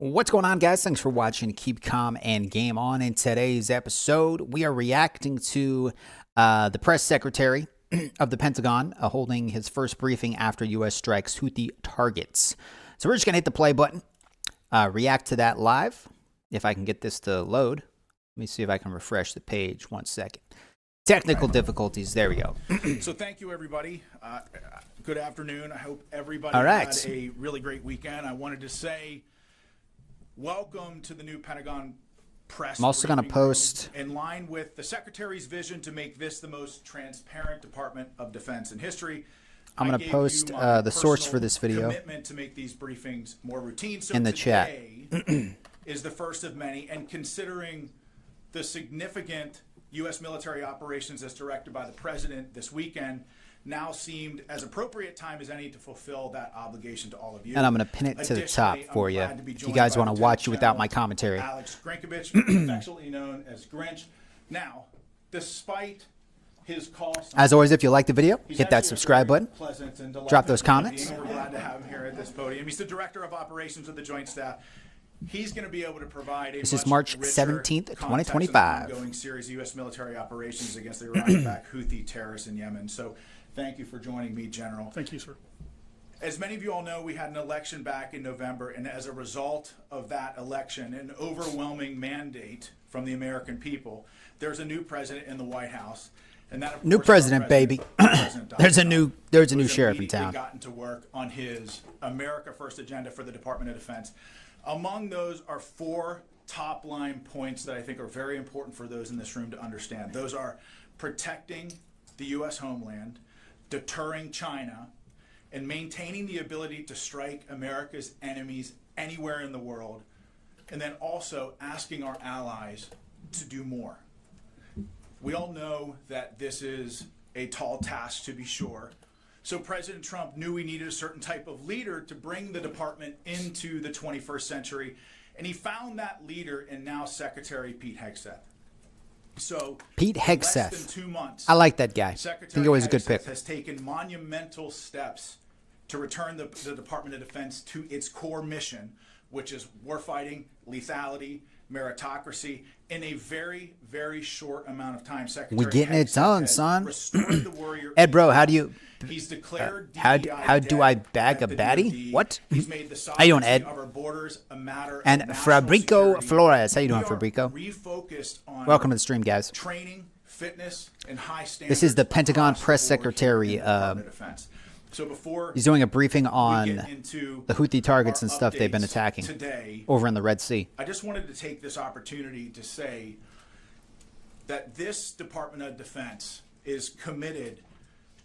What's going on, guys? Thanks for watching. Keep calm and game on. In today's episode, we are reacting to the press secretary of the Pentagon holding his first briefing after U.S. strikes Houthi targets. So we're just going to hit the play button, react to that live. If I can get this to load. Let me see if I can refresh the page. 1 second. Technical difficulties. There we go. So thank you, everybody. Good afternoon. I hope everybody had a really great weekend. I wanted to say welcome to the new Pentagon press. I'm also going to post, in line with the Secretary's vision to make this the most transparent Department of Defense in history. I'm going to post the source for this video commitment to make these briefings more routine. So in the chat. Is the first of many, and considering the significant U.S. military operations as directed by the President this weekend, now seemed as appropriate time as any to fulfill that obligation to all of you. And I'm going to pin it to the top for you if you guys want to watch it without my commentary. Alex Grinkovich, affectionately known as Grinch. Now, despite his cost, as always, if you like the video, hit that subscribe button, drop those comments. We're glad to have him here at this podium. He's the Director of Operations of the Joint Staff. He's going to be able to provide a This is March 17th, 2025. Ongoing series of U.S. military operations against the Iran-backed Houthi terrorists in Yemen. So thank you for joining me, General. Thank you, sir. As many of you all know, we had an election back in November, and as a result of that election, an overwhelming mandate from the American people, there's a new president in the White House. And that, of new course, president, baby. there's a new sheriff in town. Gotten to work on his America First agenda for the Department of Defense. Among those are 4 top-line points that I think are very important for those in this room to understand. Those are protecting the U.S. homeland, deterring China, and maintaining the ability to strike America's enemies anywhere in the world, and then also asking our allies to do more. We all know that this is a tall task, to be sure. So President Trump knew we needed a certain type of leader to bring the department into the 21st century, and he found that leader in now Secretary Pete Hegseth. So Pete Hegseth, less than 2 months, I like that guy. Secretary I think he was a good Hegseth pick. Has taken monumental steps to return the Department of Defense to its core mission, which is warfighting, lethality, meritocracy, in a very, very short amount of time. Secretary We're getting it done, son. Restored the warrior Ed, bro, how do you? He's declared how do I bag a baddie? What? He's made the How you doing, Ed? of our borders a matter And of national Fabrico security. Flores, how you doing, We are Fabrico? refocused on Welcome to the stream, guys. training, fitness, and high standards. This is the Pentagon across press the board here secretary. in the Department of Defense. So before He's doing a briefing we on get into the Houthi targets our and stuff they've been updates attacking today, over in the Red Sea. I just wanted to take this opportunity to say that this Department of Defense is committed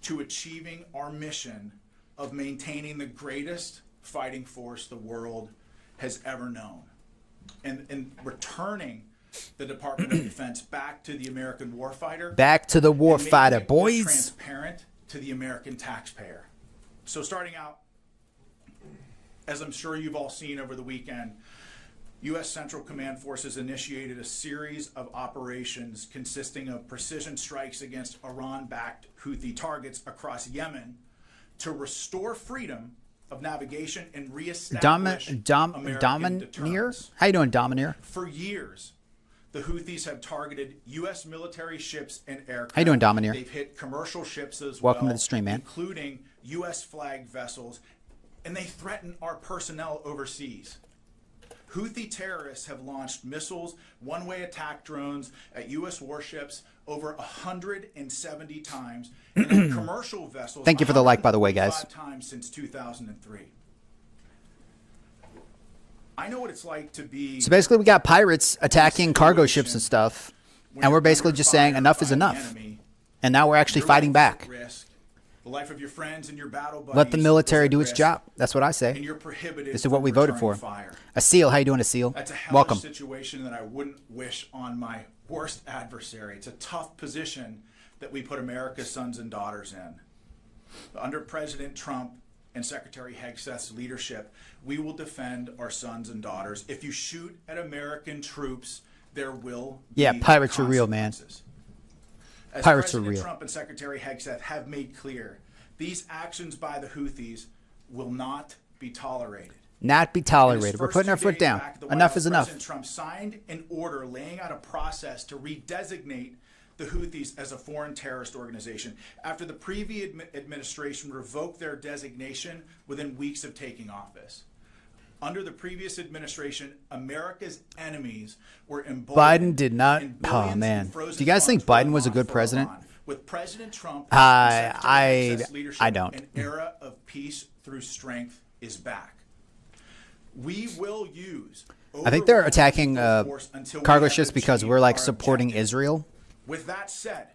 to achieving our mission of maintaining the greatest fighting force the world has ever known, and returning the Department of Defense back to the American warfighter. Back to the and making warfighter, it boys. Transparent to the American taxpayer. So starting out, as I'm sure you've all seen over the weekend, U.S. Central Command Forces initiated a series of operations consisting of precision strikes against Iran-backed Houthi targets across Yemen to restore freedom of navigation and reestablish American Domineer? deterrence. How you doing, Domineer? For years, the Houthis have targeted U.S. military ships and aircraft. How you doing, Domineer? They've hit commercial ships as Welcome well, to the stream, man. including U.S. flagged vessels, and they threaten our personnel overseas. Houthi terrorists have launched missiles, one-way attack drones at U.S. warships over 170 times, and in commercial vessels. Thank you for the like, by the way, guys. 145 times since 2003. I know what it's like to be. So basically, we got pirates attacking cargo ships and stuff, and we're basically just saying enough is enough. And now we're actually fighting back. The life of your friends and your battle buddies. Let the military is do at its risk, job. That's what I and say. you're prohibited This is what from we voted for. returning fire. A SEAL, how you doing, a SEAL? That's a hellish Welcome. situation that I wouldn't wish on my worst adversary. It's a tough position that we put America's sons and daughters in. Under President Trump and Secretary Hegseth's leadership, we will defend our sons and daughters. If you shoot at American troops, there will be pirates are real, man. consequences. As Pirates are President real. Trump and Secretary Hegseth have made clear, these actions by the Houthis will not be tolerated. not be tolerated. We're putting our foot down. Enough is enough. President Trump signed an order laying out a process to redesignate the Houthis as a foreign terrorist organization after the previous administration revoked their designation within weeks of taking office. Under the previous administration, America's enemies were emboldened. Biden did not. Oh, man. Do you guys think Biden was a good president? With President Trump, I don't. An era of peace through strength is back. We will use. I think they're attacking cargo ships because we're like supporting Israel. With that said,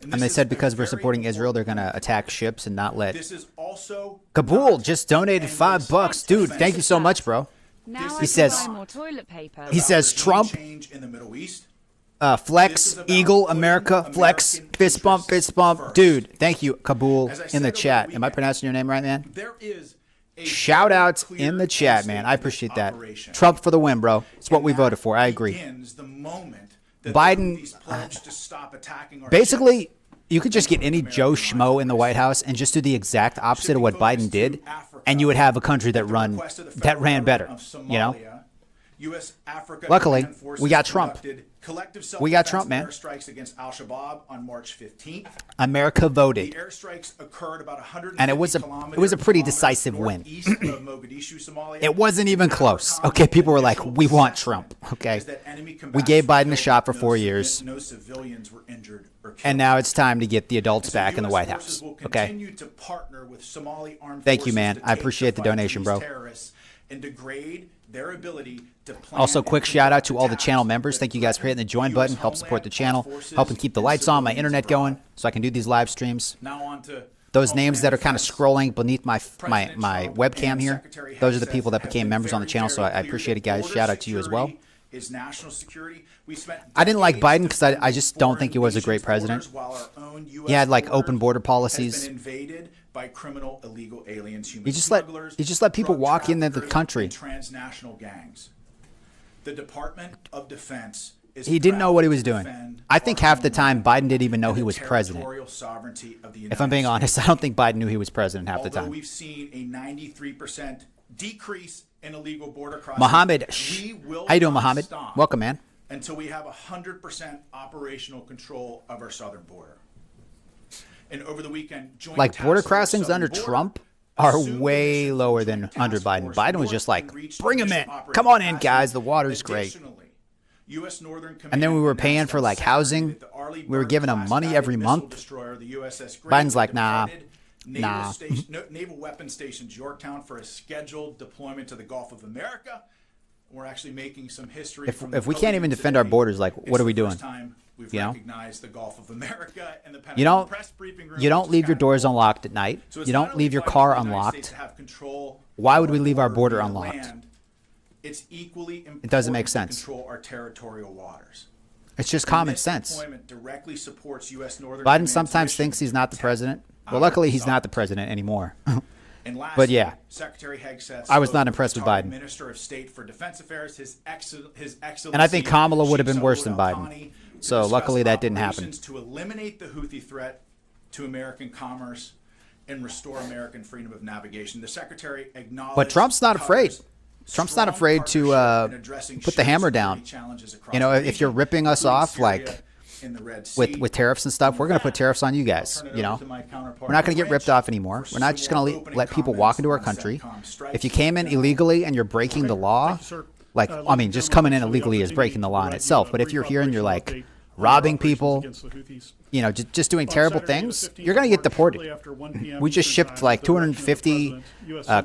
and they said because we're supporting Israel, they're going to attack ships and not let. This is also Kabul just donated $5, dude. Thank you so much, bro. Now He says. more toilet paper. He says Trump. change in the Middle East. Flex, Eagle, America, flex, fist bump, dude. Thank you, Kabul, in the chat. Am I pronouncing your name right, man? There is a Shout outs in the chat, man. I appreciate that. Trump for the win, bro. It's what we voted for. I agree. The moment that Biden, the Houthis pledge to stop attacking our Basically, ships. you could just get any Joe Schmo in the White House and just do the exact opposite of what Biden did, and you would have a country that ran better. You know. U.S. Africa Luckily, Command Forces we got Trump. Collective We got Trump, man. airstrikes against Al-Shabaab on March 15th. America The voted, airstrikes occurred about 150 and it was a pretty decisive win. East of Mogadishu, Somalia. It wasn't even close. Okay, people were like, "We want Trump." Okay, we gave Biden a shot for 4 years, No civilians were injured or killed. and now it's time to get the adults back in the US White forces House. will Okay. continue to partner with Somali armed Thank you, forces man. to I take appreciate the fight donation, these bro. terrorists and degrade their ability to plan Also, and quick shout out to all the attacks channel members. Thank you guys for hitting the join button. Help support the channel, helping keep the lights on, my internet going, so I can do these live streams. Now on to Those names that are kind of scrolling beneath my webcam here, those are the people that became members on the channel, so I appreciate it, guys. Shout out to you as well. Is national security. We spent I didn't like Biden because I decades just don't think he was a great foreign president. nations while our own US He had like border open border has policies. been invaded by criminal illegal aliens, human He just let people drug walk into the traffickers, country. and transnational gangs. The Department of Defense is He didn't know what he was proud to doing. defend I think our half the homeland time Biden didn't even know and he the was president. territorial sovereignty of the If I'm being United honest, I don't think Biden knew he was president half the Although time. we've seen a 93% decrease in illegal border crossings, Mohammed, we will how you doing, not Mohammed? stop Welcome, man. until we have 100% operational control of our southern border. And over the weekend, joint Like task border force crossings southern under border Trump are assumed way mission lower from than Joint under Task Biden. Force Biden was North just like, and reached bring 'em initial in. operating Come on in, capacity. guys. The water's great. Additionally, U.S. Northern Command And then we were paying announced for on like Saturday housing. that the Arleigh We were Burke giving them class money guided every missile month. destroyer, the USS Biden's like, departed nah. Naval Weapons Stations Yorktown for a scheduled deployment to the Gulf of America. We're actually making some history. If we can't even defend our borders, like, what are we doing? We've You know? recognized the Gulf of America and the You Pentagon don't press briefing room, you don't which is leave your kind of doors cool. unlocked at night. So it's You not don't only leave your vital car for the United States unlocked. to have control Why would we of leave our border border via unlocked? land, it's equally important It doesn't make to sense. control our territorial waters. It's just And common this sense. deployment directly supports U.S. Northern Biden Command's sometimes mission thinks he's to not the protect president. Well, our luckily he's not the sovereignty. president anymore. And lastly, But yeah. Secretary Hegseth I was spoke not with impressed with retired Biden. Minister of State for Defense Affairs, His Excellency. And I think Kamala would have been Sheikh worse than Saud Biden. Al-Thani, to So discuss luckily that didn't happen. operations to eliminate the Houthi threat to American commerce and restore American freedom of navigation. The secretary acknowledged. But Trump's not afraid. Qatar's Trump's not strong afraid to partnership in addressing put the hammer shared down. security challenges across You know, the if you're region, ripping us including off, Syria like, and the Red Sea. with tariffs and stuff, we're going to put tariffs on you guys. You know, we're not going to get ripped off anymore. We're not just going to let people walk into our country. If you came in illegally and you're breaking the law, like, I mean, just coming in illegally is breaking the law in itself. But if you're here and you're like robbing people, you know, just doing terrible things, you're going to get deported. We just shipped like 250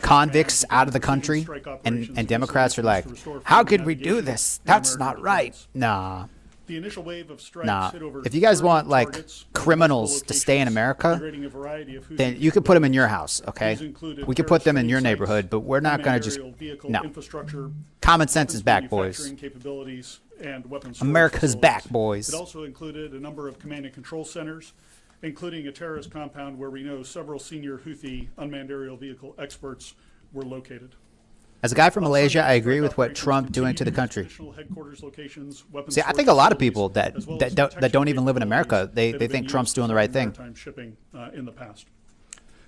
convicts out of the country, and Democrats are like, how could we do this? That's not right. Nah. The initial wave of strikes Nah. hit over If you guys 30 want like targets, criminals to stay in America, generating a variety of Houthi then you could put them in your house, okay? These included We could put them in your terrorist neighborhood, but we're not going to just, unmanned aerial vehicle no. infrastructure, Common sense is weapons back, boys. manufacturing capabilities, and weapons storage America's facilities. back, boys. It also included a number of command and control centers, including a terrorist compound where we know several senior Houthi unmanned aerial vehicle experts were located. As a guy from Malaysia, I Sunday, agree with what operations Trump doing to the continued country. additional headquarters locations, weapons See, I storage think a lot of facilities, people that as well that as don't even live in protection America, they capabilities that have think been Trump's used doing the for right thing. maritime shipping in the past.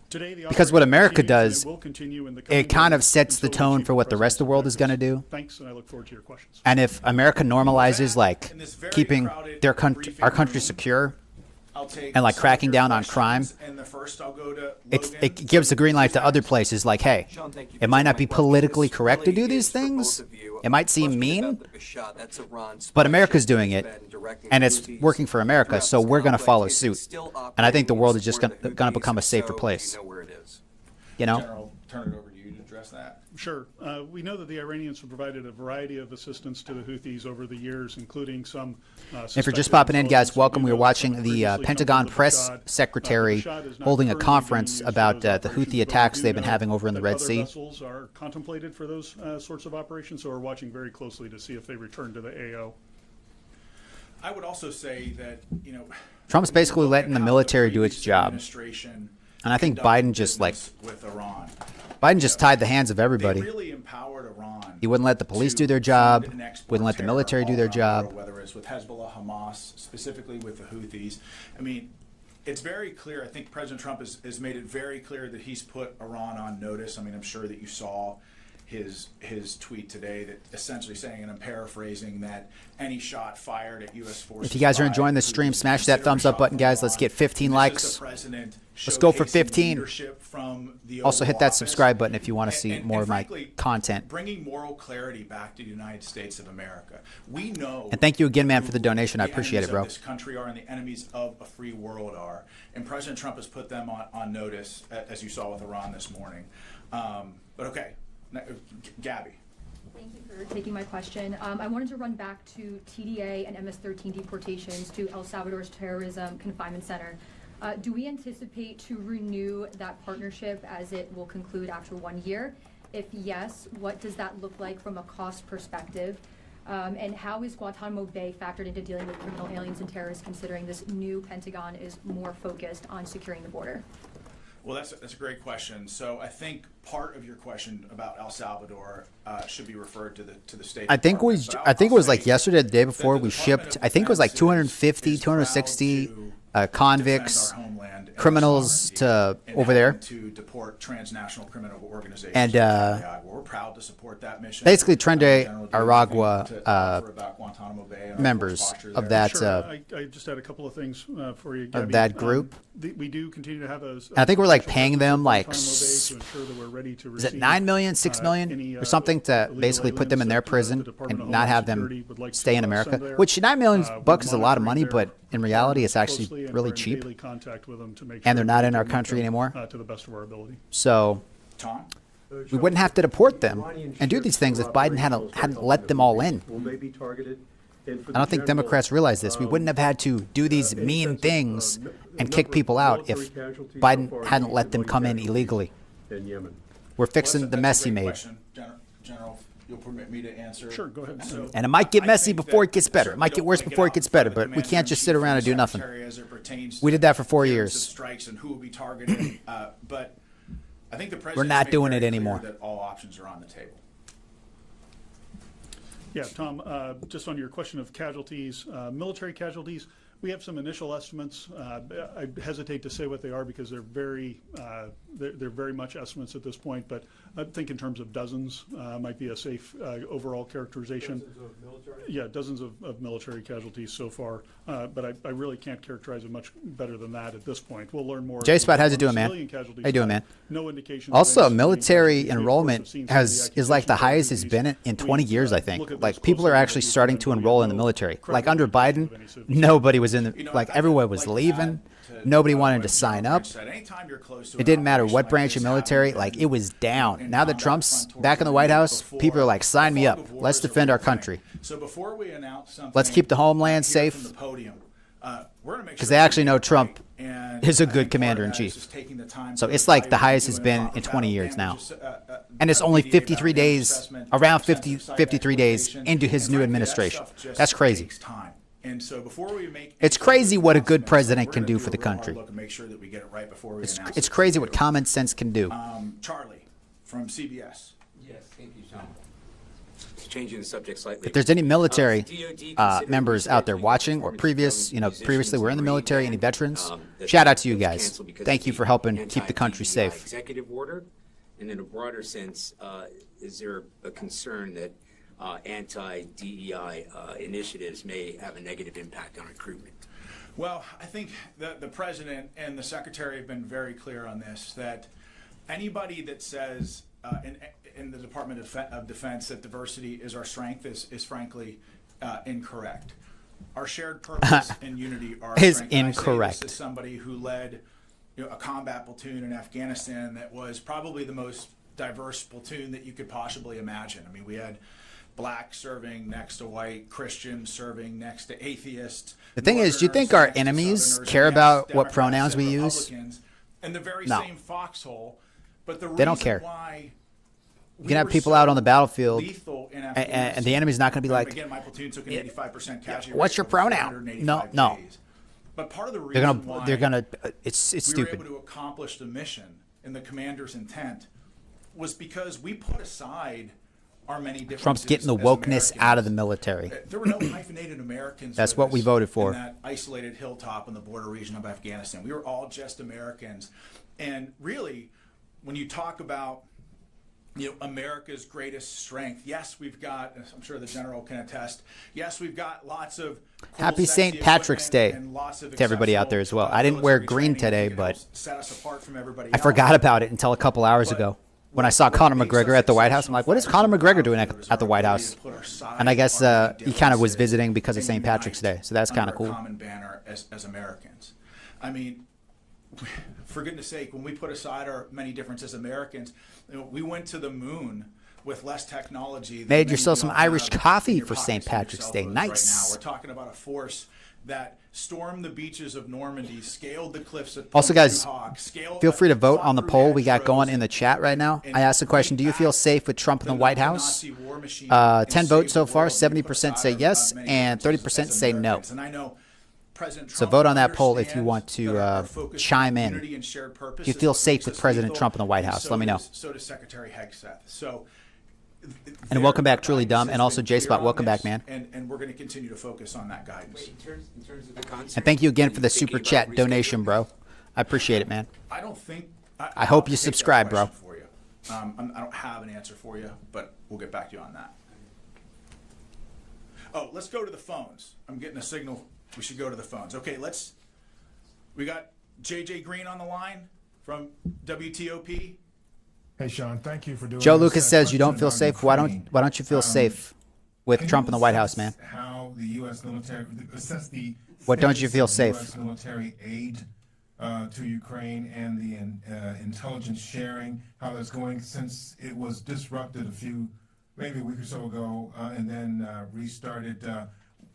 Today, the Because what operation America continues, does, and it will continue in the coming it kind of days sets the until we tone achieve for what the rest of the President's world is going to objectives. do. Thanks, and I look forward to your questions. And if America normalizes like In this very keeping crowded our briefing country room, secure, I'll take and, like, some of cracking your down on crime, questions, and the first I'll go to it Logan. gives the green light to other places like, hey, Sean, thank you it for might taking not my be question. politically This correct to do really these is for things. both of you. It might seem Question mean, about the Bashar, that's Iran's but America's flagship doing it, that's been directing and it's Houthis working for America, throughout so this we're going to conflict. follow It's suit. still And I think the operating world in is just support going of to the become a Houthis, safer so you place. know where it is. You know? General, turn it over to you to address that. Sure. We know that the Iranians have provided a variety of assistance to the Houthis over the years, including some. If you're just popping in, guys, suspected welcome. We intelligence. were watching the Previously come Pentagon from the press Bashar. secretary The Bashar is not holding a currently conference being used for about those the operations, Houthi but attacks we they've do been know having over in the that Red other Sea. vessels are contemplated for those sorts of operations, so we're watching very closely to see if they return to the AO. I would also say that, Trump's when you basically look letting at the how military do its previous job. administration And I think conducted Biden just, like, business with Iran. Biden just tied the hands of They everybody. really empowered Iran. He wouldn't let the police to do their job, fund and export wouldn't let the terror military do all their around the world, job. whether it's with Hezbollah, Hamas, specifically with the Houthis. I mean, it's very clear. I think President Trump has made it very clear that he's put Iran on notice. I mean, I'm sure that you saw his tweet today that essentially saying, and I'm paraphrasing, that any shot fired at U.S. forces. If you guys are by enjoying the Houthis stream, is smash that considered a thumbs up shot button, from guys. Let's Iran. get 15 And this is likes. the president Let's go for showcasing 15. leadership from the Also, hit Oval that Office. subscribe button if you want to see And more of my frankly, content. bringing moral clarity back to the United States of America. We know. And thank you again, man, for the who donation. I the appreciate it, enemies bro. of this country are and the enemies of a free world are. And President Trump has put them on notice, as you saw with Iran this morning. But okay, Gabby. Thank you for taking my question. I wanted to run back to TDA and MS-13 deportations to El Salvador's Terrorism Confinement Center. Do we anticipate to renew that partnership as it will conclude after 1 year? If yes, what does that look like from a cost perspective? And how is Guantanamo Bay factored into dealing with criminal aliens and terrorists, considering this new Pentagon is more focused on securing the border? Well, that's a great question. So I think part of your question about El Salvador should be referred to the State I think Department. But I think it was I'll like say yesterday, the day that before, the we Department shipped, of I think it was like Defense 250, is 260 proud to convicts, defend our homeland and our criminals sovereignty to and over there. to deport transnational criminal organizations. And, we're proud to support that mission. basically Trende General, do you have Aragua, anything to offer about Guantanamo Bay and our members force posture of there? that, Sure. I just had a couple of things for you, Gabby. of that group. We do continue to have a. I think we're, like, special paying presence them, at like, Guantanamo Bay to ensure that we're ready to Is it receive, 9 million, 6 million, any, or something to illegal basically put them in their aliens that, prison the Department and of not Homeland have them Security would like stay to, in send America? there. Which $9 million We're bucks is a lot of monitoring money, their but in reality, it's actually closely, and really we're in cheap. daily contact with them to make And sure they're not we in our can country meet them, anymore. to the best of our ability. So Tom? we wouldn't have to deport them and do these things if Biden hadn't let them all in. Will they be targeted? And for I the don't think general, Democrats realize this. We wouldn't have had to do these any mean sense of, things a and number kick of people out military if casualties so Biden far hadn't let them civilian come in casualties illegally. in Yemen. We're Well, fixing the that's a mess he great made. question. General, if you'll permit me to answer. Sure, go ahead. So, And it might get I messy think before that it gets better. It certainly might get don't worse take before it out gets in front better, of the but we can't just sit Commander-in-Chief around and do the nothing. Secretary as it pertains We to did that for 4 areas years. of strikes and who will be targeted. But I think the president not made doing very it clear anymore. That all options are on the table. Yeah, Tom, just on your question of casualties, military casualties, we have some initial estimates. I hesitate to say what they are because they're very much estimates at this point, but I think in terms of dozens might be a safe overall characterization. Dozens of military? Yeah, dozens of military casualties so far, but I really can't characterize it much better than that at this point. We'll learn more. J-Spot, how's it doing, man? Civilian casualties, How you doing, but man? No indication. Also, military enrollment is like the highest it's been in 20 years, I think. Like, people are actually starting to enroll in the military. Like, under Biden, nobody was in the, like, everyone was leaving. Nobody wanted to sign up. It didn't matter what branch of military, like, it was down. Now that Trump's back in the White House, people are like, sign me up. Let's defend our country. So before we announce something, Let's keep the homeland here safe. from the podium, we're gonna make Because sure they that actually we know get it Trump right. And is a I good think part of commander-in-chief. that is just taking the time So to it's like the evaluate highest and it's doing been a proper in 20 years battle now. damage And it's only media 53 battle damage days, assessment, around sensitive site 53 days exploitation, into his and new frankly, that administration. stuff just That's crazy. takes time. And so before we make It's any crazy what a good announcements, president we're can gonna do do for a the real hard country. look and make sure that we get it right before we announce It's it. crazy what common sense can do. Charlie from CBS. Yes, thank you, Sean. changing the subject slightly. If there's any military DOD considered members out there rescheduling watching or performance previous, from previously were in the musicians military, and any veterans, the shout out to you was guys. canceled because Thank of you the for helping keep the country anti-DEI safe. executive order. And in a broader sense, is there a concern that anti-DEI initiatives may have a negative impact on recruitment? Well, I think that the president and the secretary have been very clear on this, that anybody that says in the Department of Defense that diversity is our strength is frankly incorrect. Our shared purpose and unity are our Is strength. And incorrect. I say this as somebody who led a combat platoon in Afghanistan that was probably the most diverse platoon that you could possibly imagine. I mean, we had black serving next to white, Christian serving next to atheists. The thing is, do you think our Northerners next to enemies Southerners, care yes, about what Democrats pronouns and we use? Republicans in the very No. same foxhole. But the They don't reason care. why You can have people out on the battlefield, lethal in and the enemy's not going to be like, again, my platoon took an 85% casualty what's rate your over pronoun? 485 No. days. But part of the they're reason gonna, why they're gonna. It's we stupid. were able to accomplish the mission in the commander's intent was because we put aside our many differences. Trump's getting the as wokeness out of the Americans. military. There were no hyphenated Americans. That's with what we us voted for. in that isolated hilltop in the border region of Afghanistan. We were all just Americans. And really, when you talk about America's greatest strength, yes, we've got, I'm sure the general can attest, yes, we've got lots of cool, Happy sexy St. Patrick's Day equipment and lots of to everybody out there as well. I didn't wear military green training today, that but can set us apart from everybody I forgot else. about it until a couple hours ago. When I saw Conor McGregor at the White House, I'm like, what is Conor McGregor doing at the White House? And I guess he kind of was visiting because of St. Patrick's Day, so that's kind of cool. Common banner as Americans. I mean, for goodness sake, when we put aside our many differences as Americans, we went to the moon with less technology. Than Made many yourself of some you Irish have in coffee your for St. pockets and your Patrick's cell Day. phones Nice. Right now. We're talking about a force that stormed the beaches of Normandy, scaled the cliffs at Also, guys, Hawk, scaled feel free to vote on the fought poll through we got hedgerows going in the chat right now. and I asked the question, do you feel safe with Trump in the White House? Nazi war machine 10 and votes saved so the far, world. We put 70% aside say our yes, many and differences 30% as say no. Americans. And I know President So Trump vote on that poll if you want understands to that our focus chime on in. unity and shared purpose Do you is feel what safe makes with us President lethal, Trump in the White and House? so Let me know. So does Secretary Hegseth. So And welcome back, Truly their Dumb, guidance and also has been J-Spot, clear on welcome back, this, man. And we're going to continue to focus on that guidance. In terms of the concert, And thank you again are for the thinking super about chat donation, rescheduling? bro. I appreciate it, man. I don't think. I hope I'll you take that subscribe, bro. question for you. I don't have an answer for you, but we'll get back to you on that. Oh, let's go to the phones. I'm getting a signal. We should go to the phones. Okay, we got JJ Green on the line from WTOP. Hey, Sean, thank you for doing Joe this. Lucas says you don't Question feel on safe. Ukraine. Why don't you feel safe with Can Trump you in the White House, man? assess How the U.S. military assess the What don't you status feel of safe? U.S. military aid to Ukraine and the intelligence sharing, how that's going since it was disrupted maybe a week or so ago, and then restarted.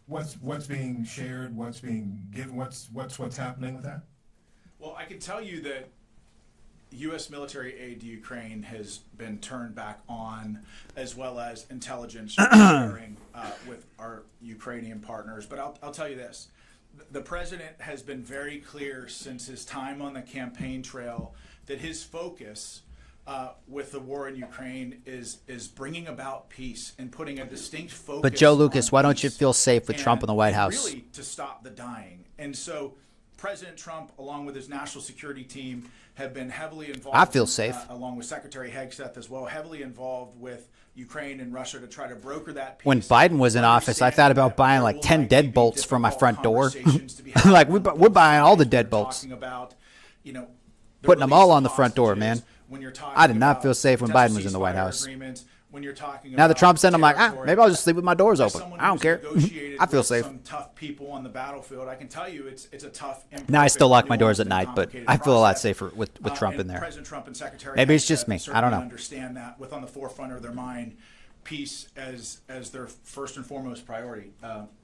What's being shared? What's being given? What's happening with that? Well, I can tell you that U.S. military aid to Ukraine has been turned back on, as well as intelligence sharing with our Ukrainian partners. But I'll tell you this. The president has been very clear since his time on the campaign trail that his focus with the war in Ukraine is bringing about peace and putting a distinct focus. But Joe Lucas, on why don't you peace feel safe with Trump in the White and House? Really to stop the dying. And so President Trump, along with his national security team, have been heavily involved. I feel safe. Along with Secretary Hegseth as well, heavily involved with Ukraine and Russia to try to broker that peace. When Biden was in office, I thought about buying like 10 deadbolts for my front door. Like, we're buying all the deadbolts. Putting them all on the front door, man. I did not feel safe when Biden was in the White House. When you're talking Now that about Trump's in, I'm like, territory, maybe I'll just sleep with my doors as open. someone I don't who's care. negotiated I feel with safe. Some tough people on the battlefield. I can tell you, it's a tough. Now I still lock my doors nuanced, at night, and but complicated I feel a lot process. safer with Trump in And there. President Trump and Secretary Maybe it's just Hegseth me. I certainly don't know. Understand that with on the forefront of their mind, peace as their first and foremost priority.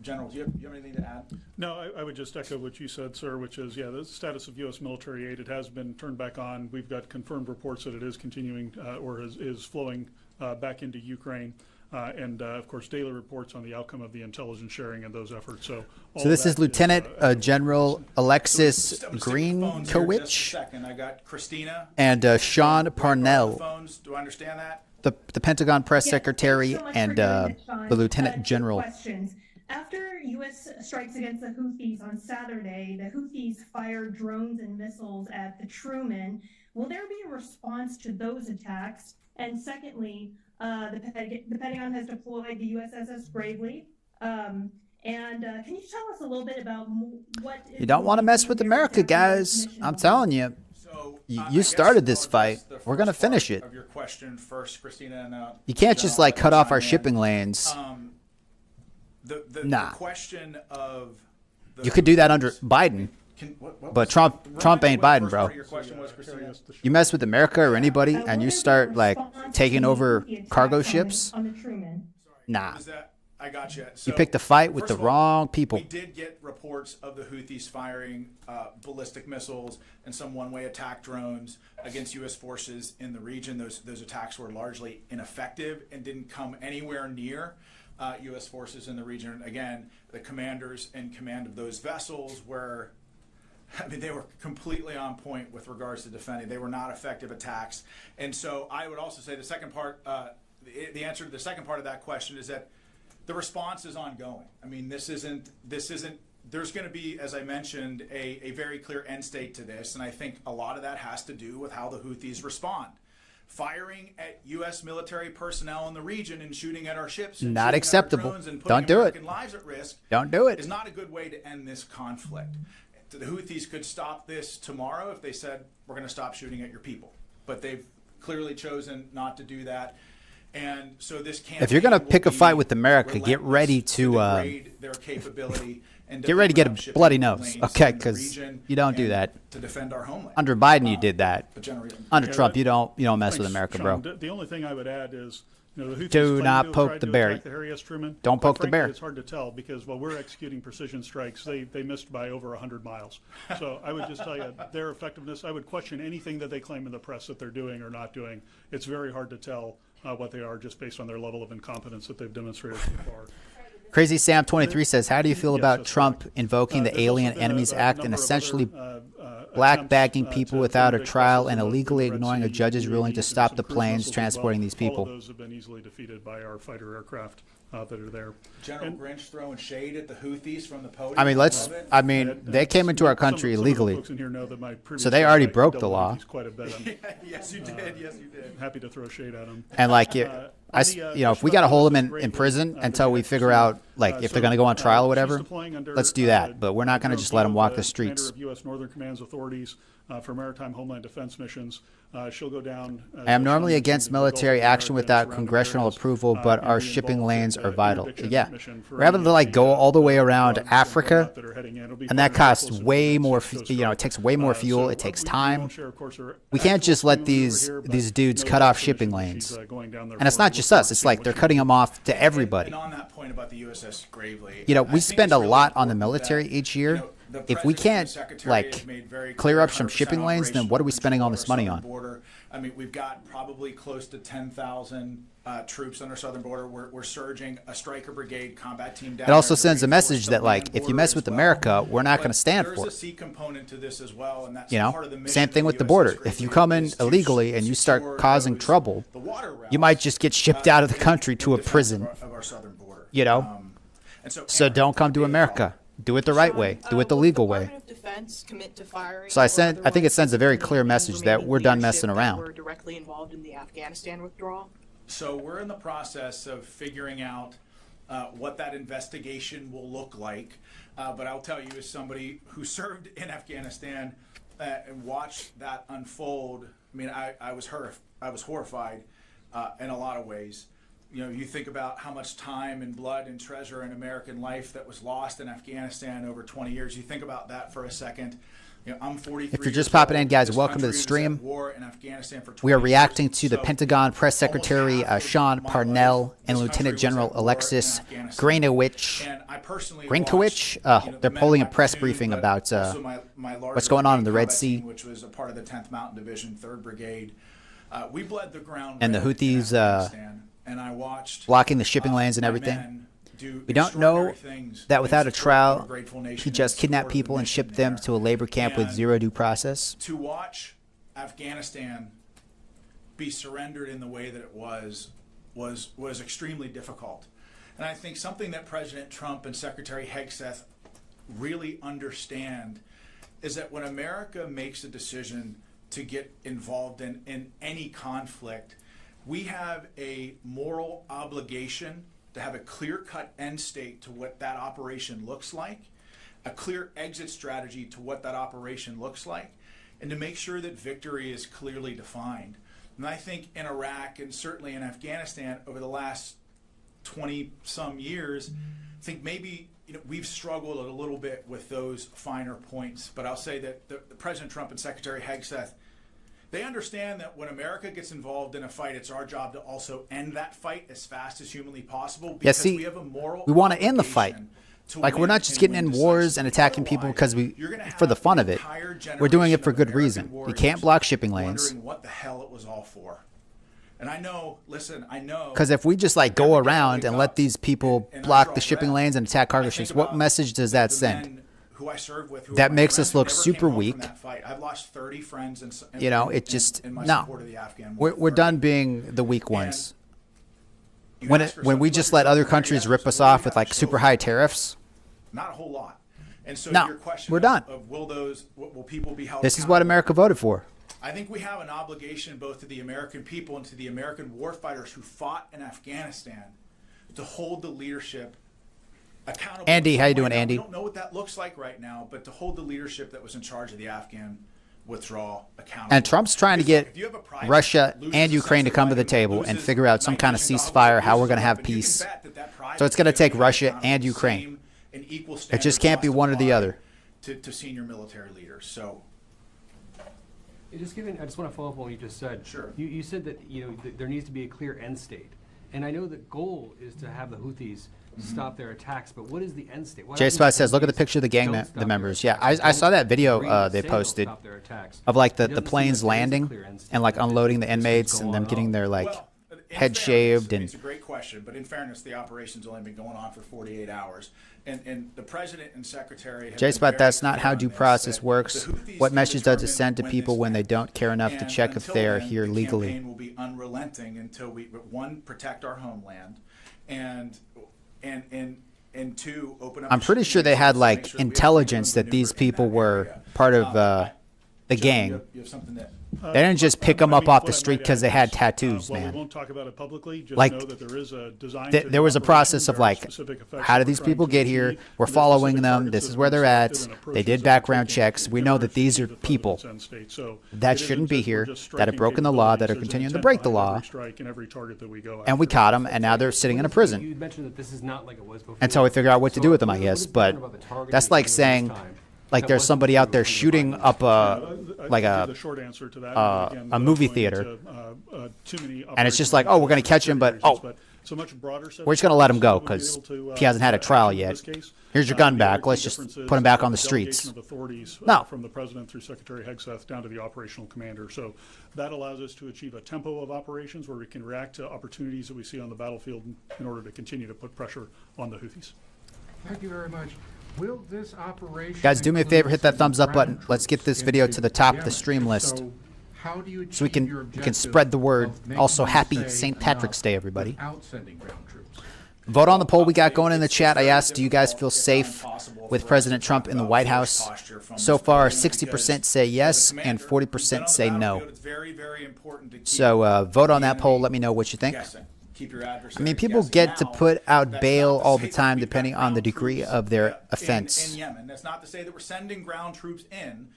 General, do you have anything to add? No, I would just echo what you said, sir, which is, the status of U.S. military aid, it has been turned back on. We've got confirmed reports that it is continuing or is flowing back into Ukraine. And of course, daily reports on the outcome of the intelligence sharing and those efforts. So this is Lieutenant General Alexis I'm gonna stick with the phones here just a Greenkowicz second. I got Christina. and Sean on the Parnell. phones. Do I understand that? the Pentagon press Yeah, secretary thanks so much for and doing this, Sean. the lieutenant Two general. questions. After U.S. strikes against the Houthis on Saturday, the Houthis fired drones and missiles at the Truman. Will there be a response to those attacks? And secondly, the Pentagon has deployed the USS Gravely. Can you tell us a little bit about what... You don't want to mess with America, guys. I'm telling you. So You I guess started this I'll address fight. the We're gonna first part finish it. Of your question first, Christina, and You can't just John, like cut off our chime in. shipping lanes. The Nah. question of the You could do that under Biden. what but was- Trump- remind Trump me ain't what the Biden, first bro. part of your question was, Christina? You mess with America or anybody, and you start like taking over cargo ships. on the Truman. Nah, Was that I got you. you picked a fight with First the of all, wrong people. We did get reports of the Houthis firing ballistic missiles and some one-way attack drones against U.S. forces in the region. Those attacks were largely ineffective and didn't come anywhere near U.S. forces in the region. Again, the commanders in command of those vessels were, I mean, they were completely on point with regards to defending. They were not effective attacks. And so I would also say the second part, the answer to the second part of that question is that the response is ongoing. I mean, this isn't, there's going to be, as I mentioned, a very clear end state to this. And I think a lot of that has to do with how the Houthis respond. Firing at U.S. military personnel in the region and shooting at our ships. And Not shooting at our acceptable. drones and putting Don't do it. American lives at risk. Don't do it. Is not a good way to end this conflict. The Houthis could stop this tomorrow if they said, we're going to stop shooting at your people. But they've clearly chosen not to do that. And so this If you're gonna campaign pick a will be fight with America, get relentless ready to degrade their capability and get ready to get open up a shipping bloody nose, lanes okay? in the Because region you don't do and that. to defend our homeland. Under Biden, you did that. But generally, Under Yeah, Trump, that- you don't mess with Thanks, America, Sean. bro. The only thing I would add is, the Houthis Do claim not to have poke tried the to bear. attack the Harry S. Truman. Don't Quite poke the frankly, bear. It's hard to tell because while we're executing precision strikes, they missed by over 100 miles. So I would just tell you their effectiveness. I would question anything that they claim in the press that they're doing or not doing. It's very hard to tell what they are just based on their level of incompetence that they've demonstrated so far. Crazy Sam 23 says, how do you feel Yes, about that's Trump correct. invoking the There's also Alien been Enemies Act and number of essentially other, black attempts, bagging people to without a interdict trial vessels and in the illegally Red ignoring a Sea, judge's ruling to UAVs, stop and the some cruise planes missiles as transporting well. these people? All of those have been easily defeated by our fighter aircraft that are there. General And- Grinch throwing shade at the Houthis from the podium. I mean, love it. they came into our Some of country the illegally. folks in here know that my previous So they already life, I broke the dealt with law. these quite a bit. I'm Yes, you did. Yes, you did. happy to throw shade at them. And like, if we got to hold them in prison until we figure out, like, if they're going to go on trial or whatever, let's do that. But we're not going to just let them walk the streets. Commander of U.S. Northern Command's authorities for maritime homeland defense missions. She'll go down. I am normally against military action without surrounding congressional areas, approval, but and our be shipping involved lanes in are vital. interdiction Yeah. mission for Rather any than of like go all the way around drugs Africa, that are heading in. It'll be and that part of costs local way civilian more, Coast it Guard. takes way more fuel. So It takes we time. won't share, of course, our We can't actual just let streams over these here, but these dudes no cut off information shipping she's, lanes. going down there And it's for not just us. It's like they're cutting them off to everybody. And on that point about the USS Gravely, You know, I we think spend it's a really lot on the important military that, each year. you know, the If we President and can't, the Secretary like, have made very clear up some 100% shipping lanes, then what are we spending all this money control on? of our southern border. I mean, we've got probably close to 10,000 troops on our southern border. We're surging a Stryker Brigade combat team down It also there to sends a reinforce message the that, like, land if you border mess as with well. America, we're not going to But stand there's for a it. sea component to this as well, and that's You know, part of the mission same thing of with the USS border. Gravely If you come in is to illegally and you start secure causing those- trouble, the water routes, you might just get shipped out of the in- country in to a defense prison. of our southern border. You know? And So Aaron, don't come to big America. Do it the right way. Do it the legal way. So I think it sends a very clear message that we're done messing around. We're directly involved in the Afghanistan withdrawal. So we're in the process of figuring out what that investigation will look like. But I'll tell you, as somebody who served in Afghanistan and watched that unfold, I mean, I was horrified in a lot of ways. You know, you think about how much time and blood and treasure and American life that was lost in Afghanistan over 20 years. You think about that for a second. You know, I'm 43 If you're just years popping in, old. guys, This welcome to the country was stream. at war in Afghanistan for We are 20 reacting years. to the So Pentagon Press almost Secretary half of Sean my Parnell life, and this Lieutenant country was General at war in Alexis Afghanistan. Granowich. And I personally Grinkowicz? watched, you know, They're the men pulling in a press my briefing platoon, about, but also my larger what's going on in the brigade Red combat Sea. team, which was a part of the 10th Mountain Division, 3rd Brigade. We bled the ground And the red in Houthis, Afghanistan, and I watched blocking the shipping lanes and my everything. men do We don't know extraordinary things that in without a support of trial, a grateful nation he and just support kidnapped of the people and mission shipped them there. to a labor camp with And zero due process. to watch Afghanistan be surrendered in the way that it was extremely difficult. And I think something that President Trump and Secretary Hegseth really understand is that when America makes a decision to get involved in any conflict, we have a moral obligation to have a clear-cut end state to what that operation looks like, a clear exit strategy to what that operation looks like, and to make sure that victory is clearly defined. And I think in Iraq and certainly in Afghanistan over the last 20-some years, I think maybe we've struggled a little bit with those finer points. But I'll say that the President Trump and Secretary Hegseth, they understand that when America gets involved in a fight, it's our job to also end that fight as fast as humanly possible. Because see, we have a moral we want to end the fight. obligation to Like, we're win not just and getting win in wars decisively. and attacking people because You're gonna for the have fun an of it. entire We're doing it generation for of good American reason. You warriors can't block shipping lanes. wondering what the hell it was all for. And I know, listen, I know. Because if we just like go every day I around wake and up let these people and block under the all shipping that, lanes and attack cargo I ships, think what about message does that the send? men who I served with, who That were my makes us friends who look never super came home weak. from that fight. I've lost 30 friends in It just in my no. support of the Afghan We're war. done being the weak ones. You When ask when yourself, we look just at let other yourself, countries yeah, rip so us what do we off with have like to show super for high it? tariffs, Not a whole lot. And so No, your question we're done. of will people be held this is what accountable? America voted for. I think we have an obligation both to the American people and to the American warfighters who fought in Afghanistan to hold the leadership accountable. Andy, in how some you doing, way. Now, Andy? We don't know what that looks like right now, but to hold the leadership that was in charge of the Afghan withdrawal accountable. And Trump's trying to Because, get look, if you have a private Russia loses and a Ukraine to sense of come to the identity, table and loses figure out some night kind of vision ceasefire, goggles, how we're loses going to have weapon, you can peace. bet that private So it's going to is gonna take be Russia accountable and the Ukraine. same and equal It just standards can't be must one or the apply other. to senior military leaders. So I just want to follow up on what you just said. Sure. You said that there needs to be a clear end state, and I know the goal is to have the Houthis stop their attacks. But what is the end state? What J happens Spot if saw the Houthis picture of the gang don't stop the their members. Yeah, attacks, I saw that video agree to they say they'll posted stop their attacks? of like It the doesn't seem planes like there is a landing clear end state. and like unloading the This keeps inmates going and them on getting their like Well, in head fairness, shaved and it's a great question, but in fairness, the operation's only been going on for 48 hours, and the president and secretary. have J been Spot, very that's not clear how on due this, process that works. the Houthis What will message does it determine send to when people this when they ends. don't care enough to And check if until they are then, here the legally? campaign will be unrelenting until we one protect our homeland, and two open up. I'm the pretty shipping sure they lanes had to like make sure that we have intelligence freedom that to these maneuver in people that were area. part of I- the Joe, gang. you have something that. They didn't just pick them I up mean, off what the I street might because they add had is, tattoos, while man. we won't talk about it publicly, just Like, know that there is a design There to was a the process operation. of There are like, specific effects how that did we're these trying people to get here? achieve. We're There are following specific them. targets This that is have where been they're at. selected and They approaches did that background we're checks. taking We in know order that to these are achieve the people president's end state. So that it shouldn't isn't be that we're here, just that have striking broken the law, that are capabilities. There's an continuing to intent break the behind law, every strike and every target that we go and we after. caught them, and now they're sitting in a prison. You mentioned that this is not like it was before. Until we figure out what to do with them, I what guess. is But different about the targeting that's that like you're doing saying, this time like that there's wasn't somebody true out there when you shooting find up them? like the a short answer to that, again, a without movie going theater. into, too many And it's just operational like, oh, we're gonna reasons, catch him, but, security oh, reasons, it's a much broader set we're of just gonna let him go tactics that we'll be 'cause able to, he hasn't had a trial action in yet. this case. Here's your gun The other back. key Let's just difference put him is back the on the delegation streets. of authorities, No. from the president through Secretary Hegseth down to the operational commander. So that allows us to achieve a tempo of operations where we can react to opportunities that we see on the battlefield in order to continue to put pressure on the Houthis. Thank you very much. Will this operation Guys, do me a favor, hit that include thumbs up button. ground Let's get this troops video into to the top of the Yemen? stream If list, so, how do you so we achieve your can objective spread the word. of making Also, them happy say St. Patrick's enough Day, everybody. without sending ground troops? Vote on the poll we got going in the It's chat. I very asked, do you guys feel difficult, if safe not impossible, with for us President to Trump talk in the about White force House? posture from So this far, podium 60% because say as a yes commander and who's 40% been on the say no. battlefield, it's very, very important to keep So vote on the that poll. enemy Let me know what you think. guessing. Keep your adversaries I mean, people guessing. get to Now, put out that's bail not to all say the that time we've got depending on the ground degree troops, of their in offense. Yemen. That's not to say that we're sending ground troops in,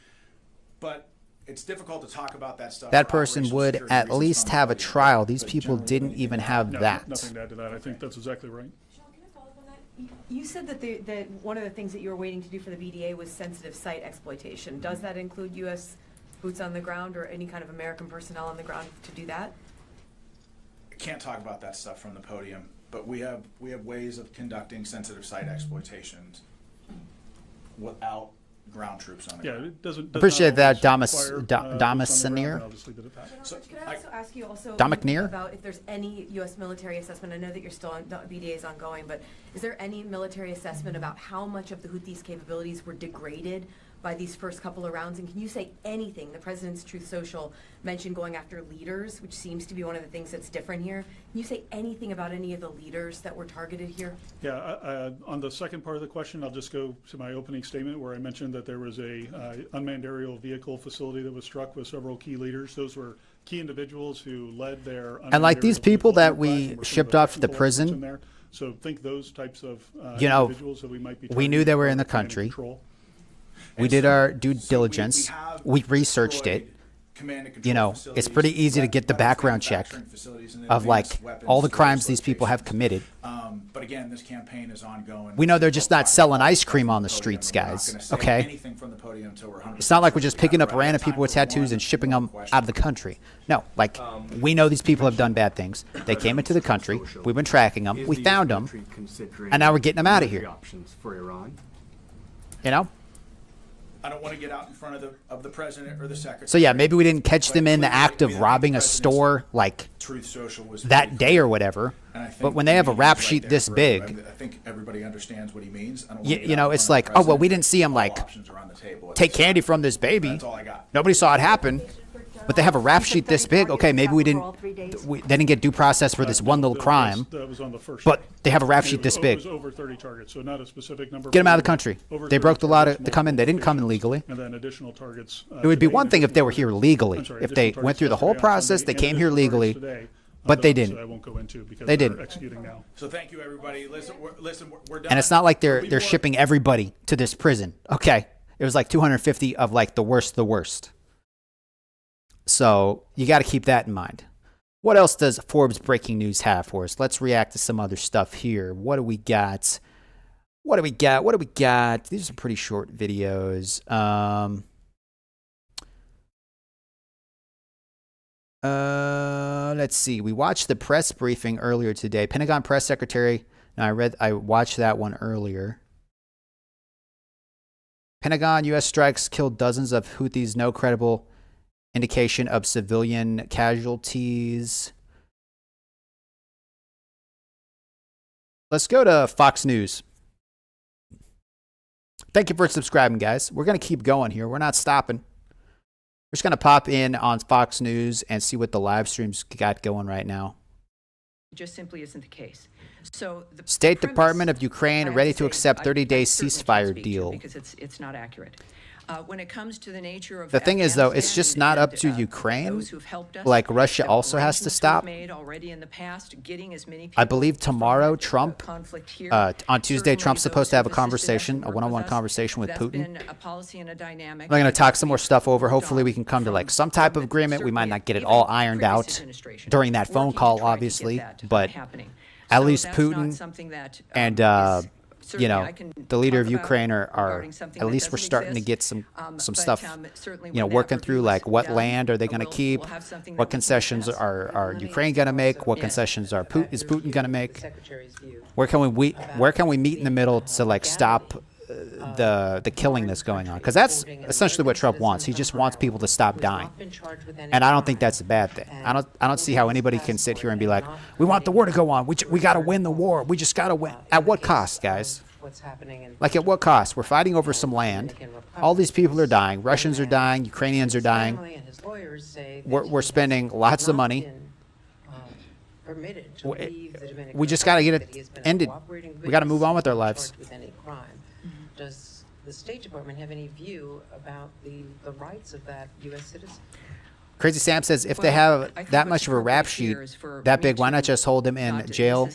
but it's difficult to talk about that stuff. That for person operational would security at reasons least from the have a podium, trial. These but people generally didn't speaking, even have No, that. nothing to add to that. I think that's exactly right. Sean, can I follow up on that? You said that one of the things that you were waiting to do for the BDA was sensitive site exploitation. Does that include U.S. boots on the ground or any kind of American personnel on the ground to do that? I can't talk about that stuff from the podium, but we have ways of conducting sensitive site exploitations without ground troops on the Yeah, ground. it doesn't. Appreciate that, Damas Damascenier. So Could I also ask you also Dominic about if there's any U.S. military assessment? I know that you're still on, the BDA is ongoing, but is there any military assessment about how much of the Houthis' capabilities were degraded by these first couple of rounds? And can you say anything? The President's Truth Social mentioned going after leaders, which seems to be one of the things that's different here. Can you say anything about any of the leaders that were targeted here? Yeah, on the second part of the question, I'll just go to my opening statement where I mentioned that there was a unmanned aerial vehicle facility that was struck with several key leaders. Those were key individuals who led their And like these people that we shipped off to the prison, so think those types of individuals that we might be. We knew they were in the country. We did our due diligence. We researched it. It's pretty easy to get the background check of like all the crimes these people have committed. But again, this campaign is ongoing. We know they're just not selling ice cream on the streets, guys. Okay? It's not like we're just picking up random people with tattoos and shipping them out of the country. No, like we know these people have done bad things. They came into the country. We've been tracking them. We found them, and now we're getting them out of here. You know? I don't want to get out in front of the president or the secretary. So yeah, maybe we didn't catch them in the act of robbing a store like that day or whatever. But when they have a rap sheet this big, I think everybody understands what he means. it's like, oh well, we didn't see him like take candy from this baby. That's all I got. Nobody saw it happen. But they have a rap sheet this big. Okay, maybe we didn't. They didn't get due process for this one little crime. But they have a rap sheet this big. It was over 30 targets, so not a specific number. Get them out of the country. They broke the law to come in. They didn't come in legally. And then additional targets. It would be one thing if they were here legally. If they went through the whole process, they came here legally, but they didn't. I won't go into because they they're didn't. executing now. So thank you, everybody. Listen, we're done. And it's not like they're shipping everybody to this prison. Okay, it was like 250 of like the worst of the worst. So you got to keep that in mind. What else does Forbes breaking news have for us? Let's react to some other stuff here. What do we got? What do we got? These are some pretty short videos. Let's see. We watched the press briefing earlier today. Pentagon press secretary. And I watched that one earlier. Pentagon, U.S. strikes killed dozens of Houthis. No credible indication of civilian casualties. Let's go to Fox News. Thank you for subscribing, guys. We're going to keep going here. We're not stopping. We're just going to pop in on Fox News and see what the live streams got going right now. It just simply isn't the case. So the State Department of Ukraine ready to accept 30-day ceasefire deal. Because it's not accurate. When it comes to the nature of the thing is, though, it's just not up to Ukraine. Like, Russia also has to stop. I believe tomorrow, Trump, on Tuesday, Trump's supposed to have a conversation, a one-on-one conversation with Putin. We're going to talk some more stuff over. Hopefully, we can come to, like, some type of agreement. We might not get it all ironed out during that phone call, obviously, but at least Putin and the leader of Ukraine are at least we're starting to get some stuff, working through like what land are they going to keep, what concessions are Ukraine going to make, what concessions is Putin going to make, where can we meet in the middle to like stop the killing that's going on, because that's essentially what Trump wants. He just wants people to stop dying, and I don't think that's a bad thing. I don't see how anybody can sit here and be like, we want the war to go on. We got to win the war. We just got to win. At what cost, guys? Like at what cost? We're fighting over some land. All these people are dying. Russians are dying. Ukrainians are dying. We're spending lots of money. We just got to get it ended. We got to move on with our lives. Does the State Department have any view about the rights of that U.S. citizen? Crazy Sam says, if they have that much of a rap sheet that big, why not just hold them in jail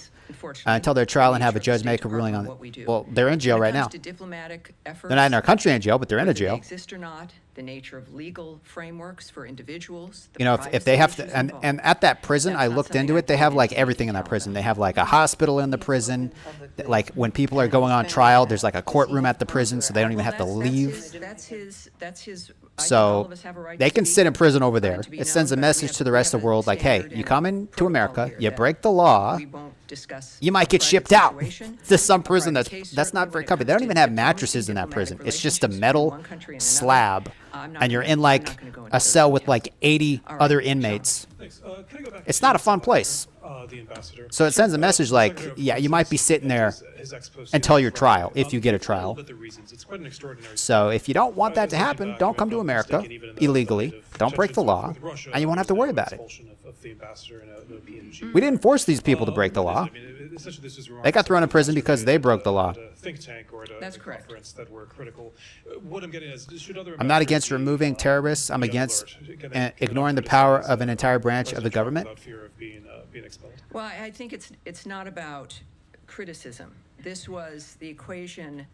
until their trial and have a judge make a ruling on it? Well, they're in jail right now. They're not in our country in jail, but they're in a jail. Exist or not, the nature of legal frameworks for individuals. If they have to, and at that prison, I looked into it, they have like everything in that prison. They have like a hospital in the prison. Like when people are going on trial, there's like a courtroom at the prison, so they don't even have to leave. That's his. So they can sit in prison over there. It sends a message to the rest of the world like, hey, you come into America, you break the law, you might get shipped out to some prison that's not very comfy. They don't even have mattresses in that prison. It's just a metal slab, and you're in like a cell with like 80 other inmates. It's not a fun place. the ambassador. So it sends a message like, yeah, you might be sitting there until your trial, if you get a trial. It's quite an extraordinary. So if you don't want that to happen, don't come to America illegally. Don't break the law, and you won't have to worry about it. We didn't force these people to break the law. They got thrown in prison because they broke the law. That's correct. I'm not against removing terrorists. I'm against ignoring the power of an entire branch of the government. Well, I think it's not about criticism. This was the equation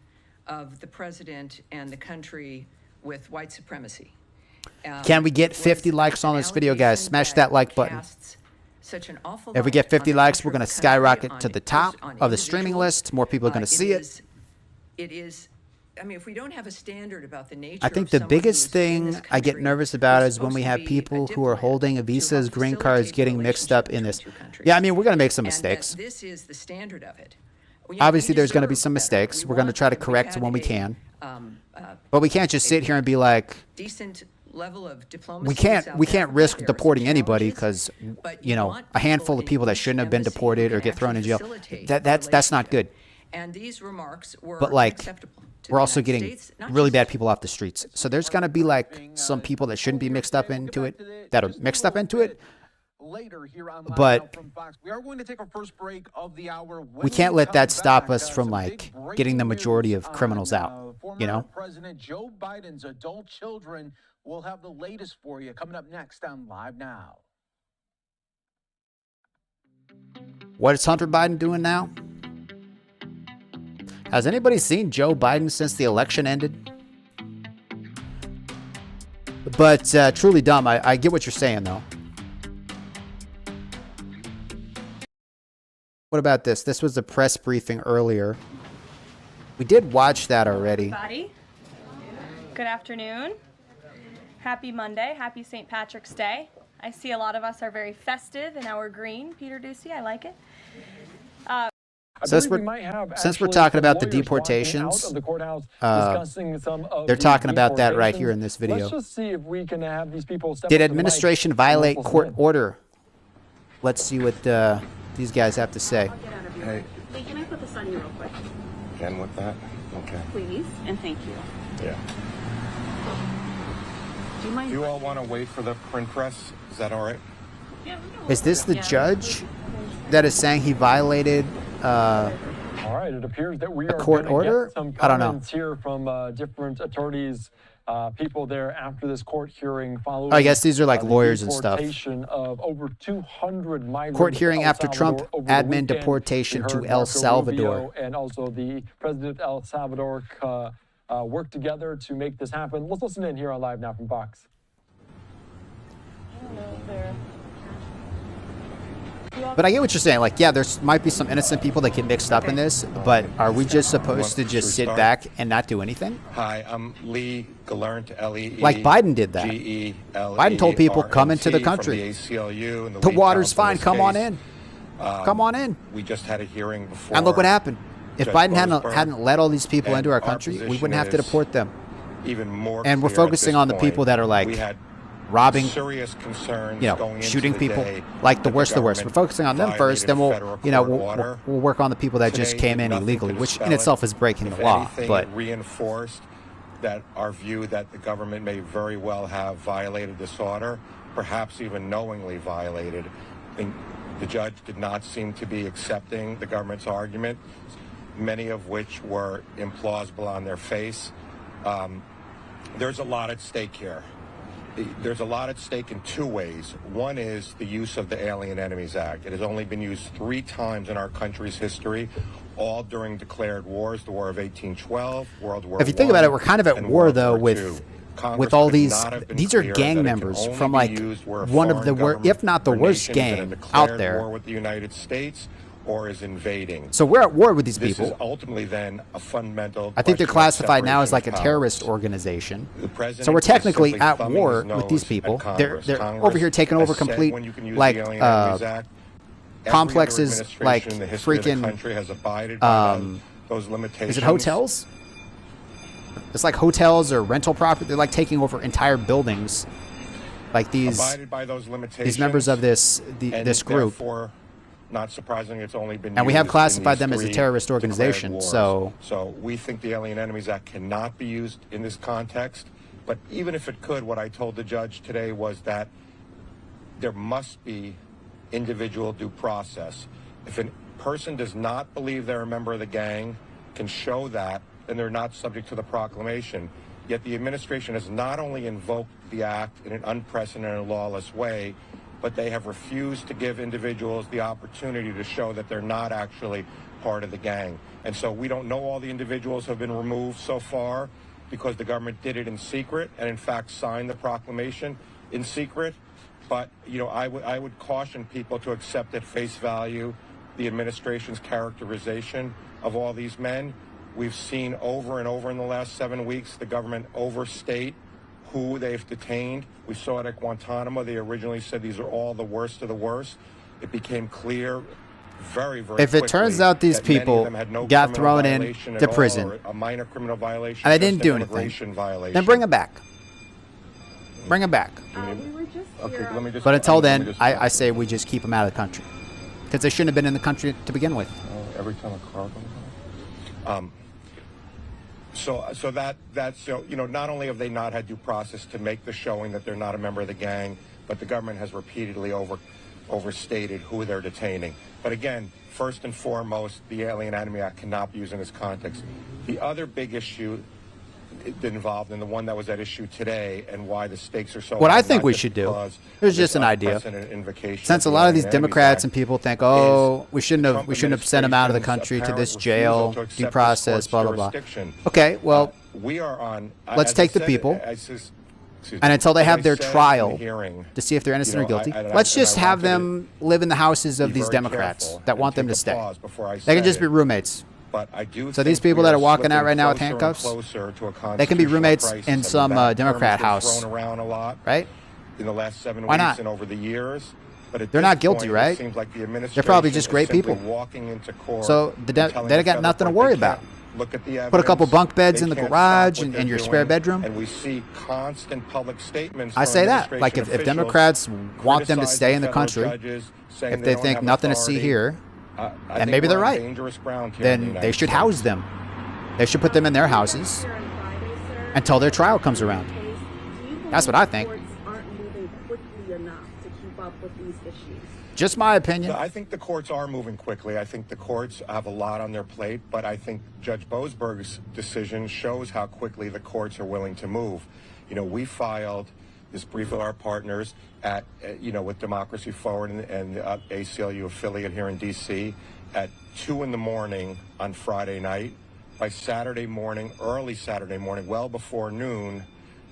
of the president and the country with white supremacy. Can we get 50 likes on this video, guys? Smash that like button. If we get 50 likes, we're going to skyrocket to the top of the streaming list. More people are going to see it. It is, I mean, if we don't have a standard about the nature I think the biggest thing I get nervous about is when we have people who are holding visas, green cards, getting mixed up in this. Yeah, I mean, we're going to make some mistakes. This is the standard of it. Obviously, there's going to be some mistakes. We're going to try to correct when we can. But we can't just sit here and be like, decent level of diplomacy. we can't risk deporting anybody because, you know, a handful of people that shouldn't have been deported or get thrown in jail. That's not good. And these remarks were But like, acceptable to we're the also United getting States, not really just bad people off the streets. So there's going to be like some people that shouldn't be mixed up into it, that are mixed up into it. But we are going to take our first break of the hour. We can't let that stop us from like getting the majority of criminals out, you know? President Joe Biden's adult children will have the latest for you coming up next on Live Now. What is Hunter Biden doing now? Has anybody seen Joe Biden since the election ended? But truly dumb. I get what you're saying, though. What about this? This was a press briefing earlier. We did watch that already. Everybody. Good afternoon. Happy Monday. Happy St. Patrick's Day. I see a lot of us are very festive in our green. Peter Ducey, I like it. Since we're talking about the deportations, they're talking about that right here in this video. Let's just see if we can have these people step Did up to the administration mic. violate court order? Let's see what these guys have to say. Hey, Wait, can I put this on you real quick? again with that? Okay. Please, and thank you. Yeah. Do you mind? Do you all want to wait for the print press? Is that all right? Is this the judge that is saying he violated All right, it appears that we a are court gonna order? Get some I don't know. comments here from different attorneys, people there after this court hearing following. I guess these are like lawyers and stuff. Deportation of over 200 migrants. Court hearing to El after Trump Salvador over the admin weekend. deportation We to heard El Marco Salvador. Rubio and also the president of El Salvador work together to make this happen. Let's listen in here on Live Now from Fox. But I get what you're saying. Like, yeah, there might be some innocent people that get mixed up in this, but are we just supposed to just sit back and not do anything? Hi, I'm Lee Gallant, L-E-E. Like Biden did that. Biden told people, come into the country. The water's fine. Come on in. Come on in. We just had a hearing before. And look what happened. If Judge Biden Boasberg, hadn't let all these people and into our our country, we position wouldn't have to is deport them. even more And we're clear at focusing this on the point. people that are like We had robbing, serious concerns you know, going into shooting the people, day like the that worst of the worst. We're government focusing on them first, then violated we'll, federal you know, court we'll order. work on the people that just Today, came in nothing illegally, to which dispel in it. itself is breaking the If law. anything, But it reinforced that our view that the government may very well have violated this order, perhaps even knowingly violated. I think the judge did not seem to be accepting the government's argument, many of which were implausible on their face. There's a lot at stake here. There's a lot at stake in two ways. One is the use of the Alien Enemies Act. It has only been used 3 times in our country's history, all during declared wars, the War of 1812, World War I. if you think about it, we're kind of at and war World though War II. with Congress all could these. not have been These are clearer gang that it can members only from be like used where a one of the foreign worst, if government not the or worst nation is in a gang declared out there. war with the United States or is invading. So we're at war with these This people. is ultimately then a fundamental I think they're question of classified now as like a separation of terrorist powers. organization. The president So we're is technically simply at thumbing war his with these nose people. at They're Congress. Congress over here taking has over said complete when you can use like the Alien Enemies Act, every complexes, other administration like in the history of the freaking country has abided by those limitations. is it hotels? It's like hotels or rental property. They're like taking over entire buildings. Like Abided by those limitations, these members of this and group therefore not surprisingly, it's only been And we have used in classified these them as a 3 terrorist declared organization, wars. so we think the Alien Enemies Act cannot be used in this context. But even if it could, what I told the judge today was that there must be individual due process. If a person does not believe they're a member of the gang, can show that, then they're not subject to the proclamation. Yet the administration has not only invoked the act in an unprecedented, lawless way, but they have refused to give individuals the opportunity to show that they're not actually part of the gang. And so we don't know all the individuals who have been removed so far because the government did it in secret and in fact signed the proclamation in secret. But, you know, I would caution people to accept at face value the administration's characterization of all these men. We've seen over and over in the last 7 weeks the government overstate who they've detained. We saw it at Guantanamo. They originally said these are all the worst of the worst. It became clear very, very if it turns out these people got thrown into prison a minor criminal violation, and they didn't do anything, then bring them back. Bring them back. Okay, let me just, but until then, I say we just keep them out of the country because they shouldn't have been in the country to begin with. Every time a car comes So that's you know, not only have they not had due process to make the showing that they're not a member of the gang, but the government has repeatedly overstated who they're detaining. But again, first and foremost, the Alien Enemy Act cannot be used in this context. The other big issue involved, and the one that was at issue today, and why the stakes are so what high, I think we should do, here's just an idea. Since a lot of these Democrats and people think, oh, we shouldn't have sent them out of the country to this jail, due process, blah blah blah. Okay, well, let's take the people, and until they have their trial to see if they're innocent or guilty, let's just have them live in the houses of these Democrats that want them to stay. They can just be roommates. But I do so these people that are walking out right now with handcuffs, they can be roommates in some Democrat house, right? In the last 7 Why weeks not? and over the years, but they're not guilty, right? It seems like the They're probably just great people. Walking into court so they got nothing to worry about. Look at the evidence. Put a couple bunk beds in the garage and your spare bedroom. And we see constant public statements. I say that, like if Democrats want them to stay in the country, if they think nothing to see here, and maybe they're right, then they should house them. They should put them in their houses until their trial comes around. That's what I think. Just my opinion. I think the courts are moving quickly. I think the courts have a lot on their plate, but I think Judge Boasberg's decision shows how quickly the courts are willing to move. You know, we filed this brief with our partners at, you know, with Democracy Forward and ACLU affiliate here in D.C. at 2 in the morning on Friday night. By Saturday morning, early Saturday morning, well before noon,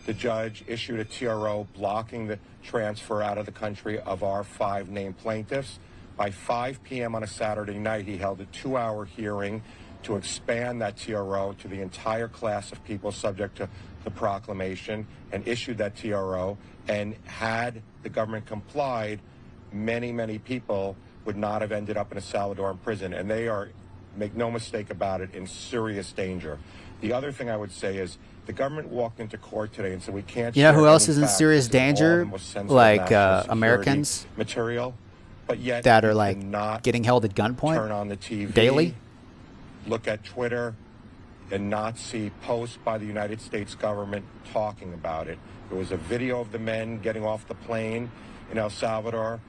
the judge issued a TRO blocking the transfer out of the country of our 5 named plaintiffs. By 5 p.m. on a Saturday night, he held a 2-hour hearing to expand that TRO to the entire class of people subject to the proclamation and issued that TRO. And had the government complied, many, many people would not have ended up in a Salvadoran prison. And they are, make no mistake about it, in serious danger. The other thing I would say is the government walked into court today and said we can't. You know who share else any is in facts serious because all of danger? them was sensitive Like national security Americans material, but yet that are you like cannot getting held at gunpoint turn on the TV daily. Look at Twitter and not see posts by the United States government talking about it. There was a video of the men getting off the plane in El Salvador.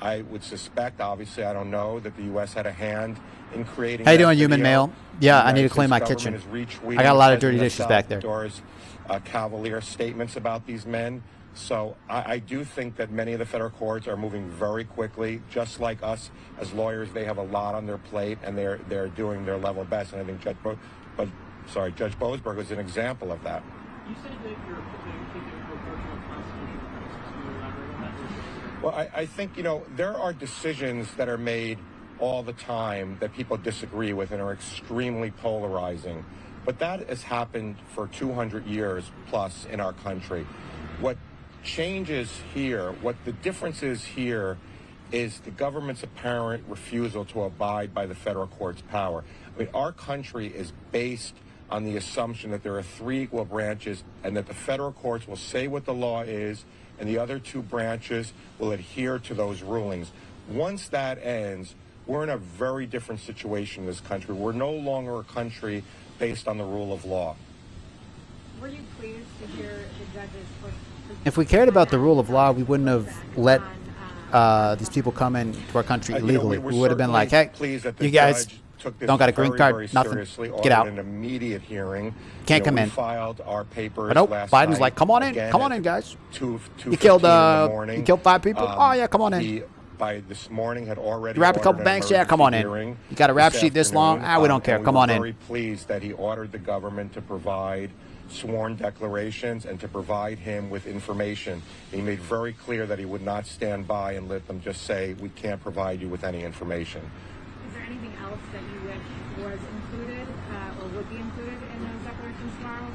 I would suspect, obviously I don't know, that the U.S. had a hand in creating How you that doing, human video. mail? Yeah, The I need to United clean my States kitchen. government is retweeting I got a lot of President dirty dishes back there. Salvador's, cavalier statements about these men. So I do think that many of the federal courts are moving very quickly. Just like us as lawyers, they have a lot on their plate, and they're doing their level best. And I think Judge Boasberg was an example of that. You said that you're taking a approach on constitutional crisis. Can you elaborate on that? Well, I think, you know, there are decisions that are made all the time that people disagree with and are extremely polarizing. But that has happened for 200 years plus in our country. What changes here, what the difference is here, is the government's apparent refusal to abide by the federal court's power. I mean, our country is based on the assumption that there are 3 equal branches and that the federal courts will say what the law is and the other 2 branches will adhere to those rulings. Once that ends, We're in a very different situation in this country. We're no longer a country based on the rule of law. Were you pleased to hear the judges push? If we cared about the rule of law, we wouldn't have let these people come into our country illegally. We would have been like, hey, you guys don't got a green card, nothing. Get out. An immediate hearing. Can't come in. We filed our papers Nope. last Biden's night. like, come on in, Again come on at in, guys. 2:15 You killed in the morning. you killed 5 people. Oh yeah, come on in. He, by this morning, had already You wrapped a couple ordered an banks. Yeah, come on in. emergency hearing You got a rap sheet this long. afternoon, We don't care. and Come we on were in. very pleased that he ordered the government to provide sworn declarations and to provide him with information. He made very clear that he would not stand by and let them just say, we can't provide you with any information. Is there anything else that you wish was included or would be included in those declarations tomorrow?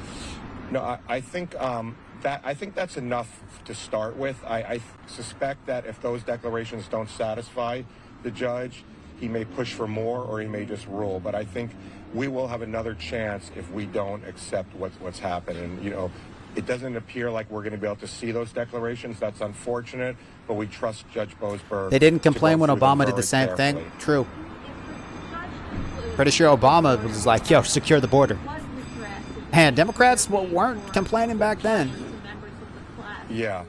No, I think that's enough to start with. I suspect that if those declarations don't satisfy the judge, he may push for more or he may just rule. But I think we will have another chance if we don't accept what's happened. And, you know, it doesn't appear like we're going to be able to see those declarations. That's unfortunate, but we trust Judge Boasberg. They didn't to go complain when through them Obama did the very same carefully. thing. True. Pretty sure Obama was like, yo, secure the border. And Democrats weren't complaining back then. Yeah.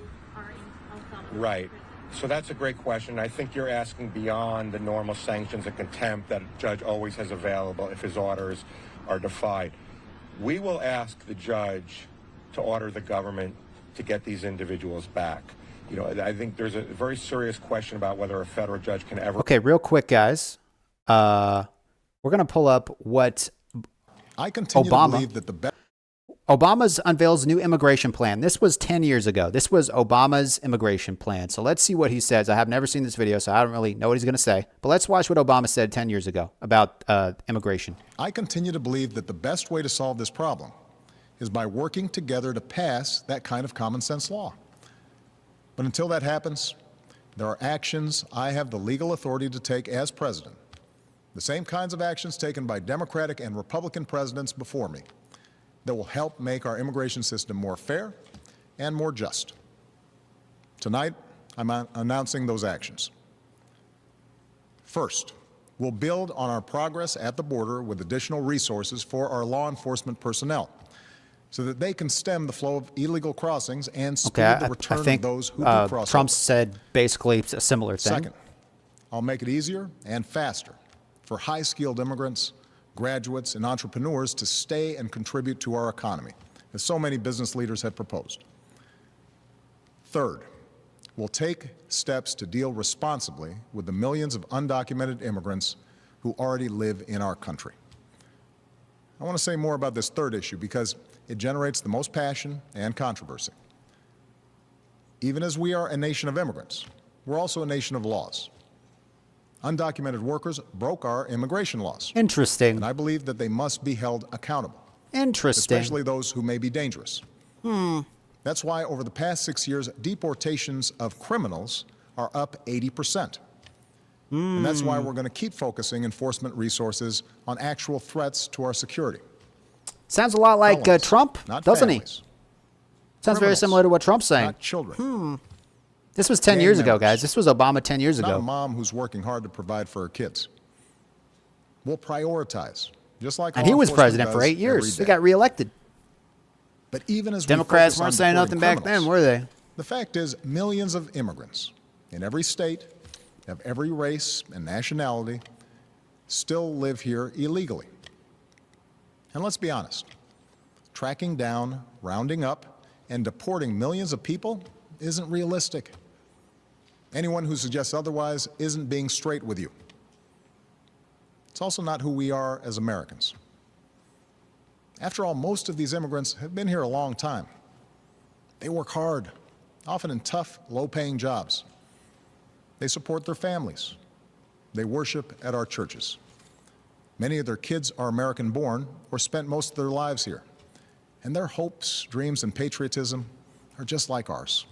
Right. So that's a great question. I think you're asking beyond the normal sanctions and contempt that a judge always has available if his orders are defied. We will ask the judge to order the government to get these individuals back. You know, I think there's a very serious question about whether a federal judge can ever... Okay, real quick, guys. We're going to pull up what I continue to believe that the Obama's unveils new immigration plan. This was 10 years ago. This was Obama's immigration plan. So let's see what he says. I have never seen this video, so I don't really know what he's going to say. But let's watch what Obama said 10 years ago about immigration. I continue to believe that the best way to solve this problem is by working together to pass that kind of common sense law. But until that happens, there are actions I have the legal authority to take as president, the same kinds of actions taken by Democratic and Republican presidents before me, that will help make our immigration system more fair and more just. Tonight, I'm announcing those actions. First, we'll build on our progress at the border with additional resources for our law enforcement personnel so that they can stem the flow of illegal crossings and speed the return of those who do cross. Trump said basically a similar thing. Second, I'll make it easier and faster for high-skilled immigrants, graduates, and entrepreneurs to stay and contribute to our economy, as so many business leaders have proposed. Third, we'll take steps to deal responsibly with the millions of undocumented immigrants who already live in our country. I want to say more about this third issue because it generates the most passion and controversy. Even as we are a nation of immigrants, we're also a nation of laws. Undocumented workers broke our immigration laws. Interesting. And I believe that they must be held accountable. Interesting. Especially those who may be dangerous. That's why over the past 6 years, deportations of criminals are up 80%. And that's why we're going to keep focusing enforcement resources on actual threats to our security. Sounds a lot like Trump, doesn't he? Sounds very similar to what Trump's saying. Not children. This was 10 years ago, guys. This was Obama 10 years Not ago. a mom who's working hard to provide for her kids. We'll prioritize, just like And he law was enforcement president for does 8 years. every He day. got reelected. But even as Democrats we focus weren't on saying deporting nothing back criminals, then, were they? The fact is, millions of immigrants in every state, of every race and nationality, still live here illegally. And let's be honest, tracking down, rounding up, and deporting millions of people isn't realistic. Anyone who suggests otherwise isn't being straight with you. It's also not who we are as Americans. After all, most of these immigrants have been here a long time. They work hard, often in tough, low-paying jobs. They support their families. They worship at our churches. Many of their kids are American-born or spent most of their lives here. And their hopes, dreams, and patriotism are just like ours.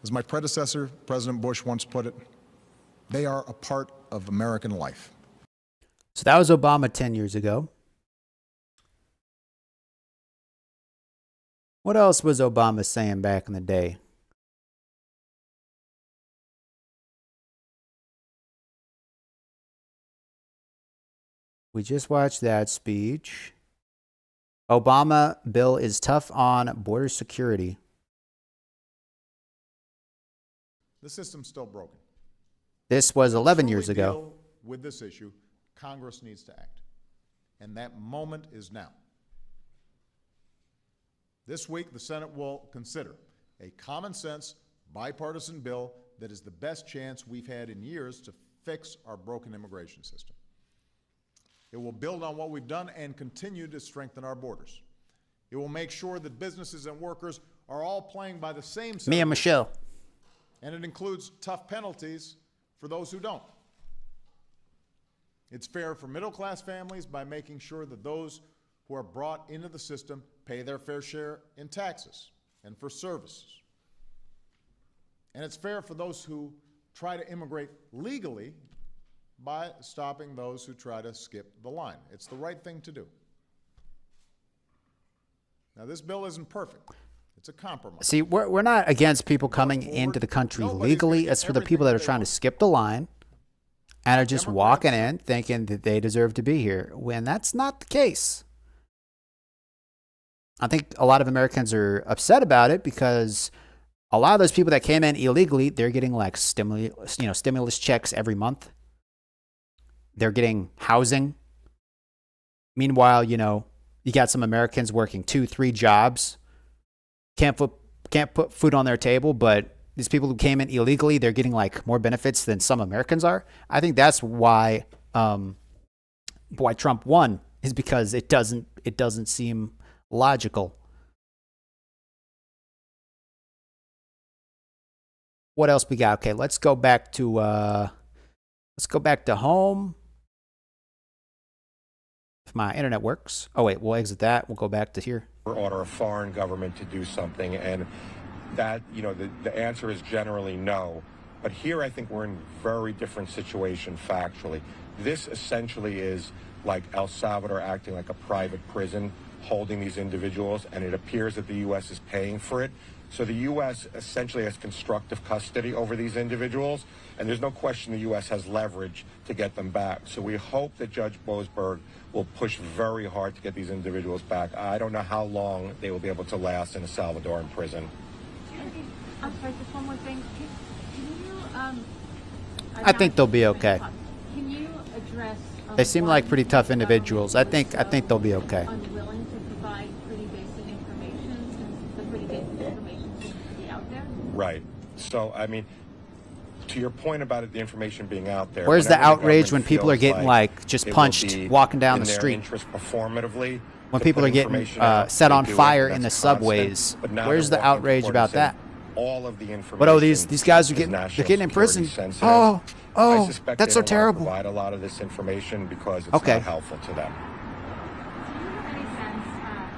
As my predecessor, President Bush, once put it, they are a part of American life. So that was Obama 10 years ago. What else was Obama saying back in the day? We just watched that speech. Obama bill is tough on border security. The system's still broken. This was 11 years Truly ago. deal with this issue, Congress needs to act. And that moment is now. This week, the Senate will consider a common sense, bipartisan bill that is the best chance we've had in years to fix our broken immigration system. It will build on what we've done and continue to strengthen our borders. It will make sure that businesses and workers are all playing by the same set Me and of rules. Michelle. And it includes tough penalties for those who don't. It's fair for middle-class families by making sure that those who are brought into the system pay their fair share in taxes and for services. And it's fair for those who try to immigrate legally by stopping those who try to skip the line. It's the right thing to do. Now, this bill isn't perfect. It's a compromise. See, we're not against people coming into the country legally. It's for the people that are trying to skip the line and are just walking in thinking that they deserve to be here, when that's not the case. I think a lot of Americans are upset about it because a lot of those people that came in illegally, they're getting like stimulus checks every month. They're getting housing. Meanwhile, you got some Americans working 2-3 jobs. Can't put food on their table, but these people who came in illegally, they're getting like more benefits than some Americans are. I think that's why Trump won, is because it doesn't seem logical. What else we got? Okay, let's go back to home. If my internet works. Oh wait, we'll exit that. We'll go back to here. Order a foreign government to do something, and that, the answer is generally no. But here I think we're in a very different situation factually. This essentially is like El Salvador acting like a private prison, holding these individuals, and it appears that the U.S. is paying for it. So the U.S. essentially has constructive custody over these individuals, and there's no question the U.S. has leverage to get them back. So we hope that Judge Boasberg will push very hard to get these individuals back. I don't know how long they will be able to last in a Salvadoran prison. I'm sorry, just one more thing. Can you, I think they'll be okay. Can you address? They seem like pretty tough individuals. I think they'll be okay. Unwilling to provide pretty basic information, since the pretty basic information seems to be out there. Right. So, I mean, to your point about it, the information being out there. Where's the whenever outrage when government people are feels getting like just it will punched be walking down in the their street? interest performatively When to people put are getting information out, set they on do it, fire and in the that's constant. subways? But now Where's they're the walking outrage toward about us, and that? all of the information. But these guys are is getting national in prison. security sensitive. Oh, I suspect that's they so don't want to terrible. provide a lot of this information because it's Okay. not helpful to them. Do you have any sense,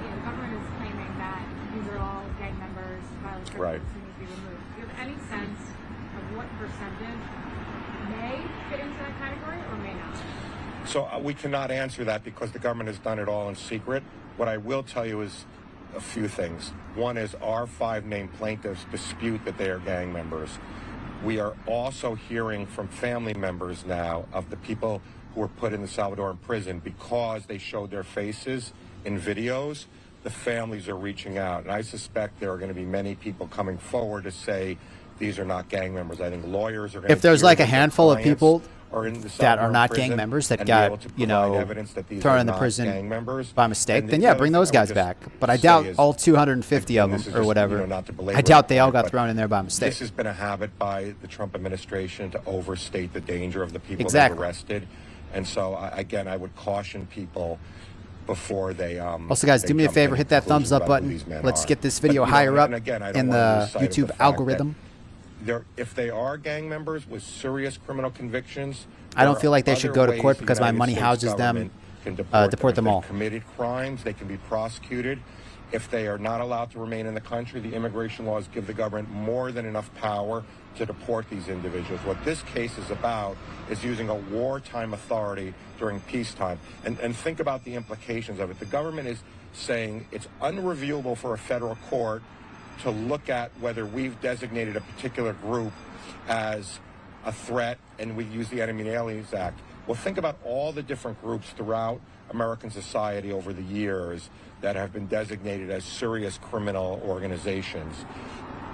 the government is claiming that these are all gang members, violent Right. criminals who need to be removed. Do you have any sense of what percentage may fit into that category or may not? So we cannot answer that because the government has done it all in secret. What I will tell you is a few things. One is our 5 named plaintiffs dispute that they are gang members. We are also hearing from family members now of the people who were put in the Salvadoran prison because they showed their faces in videos. The families are reaching out, and I suspect there are going to be many people coming forward to say these are not gang members. I think lawyers are going to. If there's hear like a that their handful of clients people are in the that are Salvadoran not prison gang members that and be got, able to provide evidence that these thrown are in the not prison gang members. by mistake, And then the yeah, other bring thing those I would guys just back. But I say doubt is- all 250 of and them this is or just, whatever. not to belabor I doubt the they all point, got but thrown in there by mistake. This has been a habit by the Trump administration to overstate the danger of the people Exactly. they've arrested. And so, again, I would caution people before they Also, guys, they do me a jump favor, to hit that thumbs conclusions up about who button. these men Let's are. get this But, video you know, higher up and again, I don't in wanna the lose sight of YouTube fact that algorithm. if they are gang members with serious criminal convictions, I don't there feel like are they should other go to ways court the because my United money States houses them, government can deport deport them If all. they've committed crimes, they can be prosecuted. If they are not allowed to remain in the country, the immigration laws give the government more than enough power to deport these individuals. What this case is about is using a wartime authority during peacetime. And think about the implications of it. The government is saying it's unreviewable for a federal court to look at whether we've designated a particular group as a threat, and we use the Enemy and Aliens Act. Well, think about all the different groups throughout American society over the years that have been designated as serious criminal organizations.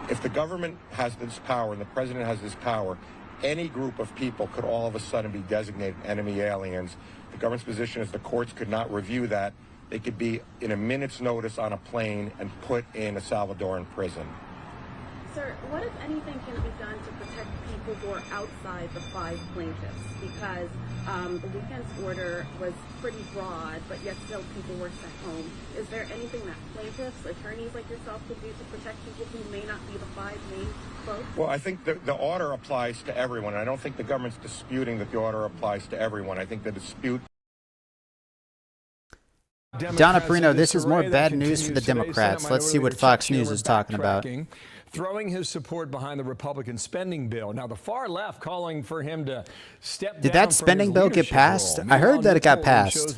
If the government has this power and the president has this power, any group of people could all of a sudden be designated enemy aliens. The government's position is the courts could not review that. They could be in a minute's notice on a plane and put in a Salvadoran prison. Sir, what, if anything, can be done to protect people who are outside the 5 plaintiffs? Because the weekend's order was pretty broad, but yet still people were sent home. Is there anything that plaintiffs, attorneys like yourself could do to protect people who may not be the 5 main folks? Well, I think the order applies to everyone. I don't think the government's disputing that the order applies to everyone. I think the dispute... Donna Perino, this is more bad news for the Democrats. Let's see what Fox News is talking about. Throwing his support behind the Republican spending bill. Now, the far left calling for him to step down. Did that spending bill get passed? I heard that it got passed.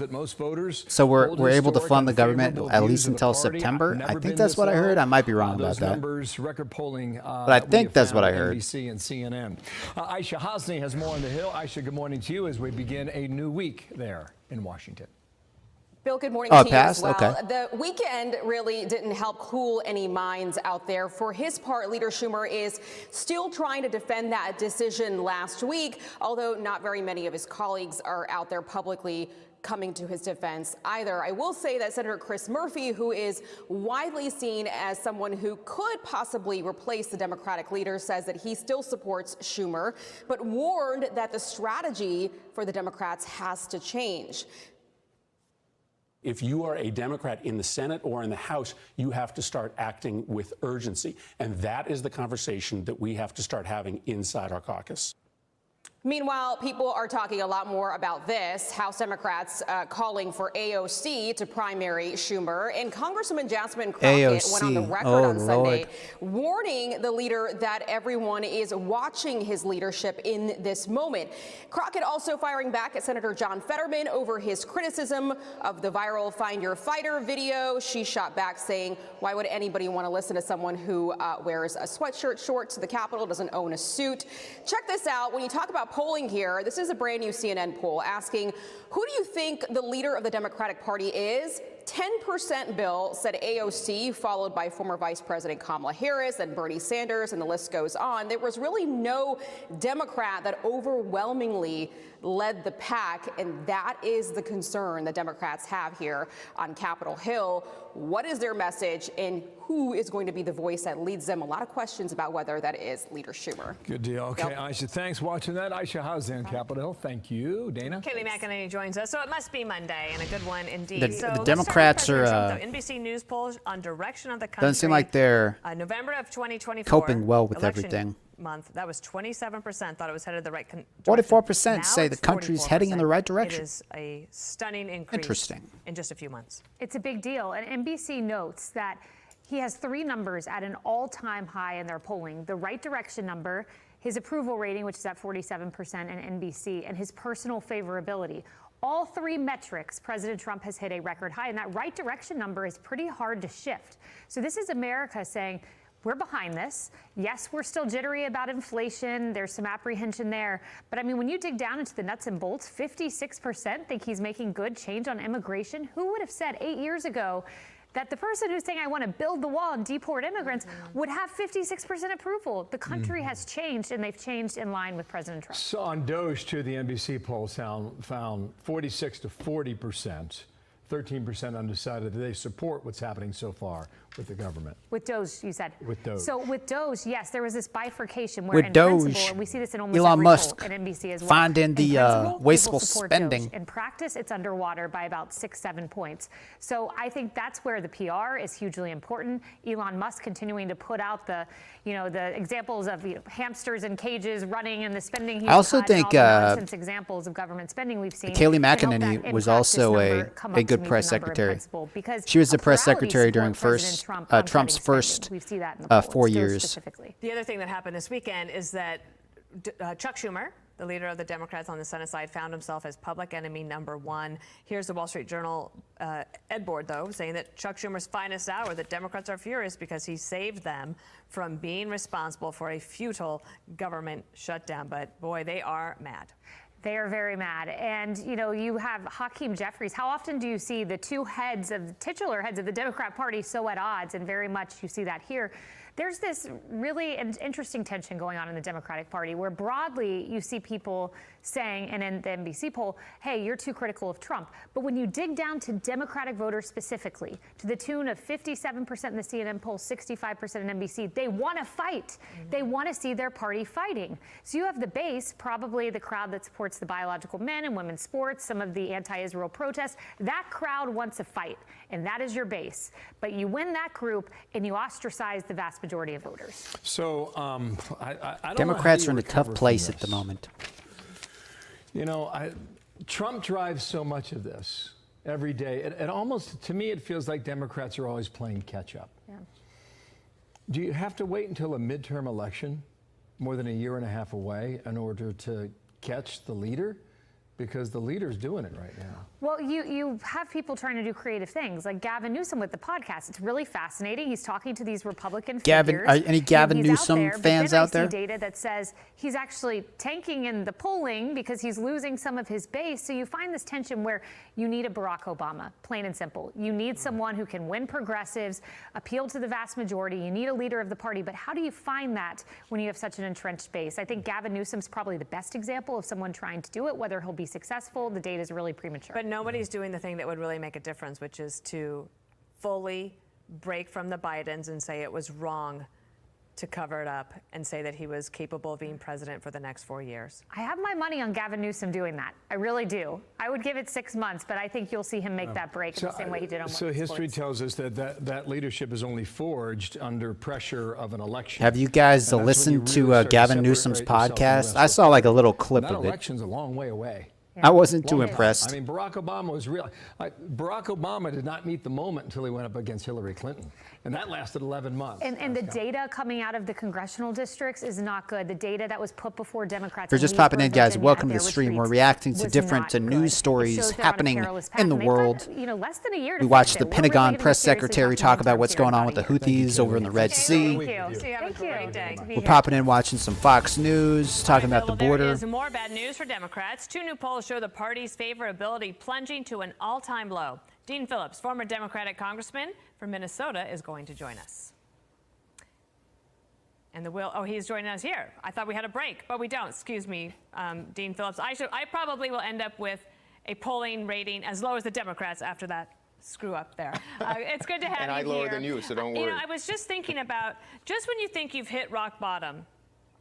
So we're able to fund the government at least until September. I think that's what I heard. I might be wrong about that. Record polling, but I think that's what I heard. NBC and CNN. Aisha Hosni has more on the Hill. Aisha, good morning to you as we begin a new week there in Washington. Bill, good morning to you passed? as well. Okay. The weekend really didn't help cool any minds out there. For his part, Leader Schumer is still trying to defend that decision last week, although not very many of his colleagues are out there publicly coming to his defense either. I will say that Senator Chris Murphy, who is widely seen as someone who could possibly replace the Democratic leader, says that he still supports Schumer, but warned that the strategy for the Democrats has to change. If you are a Democrat in the Senate or in the House, you have to start acting with urgency. And that is the conversation that we have to start having inside our caucus. Meanwhile, people are talking a lot more about this. House Democrats calling for AOC to primary Schumer. And Congresswoman Jasmine Crockett went on the record on Sunday warning the leader that everyone is watching his leadership in this moment. Crockett also firing back at Senator John Fetterman over his criticism of the viral Find Your Fighter video. She shot back saying, why would anybody want to listen to someone who wears a sweatshirt short to the Capitol, doesn't own a suit? Check this out. When you talk about polling here, this is a brand new CNN poll asking, who do you think the leader of the Democratic Party is? 10%, Bill, said AOC, followed by former Vice President Kamala Harris and Bernie Sanders, and the list goes on. There was really no Democrat that overwhelmingly led the pack, and that is the concern the Democrats have here on Capitol Hill. What is their message, and who is going to be the voice that leads them? A lot of questions about whether that is Leader Schumer. Good deal. Okay, yep. Aisha, thanks for watching that. Aisha Hosni on Capitol Hill. Thank you. Dana? Kayleigh McEnany joins us. So it must be Monday, and a good one indeed. The Democrats are NBC News polls on direction of the country. Doesn't seem like they're November of 2024 coping well with everything. Month, that was 27% thought it was headed the right direction. 44% say the country's heading in the right direction. It is a stunning increase. Interesting. In just a few months. It's a big deal, and NBC notes that he has 3 numbers at an all-time high in their polling: the right direction number, his approval rating, which is at 47% in NBC, and his personal favorability. All 3 metrics, President Trump has hit a record high, and that right direction number is pretty hard to shift. So this is America saying, we're behind this. Yes, we're still jittery about inflation. There's some apprehension there. But I mean, when you dig down into the nuts and bolts, 56% think he's making good change on immigration. Who would have said 8 years ago that the person who's saying, I want to build the wall and deport immigrants, would have 56% approval? The country has changed, and they've changed in line with President Trump. So on DOGE, too, the NBC poll found 46 to 40%. 13% undecided that they support what's happening so far with the government. With DOGE, you said. With DOGE. So with DOGE, yes, there was this bifurcation where with in DOGE, principle, and we see this in almost Elon every Musk poll at NBC as well. finding the wasteful spending. DOGE. In practice, it's underwater by about 6-7 points. So I think that's where the PR is hugely important. Elon Musk continuing to put out the examples of hamsters in cages running and the spending he's I also had, think and all the nonsense examples of government spending we've seen. Kayleigh McEnany was also a good press secretary. She was the press secretary during Trump's first 4 years. The other thing that happened this weekend is that Chuck Schumer, the leader of the Democrats on the Senate side, found himself as public enemy number 1. Here's the Wall Street Journal Ed Board, though, saying that Chuck Schumer's finest hour, that Democrats are furious because he saved them from being responsible for a futile government shutdown. But boy, they are mad. They are very mad. And, you know, you have Hakeem Jeffries. How often do you see the two titular heads of the Democrat Party so at odds? And very much you see that here. There's this really interesting tension going on in the Democratic Party where broadly you see people saying, and in the NBC poll, hey, you're too critical of Trump. But when you dig down to Democratic voters specifically, to the tune of 57% in the CNN poll, 65% in NBC, they want to fight. They want to see their party fighting. So you have the base, probably the crowd that supports the biological men and women's sports, some of the anti-Israel protests. That crowd wants a fight, and that is your base. But you win that group, and you ostracize the vast majority of voters. So I don't Democrats know are in a tough place at the moment. You know, Trump drives so much of this every day. It almost, to me, it feels like Democrats are always playing catch up. Yeah. Do you have to wait until a midterm election, more than a year and a half away, in order to catch the leader? Because the leader's doing it right now. Well, you have people trying to do creative things, like Gavin Newsom with the podcast. It's really fascinating. He's talking to these Republican figures. Any Gavin Newsom fans out there? I see data that says he's actually tanking in the polling because he's losing some of his base. So you find this tension where you need a Barack Obama, plain and simple. You need someone who can win progressives, appeal to the vast majority. You need a leader of the party. But how do you find that when you have such an entrenched base? I think Gavin Newsom's probably the best example of someone trying to do it. Whether he'll be successful, the data is really premature. But nobody's doing the thing that would really make a difference, which is to fully break from the Bidens and say it was wrong to cover it up and say that he was capable of being president for the next 4 years. I have my money on Gavin Newsom doing that. I really do. I would give it 6 months, but I think you'll see him make that break in the same way he did on So history tells us that leadership is only forged under pressure of an election. Have you guys listened to Gavin Newsom's podcast? I saw like a little clip that of it. election's a long way away. I wasn't too impressed. I mean, Barack Obama was real. Barack Obama did not meet the moment until he went up against Hillary Clinton, and that lasted 11 months. And the data coming out of the congressional districts is not good. The data that was put before Democrats. If you're just popping in, guys, welcome to the stream. We're reacting to different news stories happening in the world. You know, less than a year. We watched the Pentagon press secretary talk about what's going on with the Houthis over in the Red Sea. Thank you. We're popping in, watching some Fox News, talking about the border. There is more bad news for Democrats. Two new polls show the party's favorability plunging to an all-time low. Dean Phillips, former Democratic congressman from Minnesota, is going to join us. And he's joining us here. I thought we had a break, but we don't. Excuse me, Dean Phillips. I probably will end up with a polling rating as low as the Democrats after that screw up there. It's good to have you here. And I lower than you, so don't worry. You know, I was just thinking about, just when you think you've hit rock bottom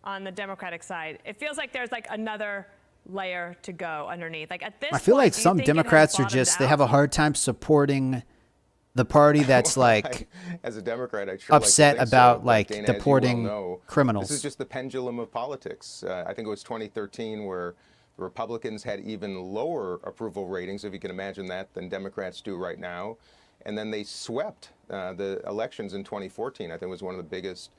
on the Democratic side, it feels like there's like another layer to go underneath. Like at this I feel point, like some Democrats are just, they have a hard time supporting the party that's like as a Democrat, I upset like about so, like Dana, deporting criminals. This is just the pendulum of politics. I think it was 2013 where the Republicans had even lower approval ratings, if you can imagine that, than Democrats do right now. And then they swept the elections in 2014. I think it was one of the biggest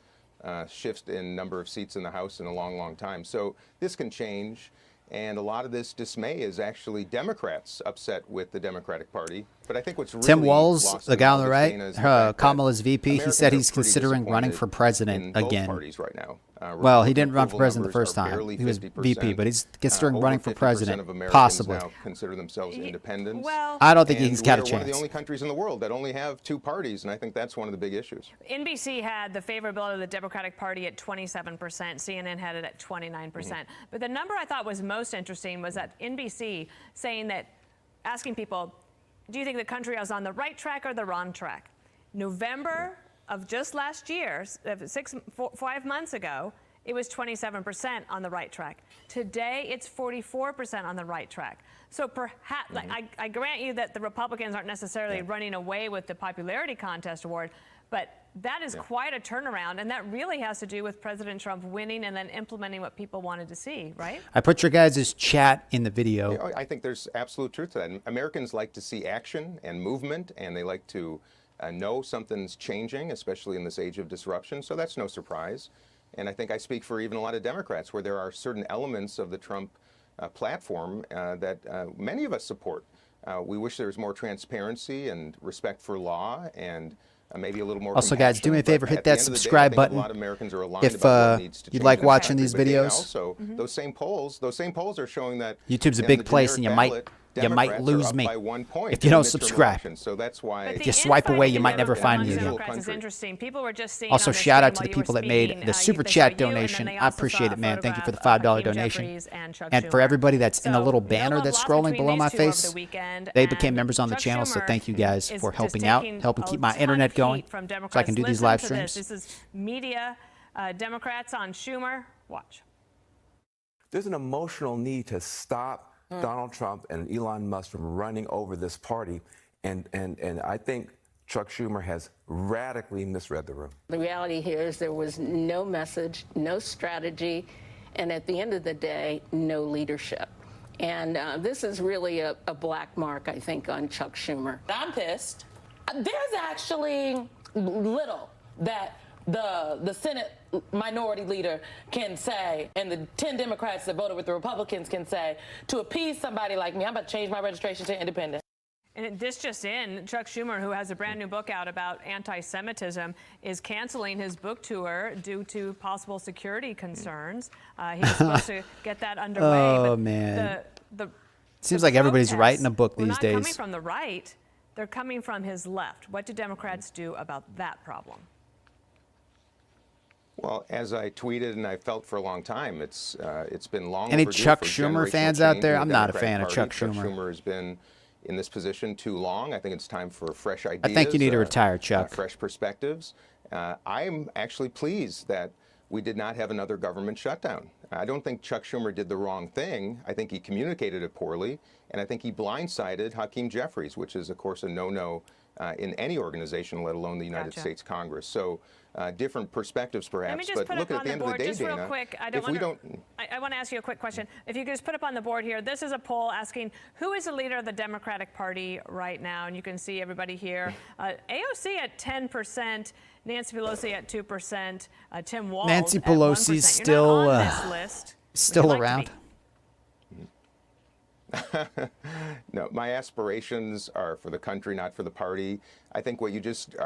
shifts in number of seats in the House in a long, long time. So this can change. And a lot of this dismay is actually Democrats upset with the Democratic Party. But I think what's really Tim Walz, the guy on the right, right, Kamala's VP, he said he's considering running for president again. Right now. Well, he didn't run for president the first time. He was VP, but he's considering running for president, possibly. Now consider themselves independents. Well, I don't think he's got a We're chance. one of the only countries in the world that only have two parties, and I think that's one of the big issues. NBC had the favorability of the Democratic Party at 27%. CNN had it at 29%. But the number I thought was most interesting was that NBC saying that, asking people, do you think the country is on the right track or the wrong track? November of just last year, 5 months ago, it was 27% on the right track. Today, it's 44% on the right track. So perhaps, I grant you that the Republicans aren't necessarily running away with the popularity contest award, but that is quite a turnaround, and that really has to do with President Trump winning and then implementing what people wanted to see, right? I put your guys' chat in the video. I think there's absolute truth to that. Americans like to see action and movement, and they like to know something's changing, especially in this age of disruption, so that's no surprise. And I think I speak for even a lot of Democrats where there are certain elements of the Trump platform that many of us support. We wish there was more transparency and respect for law and maybe a little more. Also, guys, do me a favor, hit that subscribe button. A lot of Americans are aligned if about what needs to you'd change like in the watching country. these But Dana, videos. also, those same polls are showing that YouTube's a in big the place, and generic you might ballot, lose Democrats are up me by 1 point if you in don't the midterm subscribe. election. So that's why If you swipe away, you might never find me again. Is interesting. People were just seeing Also, on the shout out to stream the while you people were that made speaking, the super they chat saw you, and then donation. they I also appreciate saw it, man. Thank you for the photograph $5 of donation. Jeffries and Chuck And for Schumer. everybody that's in the little So, banner no that's love scrolling between below these my two over face, the weekend, they and became members on the Chuck channel. So Schumer thank you guys is for just helping out, taking helping keep a my ton internet of going, heat from so I Democrats. can do these Listen live to streams. This is media Democrats on Schumer. Watch. There's an emotional need to stop Donald Trump and Elon Musk from running over this party. And I think Chuck Schumer has radically misread the room. The reality here is there was no message, no strategy, and at the end of the day, no leadership. And this is really a black mark, I think, on Chuck Schumer. I'm pissed. There's actually little that the Senate minority leader can say, and the 10 Democrats that voted with the Republicans can say, to appease somebody like me. I'm about to change my registration to independent. And this just in, Chuck Schumer, who has a brand new book out about anti-Semitism, is canceling his book tour due to possible security concerns. He's supposed to get that underway. Oh, but man. Seems the like everybody's protests writing a book were these not days. coming from the right. They're coming from his left. What do Democrats do about that problem? Well, as I tweeted and I felt for a long time, it's been long Any overdue Chuck for Schumer generational fans out change there? in the I'm not a Democratic fan of Party. Chuck Chuck Schumer. Schumer has been in this position too long. I think it's time for fresh ideas. I think you need to retire, Chuck. Fresh perspectives. I'm actually pleased that we did not have another government shutdown. I don't think Chuck Schumer did the wrong thing. I think he communicated it poorly, and I think he blindsided Hakeem Jeffries, which is, of course, a no-no in any organization, let alone the United States Congress. So different perspectives, perhaps. Let me just but put look, up at on the end the of board, the day, just real Dana, quick. I want to ask you a quick question. If you could just put up on the board here, this is a poll asking who is the leader of the Democratic Party right now, and you can see everybody here. AOC at 10%, Nancy Pelosi at 2%, Tim Walz Nancy at Pelosi's 1%. still You're not on this list. still Would you like to around. be? No, my aspirations are for the country, not for the party. I think what you just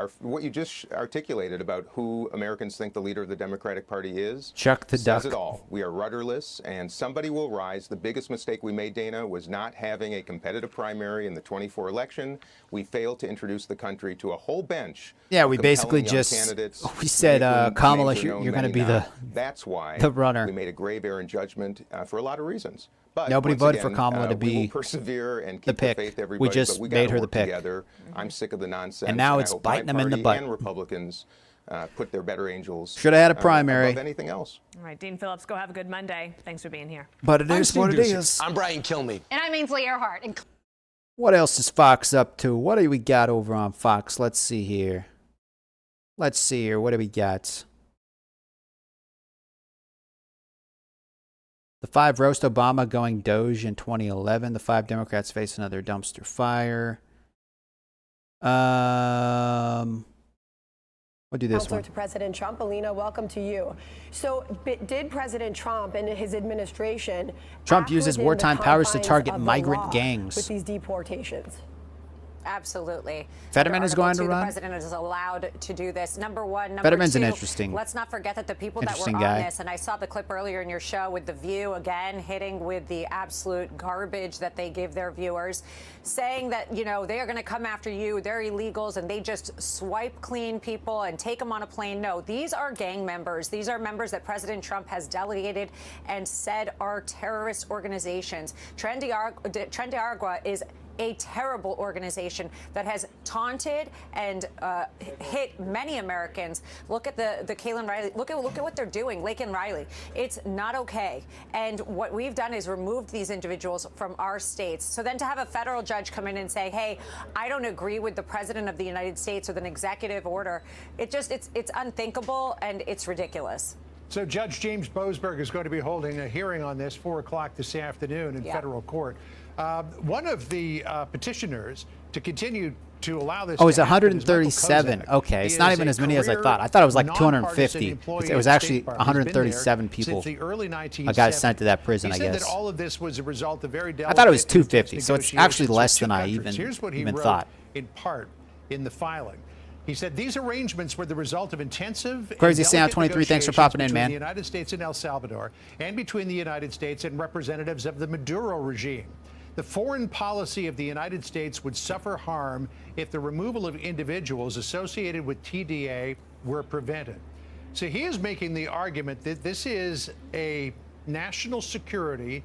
articulated about who Americans think the leader of the Democratic Party is Chuck the says Duck. it all. We are rudderless, and somebody will rise. The biggest mistake we made, Dana, was not having a competitive primary in the 24 election. We failed to introduce the country to a whole bench. Yeah, of we basically compelling young just candidates, we said many of whom Kamala, names are known, you're going to many be not. That's why the runner. we made a grave error in judgment for a lot of reasons. But Nobody once voted again, for Kamala to we will be persevere and the keep pick. the faith, everybody. We just but we made gotta her the work pick. together. I'm sick of the nonsense. And now I it's hope biting my them in the party butt. And Republicans put their better angels. Should have had a primary. Above anything else. All right, Dean Phillips, go have a good Monday. Thanks for being here. But it is what it is. I'm Brian Kilmeade. And I'm Ainsley Earhart. And What else is Fox up to? What do we got over on Fox? Let's see here. What do we got? The 5 roast Obama going DOGE in 2011. The 5 Democrats face another dumpster fire. We'll do this Counselor one. to President Trump. Alina, welcome to you. So did President Trump and his administration Trump act uses within wartime the powers to confines target of the migrant law gangs. with these deportations? absolutely. Fetterman is going to The run. president is allowed to do this. Number one. Number Fetterman's two, an interesting- let's not forget that the people that were interesting on guy. this, and I saw the clip earlier in your show with The View, again, hitting with the absolute garbage that they give their viewers, saying that, you know, they are going to come after you, they're illegals, and they just swipe clean people and take them on a plane. No, these are gang members. These are members that President Trump has delegated and said are terrorist organizations. Tren de Aragua is a terrible organization that has taunted and hit many Americans. Look at the Kaylin Riley. Look at what they're doing, Laken Riley. It's not okay. And what we've done is removed these individuals from our states. So then to have a federal judge come in and say, hey, I don't agree with the president of the United States with an executive order, it's unthinkable and it's ridiculous. So Judge James Boasberg is going to be holding a hearing on this 4 o'clock this afternoon in federal court. One of the petitioners to continue to allow this. Oh, it's to happen is Michael 137. Kozak. Okay, it's He not is even a as many as I career thought. I thought it was like nonpartisan 250. employee It was at actually State Farm. He's been there 137 people. Since the early 1970s. got sent to that prison, He I said guess. that all of this was a result of very I thought it was delicate 250, so it's actually negotiations less with than two I countries. even Here's what he wrote thought. in part in the filing. He said these arrangements were the result of intensive Crazy and Sound delicate 23, thanks for negotiations popping in, between man. the United States and El Salvador, and between the United States and representatives of the Maduro regime. The foreign policy of the United States would suffer harm if the removal of individuals associated with TDA were prevented. So he is making the argument that this is a national security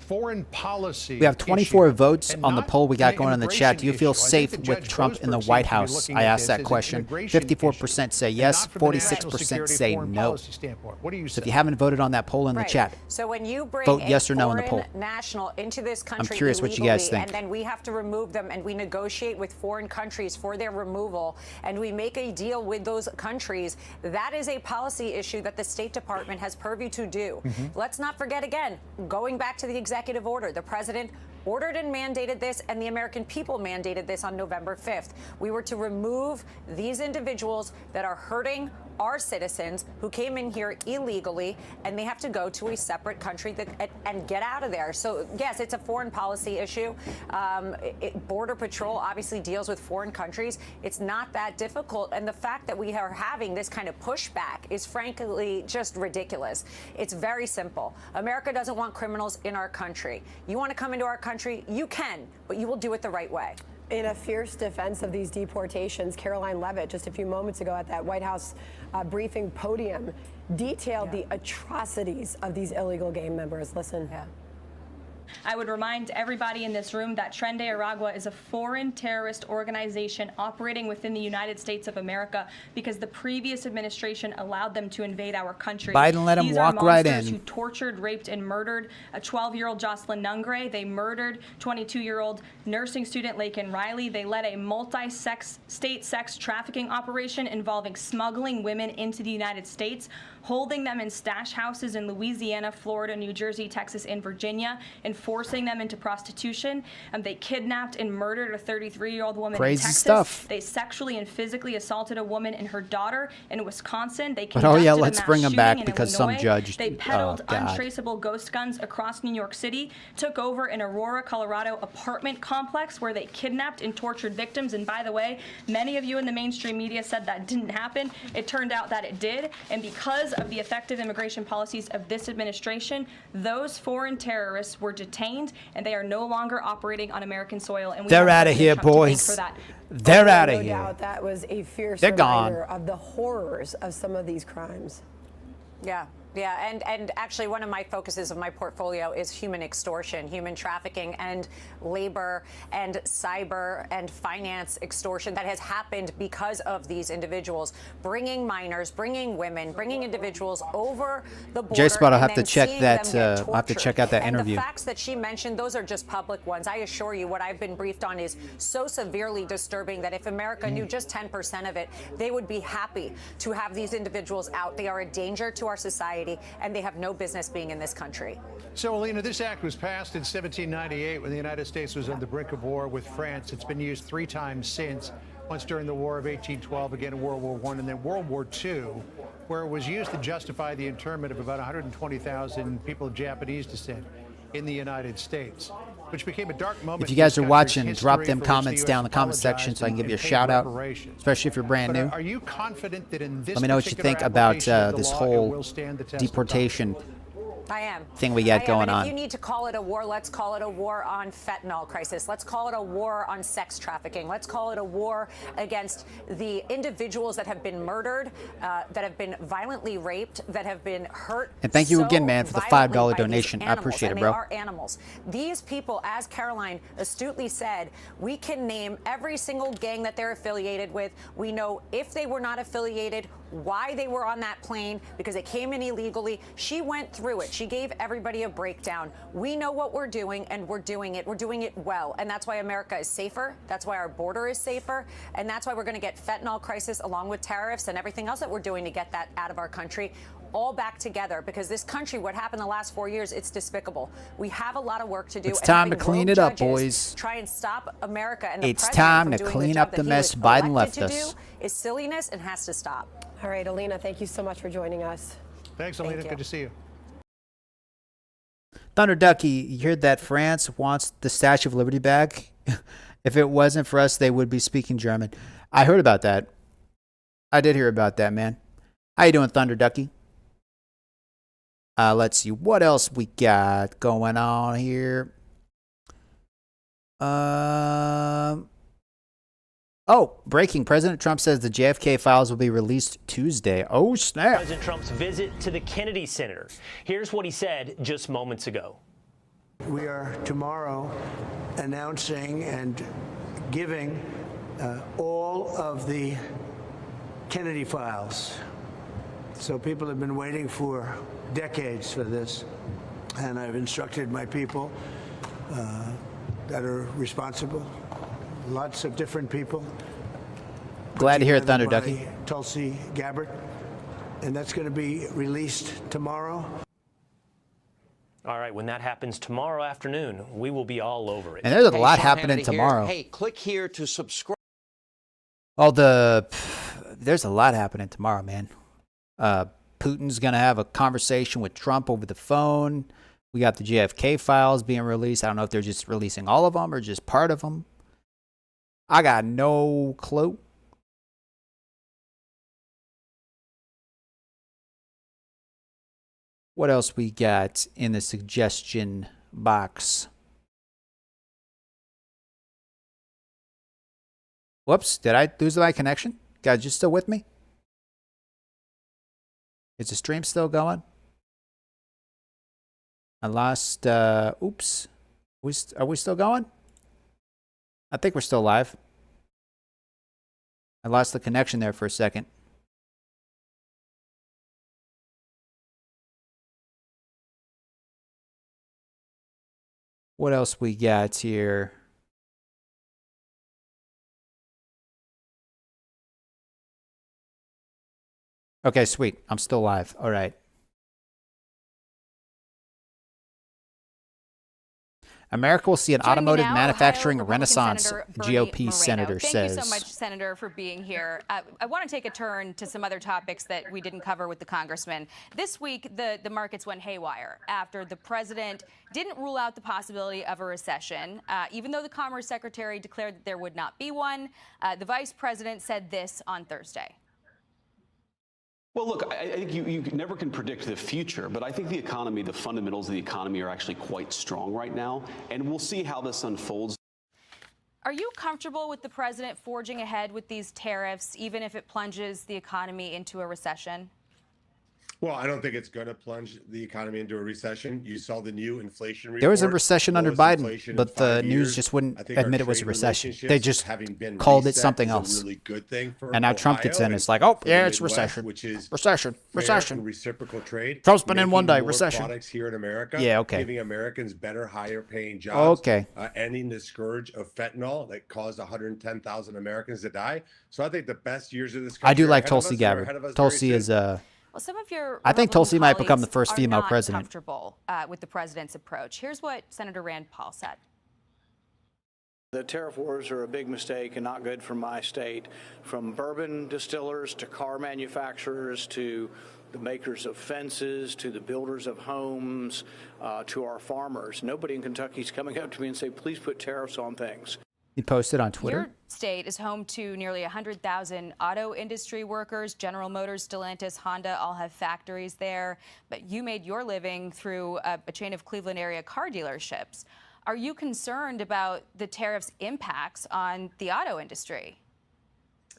foreign policy. We have 24 issue, votes and on the not poll we got an going in the chat. Do you feel immigration issue. I think safe the with Judge Trump in the Boasberg White seems to be House? looking I at asked this that as an question. immigration 54% say issue, yes, and not from the 46% national security say foreign no. policy standpoint. What do you So say? if you haven't voted on that poll in the Right. chat, So when you bring vote a yes or no in the foreign poll. national into this country curious what you guys illegally, think. and then we have to remove them, and we negotiate with foreign countries for their removal, and we make a deal with those countries, that is a policy issue that the State Department has purview to do. Let's not forget again, going back to the executive order, the president ordered and mandated this, and the American people mandated this on November 5th. We were to remove these individuals that are hurting our citizens who came in here illegally, and they have to go to a separate country and get out of there. So, yes, it's a foreign policy issue. Border Patrol obviously deals with foreign countries. It's not that difficult, and the fact that we are having this kind of pushback is frankly just ridiculous. It's very simple. America doesn't want criminals in our country. You want to come into our country, you can, but you will do it the right way. In a fierce defense of these deportations, Caroline Leavitt, just a few moments ago at that White House briefing podium, detailed the atrocities of these illegal gang members. Listen. I would remind everybody in this room that Tren de Aragua is a foreign terrorist organization operating within the United States of America because the previous administration allowed them to invade our country. Biden let them These walk are right monsters in. who tortured, raped, and murdered a 12-year-old Jocelyn Nungre. They murdered 22-year-old nursing student Laken Riley. They led a multi-state sex trafficking operation involving smuggling women into the United States, holding them in stash houses in Louisiana, Florida, New Jersey, Texas, and Virginia, and forcing them into prostitution. They kidnapped and murdered a 33-year-old woman Crazy in Texas. stuff. They sexually and physically assaulted a woman and her daughter in Wisconsin. They But oh yeah, conducted a let's mass bring them back shooting in because some Illinois. judge. They peddled oh, God. untraceable ghost guns across New York City, took over an Aurora, Colorado apartment complex where they kidnapped and tortured victims. And by the way, many of you in the mainstream media said that didn't happen. It turned out that it did. And because of the effective immigration policies of this administration, those foreign terrorists were detained and they are no longer operating on American soil. And we They're have out of President here, Trump to thank boys. for that. They're out of No here. doubt that was a fierce They're reminder gone. of the horrors of some of these crimes. Yeah. Yeah, and actually one of my focuses of my portfolio is human extortion, human trafficking, and labor and cyber and finance extortion that has happened because of these individuals bringing minors, bringing women, bringing individuals over the border. J-Spot, I'll and have to then check seeing that. them get I'll have to tortured. check out that and interview. The facts that she mentioned, those are just public ones. I assure you, what I've been briefed on is so severely disturbing that if America knew just 10% of it, they would be happy to have these individuals out. They are a danger to our society, and they have no business being in this country. So, Alina, this act was passed in 1798 when the United States was on the brink of war with France. It's been used 3 times since, once during the War of 1812, again in World War I, and then World War II, where it was used to justify the internment of about 120,000 people of Japanese descent in the United States, which became a dark moment. If you in guys this are country's watching, drop history them for which comments the down in the US comment section so I can give you a apologized and shout paid out, reparations. especially if you're brand But new. are you confident that in this Let me know what you particular think about application of the this law, it whole will stand the test of time? deportation I am. thing we got I am. going And on. if you need to call it a war, let's call it a war on fentanyl crisis. Let's call it a war on sex trafficking. Let's call it a war against the individuals that have been murdered, that have been violently raped, that have been hurt. And thank you so again, man, for the violently $5 by these donation. I animals, appreciate it, and bro. They are animals. These people, as Caroline astutely said, we can name every single gang that they're affiliated with. We know if they were not affiliated, why they were on that plane, because they came in illegally. She went through it. She gave everybody a breakdown. We know what we're doing, and we're doing it. We're doing it well. And that's why America is safer. That's why our border is safer. And that's why we're going to get fentanyl crisis along with tariffs and everything else that we're doing to get that out of our country all back together, because this country, what happened the last 4 years, it's despicable. We have a lot of work to do. It's and time to having clean rogue it up, judges boys. Try and stop America and the It's president time from to doing clean job up the that he mess was Biden elected left to us. do is silliness and has to stop. All right, Alina, thank you so much for joining us. Thanks, Alina. Good to see you. Thunder Ducky, you heard that France wants the Statue of Liberty back? If it wasn't for us, they would be speaking German. I heard about that. I did hear about that, man. How you doing, Thunder Ducky? Let's see what else we got going on here. Oh, breaking. President Trump says the JFK files will be released Tuesday. Oh, snap. President Trump's visit to the Kennedy Center. Here's what he said just moments ago. We are tomorrow announcing and giving all of the Kennedy files. So people have been waiting for decades for this, and I've instructed my people that are responsible, lots of different people. Glad to hear it, Thunder Ducky. Tulsi Gabbard, and that's going to be released tomorrow. All right, when that happens tomorrow afternoon, we will be all over it. And there's a lot happening tomorrow. Hey, click here to subscribe. Oh, there's a lot happening tomorrow, man. Putin's going to have a conversation with Trump over the phone. We got the JFK files being released. I don't know if they're just releasing all of them or just part of them. I got no clue. What else we got in the suggestion box? Whoops, did I lose my connection? Guys, you still with me? Is the stream still going? I lost, oops. Are we still going? I think we're still live. I lost the connection there for a second. What else we got here? Okay, sweet. I'm still live. All right. America will see an automotive manufacturing renaissance, GOP senator says. Thank you so much, Senator, for being here. I want to take a turn to some other topics that we didn't cover with the congressman. This week, the markets went haywire after the president didn't rule out the possibility of a recession. Even though the Commerce Secretary declared that there would not be one, the vice president said this on Thursday. Well, look, I think you never can predict the future, but I think the economy, the fundamentals of the economy are actually quite strong right now, and we'll see how this unfolds. Are you comfortable with the president forging ahead with these tariffs, even if it plunges the economy into a recession? Well, I don't think it's going to plunge the economy into a recession. You saw the new inflation report. There was a recession under Biden, but the news just wouldn't admit it was a recession. They just called it something else. Really good thing for and now Trump gets in. It's like, oh, yeah, it's recession. Which is recession. Reciprocal trade. Trump's been in one day. Recession. Products here in America. Yeah, okay. Giving Americans better, higher paying jobs. Okay. Ending the scourge of fentanyl that caused 110,000 Americans to die. So I think the best years of this country. I do like Tulsi Gabbard. Tulsi is Well, some of your I think Tulsi might become the first female president. Comfortable with the president's approach. Here's what Senator Rand Paul said. The tariff wars are a big mistake and not good for my state. From bourbon distillers to car manufacturers to the makers of fences to the builders of homes to our farmers. Nobody in Kentucky is coming up to me and say, please put tariffs on things. He posted on Twitter. Your state is home to nearly 100,000 auto industry workers. General Motors, Stellantis, Honda all have factories there. But you made your living through a chain of Cleveland area car dealerships. Are you concerned about the tariffs' impacts on the auto industry?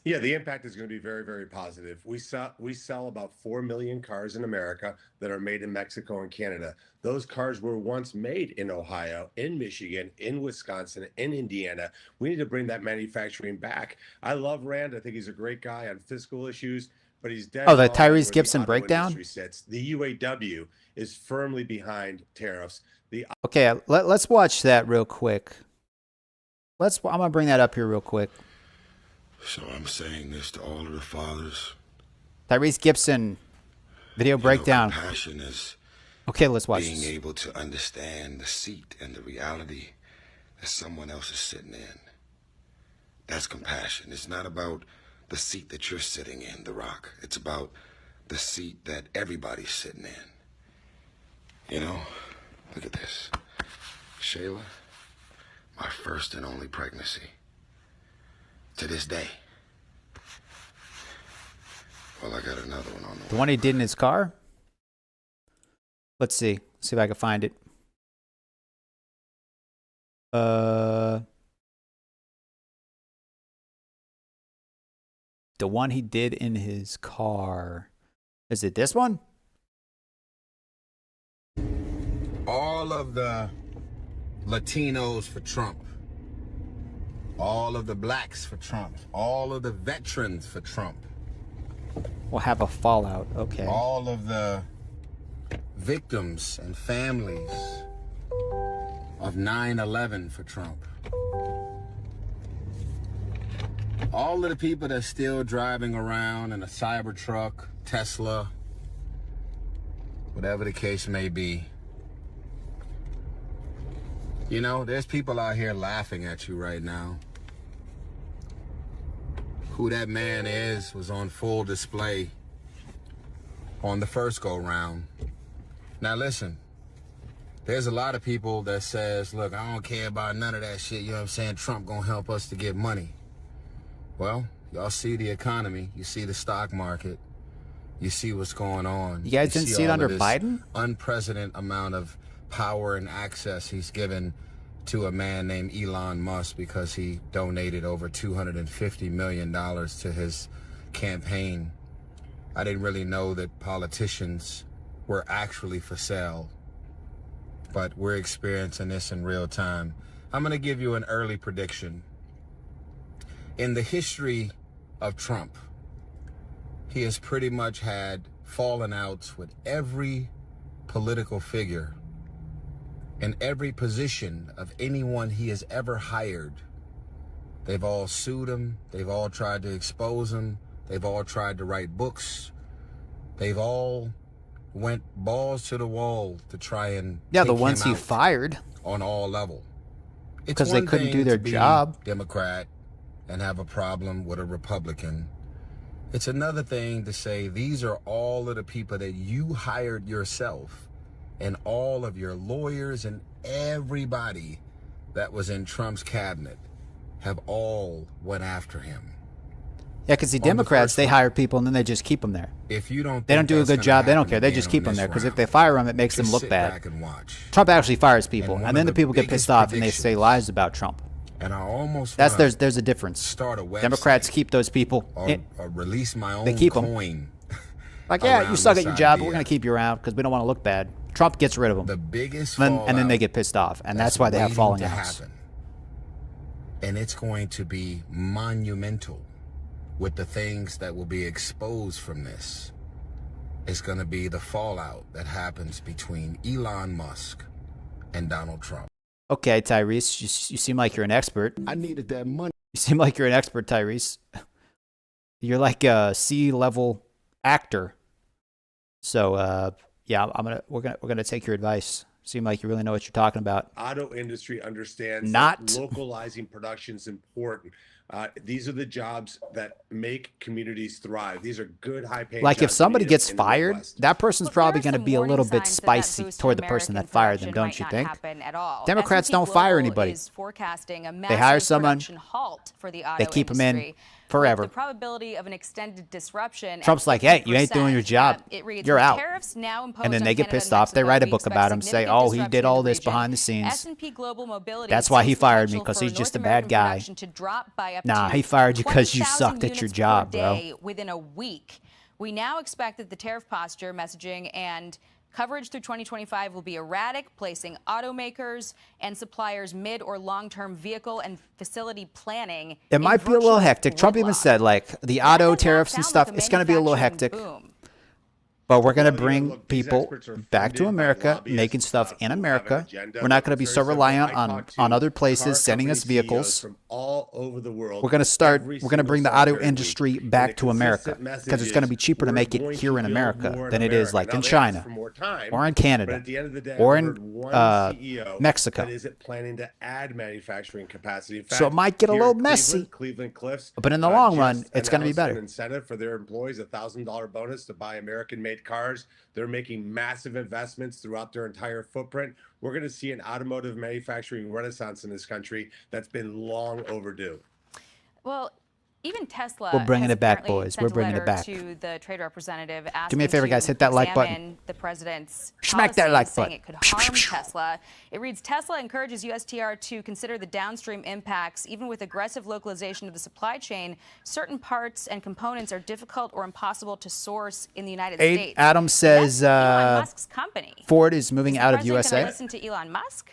Yeah, the impact is going to be very, very positive. We sell about 4 million cars in America that are made in Mexico and Canada. Those cars were once made in Ohio, in Michigan, in Wisconsin, in Indiana. We need to bring that manufacturing back. I love Rand. I think he's a great guy on fiscal issues, but he's dead. Oh, the Tyrese Gibson breakdown? The UAW is firmly behind tariffs. Okay, let's watch that real quick. I'm going to bring that up here real quick. So I'm saying this to all of the fathers. Tyrese Gibson video breakdown. Compassion is okay, let's watch being this. able to understand the seat and the reality that someone else is sitting in. That's compassion. It's not about the seat that you're sitting in, The Rock. It's about the seat that everybody's sitting in. You know, look at this. Shayla, My first and only pregnancy. To this day. Well, I got another one on the way. The one he did in his car? Let's see. See if I can find it. The one he did in his car. Is it this one? All of the Latinos for Trump. All of the blacks for Trump. All of the veterans for Trump. We'll have a fallout. Okay. All of the victims and families of 9/11 for Trump. All of the people that's still driving around in a Cybertruck, Tesla, whatever the case may be. You know, there's people out here laughing at you right now. Who that man is was on full display on the first go-round. Now listen, there's a lot of people that says, look, I don't care about none of that shit, you know what I'm saying? Trump gonna help us to get money. Well, y'all see the economy, you see the stock market, you see what's going on. You guys didn't see it all under of this Biden? Unprecedented amount of power and access he's given to a man named Elon Musk because he donated over $250 million to his campaign. I didn't really know that politicians were actually for sale, but we're experiencing this in real time. I'm going to give you an early prediction. In the history of Trump, he has pretty much had fallen outs with every political figure in every position of anyone he has ever hired. They've all sued him. They've all tried to expose him. They've all tried to write books. They've all went balls to the wall to try and Yeah, the take ones him he out fired. on all level. It's Because they one couldn't thing do their to be job. Democrat and have a problem with a Republican. It's another thing to say these are all of the people that you hired yourself, and all of your lawyers and everybody that was in Trump's cabinet have all went after him. Yeah, because the Democrats, they hire people and then they just keep them there. If you don't, They don't think do a that's good gonna job. They don't happen care. They again just keep on them there this because if round, they fire them, it makes them just look sit bad. back and watch. Trump actually fires people, And one and then of the the people get biggest pissed off and they say predictions- lies about Trump. And I almost That's wanna there's a difference. start a website Democrats keep those people. or release my own They keep 'em. coin. Like, yeah, around you suck at this your job, but idea. we're going to keep you around because we don't want to look bad. Trump gets rid of them. The biggest and then they fallout get pissed off, and that's why they have waiting falling to outs. happen. And it's going to be monumental with the things that will be exposed from this. It's going to be the fallout that happens between Elon Musk and Donald Trump. Okay, Tyrese, you seem like you're an expert. I needed that money. You seem like you're an expert, Tyrese. You're like a C-level actor. So, yeah, we're gonna take your advice. Seem like you really know what you're talking about. Auto industry understands Not- that localizing production is important. These are the jobs that make communities thrive. These are good, high-paying Like if jobs somebody in gets the fired, Midwest. that person's probably going to some be a warning little bit signs that that spicy boost to toward the person that fired them, American don't you production think? might not happen at all. Democrats S&P don't fire Global anybody. is forecasting a They hire massive someone, production halt for the auto they keep them in industry. forever. With the probability of an extended disruption. Trump's at like, hey, you ain't 50%. doing your job. It reads, You're with out. tariffs now imposed And then on they get Canada pissed and off. They Mexico, write a we book expect about him, say, significant oh, he disruption did in all the this region. behind the scenes. S&P Global Mobility That's why he sees fired me, potential 'cause for he's just North a bad American guy. production to drop by up Nah, to he fired you 'cause you 20,000 sucked at your units job, per bro. day within a week. We now expect that the tariff posture, messaging, and coverage through 2025 will be erratic, placing automakers and suppliers mid or long-term vehicle and facility planning. It might be a little hectic. Trump even said, like, the auto tariffs and stuff, it's going to be a little hectic. But we're going to bring people back to America, making stuff in America. We're not going to be so reliant on other places sending us vehicles. From all over the world. We're going to bring the auto industry back to America because it's going to be cheaper to make it here in America than it is like in China or in Canada or in Mexico. That isn't planning to add manufacturing capacity. In fact, So it might get a here little in messy, Cleveland Cliffs, but in the long run, just it's going to be announced an better. incentive for their employees, a $1,000 bonus to buy American-made cars. They're making massive investments throughout their entire footprint. we're going to see an automotive manufacturing renaissance in this country that's been long overdue. Well, even Tesla We're bringing has it back, apparently boys. sent We're bringing a it letter back. to the trade representative Do asking me a favor, guys. Hit that like button. examine the president's Smack that policies, like saying button. it could harm Tesla. It reads, Tesla encourages USTR to consider the downstream impacts. Even with aggressive localization of the supply chain, certain parts and components are difficult or impossible to source in the United States. Adam says Elon Musk's company. Ford is moving out of President USA. gonna listen to Elon Musk?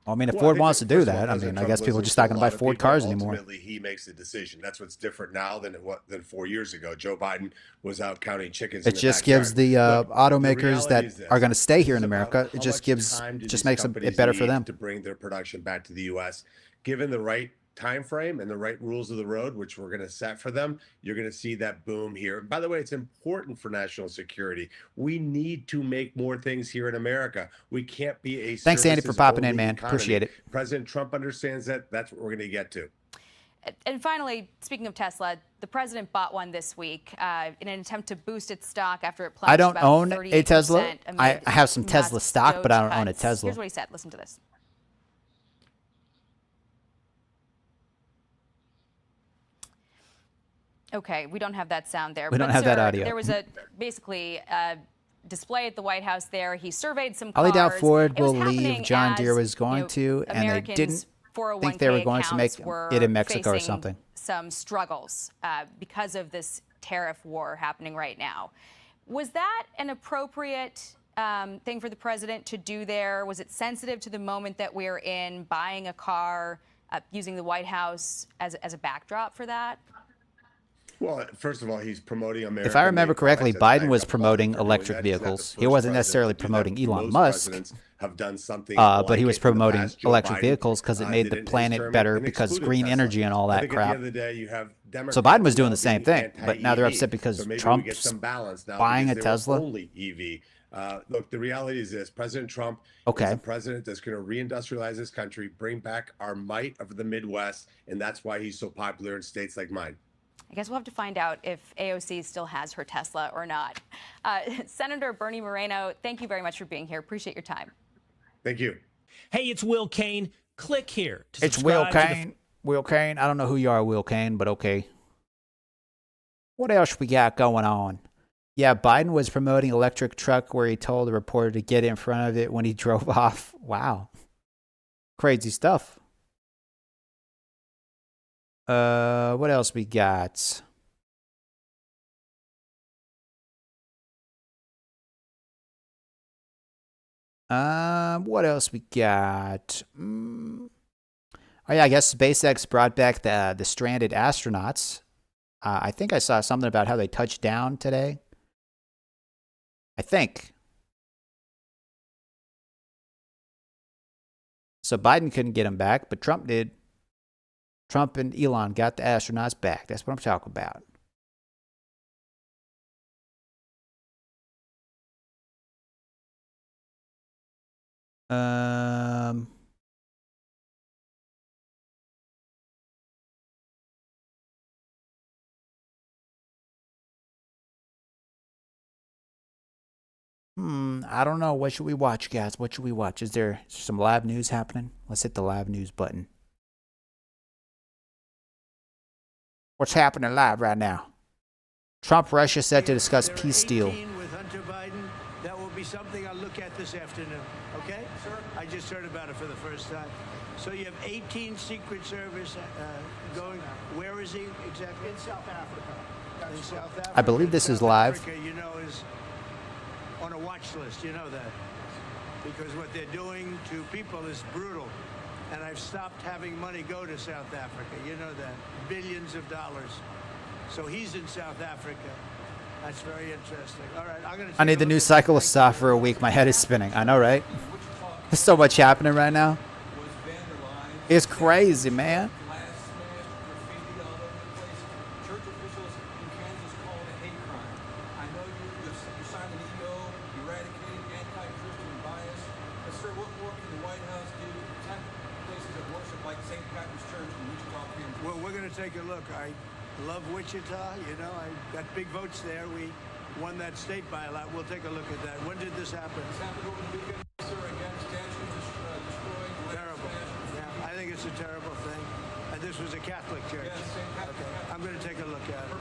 I mean, if Well, I Ford think wants that, to do first of all, that, I President mean, I Trump guess people are listens just to not a going to lot buy of Ford people. cars anymore. Ultimately, he makes the decision. That's what's different now than 4 years ago. Joe Biden was out counting chickens. It in the just backyard. gives the Look, automakers reality that is this. are going to stay here in This is about America. It how just much gives, time do just these makes companies it better for need them. to bring their production back to the U.S. Given the right time frame and the right rules of the road, which we're going to set for them, you're going to see that boom here. By the way, it's important for national security. We need to make more things here in America. We can't be a Thanks, Andy, for popping in, services-only man. economy. Appreciate it. President Trump understands that. That's what we're going to get to. And finally, speaking of Tesla, the president bought one this week in an attempt to boost its stock after it plunged I don't about own a 38% Tesla. I amid have some Tesla Musk's stock, but I don't DOGE own a cuts. Tesla. Here's what he said. Listen to this. Okay, we don't have that sound there. We don't But, have that sir, audio. There was basically a display at the White House there. He surveyed some I highly doubt cars. Ford It was will leave. happening John as, Deere was going you know, to, and they Americans' didn't 401k think they were going to make accounts were it in Mexico or facing something. some struggles because of this tariff war happening right now. Was that an appropriate thing for the president to do there? Was it sensitive to the moment that we're in, buying a car, using the White House as a backdrop for that? Well, first of all, he's promoting America. If I remember correctly, Biden was promoting electric vehicles. He wasn't necessarily promoting Elon Musk, have done something but he was like it in the promoting past. Joe electric Biden, vehicles because it made did the an planet experiment better and because excluded green Tesla. energy and all I that think crap. At the end of the day, you have Democrats So Biden was doing now the same being thing, but now they're anti-EV. upset because So maybe we get Trump's some balance now buying because a they were Tesla. Only EV. Look, the reality is this: President Trump is a president that's going to reindustrialize this country, bring back our might of the Midwest, and that's why he's so popular in states like mine. I guess we'll have to find out if AOC still has her Tesla or not. Senator Bernie Moreno, thank you very much for being here. Appreciate your time. Thank you. Hey, it's Will Kane. Click here to It's Will subscribe to Kane. Will Kane. I don't know who you are, Will Kane, but okay. What else we got going on? Yeah, Biden was promoting electric truck where he told the reporter to get in front of it when he drove off. Wow. Crazy stuff. What else we got? What else we got? Oh yeah, I guess SpaceX brought back the stranded astronauts. I think I saw something about how they touched down today. I think. So Biden couldn't get them back, but Trump did. Trump and Elon got the astronauts back. That's what I'm talking about. I don't know. What should we watch, guys? What should we watch? Is there some live news happening? Let's hit the live news button. What's happening live right now? Trump, Russia set to discuss peace deal. With Hunter Biden, that will be something I'll look at this afternoon. Okay? Sir? I just heard about it for the first time. So you have 18 Secret Service going. Where is he exactly? In South Africa. In South Africa. I believe this is live. Africa, you know, is on a watch list. You know that. Because what they're doing to people is brutal. And I've stopped having money go to South Africa. You know that. Billions of dollars. So he's in South Africa. That's very interesting. All right, I'm going to. I need the new cyclist stop for a week. My head is spinning. I know, right? There's so much happening right now. It's crazy, man. Well, we're going to take a look. I love Wichita. You know, I got big votes there. We won that state by a lot. We'll take a look at that. When did this happen? This happened over the weekend, sir. Again, statues this was a Catholic church. Yes, Okay. I'm going to take a look at it.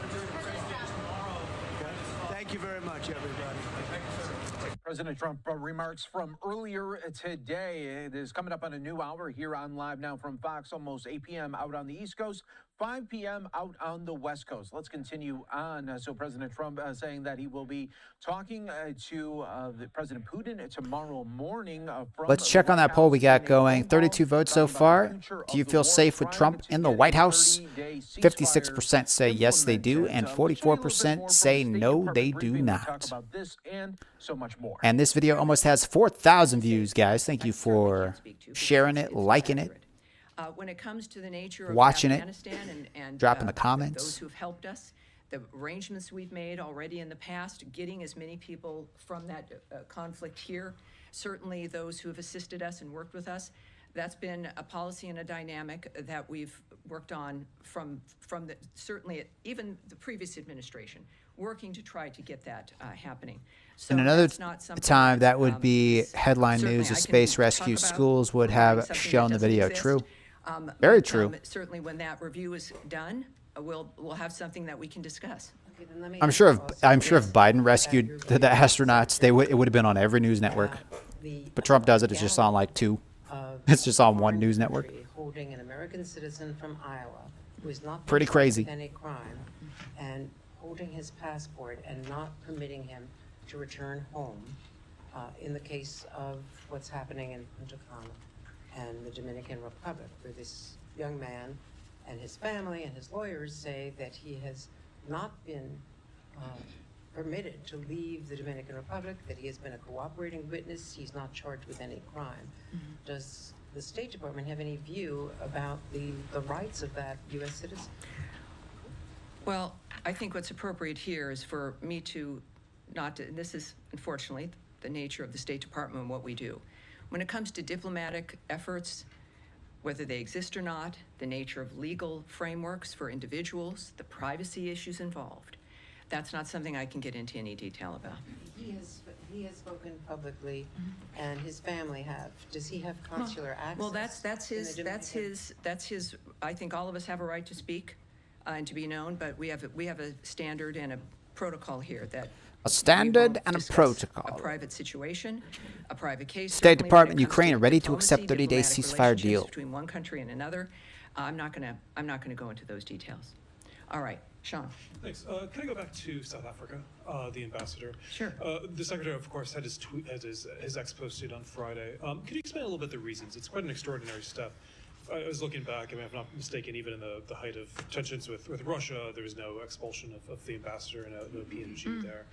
Okay. Thank you very much, everybody. President Trump remarks from earlier today. It is coming up on a new hour here on Live Now from Fox, almost 8 p.m. out on the East Coast, 5 p.m. out on the West Coast. Let's continue on. So President Trump saying that he will be talking to President Putin tomorrow morning. Let's check on that poll we got going. 32 votes so far. Do you feel safe with Trump in the White House? 56% say yes, they do, and 44% say no, they do not. And this video almost has 4,000 views, guys. Thank you for sharing it, liking it, when it comes to the nature of watching Afghanistan it, dropping the comments. Those who've helped us, the arrangements we've made already in the past, getting as many people from that conflict here, certainly those who have assisted us and worked with us, that's been a policy and a dynamic that we've worked on from the, certainly even the previous administration, working to try to get that happening. So and another that's not something time that would be headline certainly news I of can space talk rescue about schools would have something shown that the video. doesn't True. exist. Very But, true. certainly when that review is done, we'll have something that we can discuss. I'm sure if Biden rescued the astronauts, it would have been on every news network. But Trump does it. It's just on like 2. It's just on one news network. Holding an American citizen from Iowa who is not Pretty crazy. with any crime, and holding his passport and not permitting him to return home. In the case of what's happening in Punta Cana and the Dominican Republic, where this young man and his family and his lawyers say that he has not been permitted to leave the Dominican Republic, that he has been a cooperating witness, he's not charged with any crime. Does the State Department have any view about the rights of that U.S. citizen? Well, I think what's appropriate here is for me to not to, and this is unfortunately the nature of the State Department and what we do. When it comes to diplomatic efforts, whether they exist or not, the nature of legal frameworks for individuals, the privacy issues involved, that's not something I can get into any detail about. He has spoken publicly, and his family have. Does he have consular access? Well, that's his. I think all of us have a right to speak and to be known, but we have a standard and a protocol here that. A standard and a protocol. A private situation, a private case. State Department, Ukraine, ready to accept 30-day ceasefire deal. Between one country and another. I'm not going to go into those details. All right, Sean. Thanks. Can I go back to South Africa, the ambassador? Sure. The secretary, of course, had his tweet, his ex posted on Friday. Could you explain a little bit the reasons? It's quite an extraordinary step. I was looking back, I mean, if I'm not mistaken, even in the height of tensions with Russia, there was no expulsion of the ambassador and no PNG there.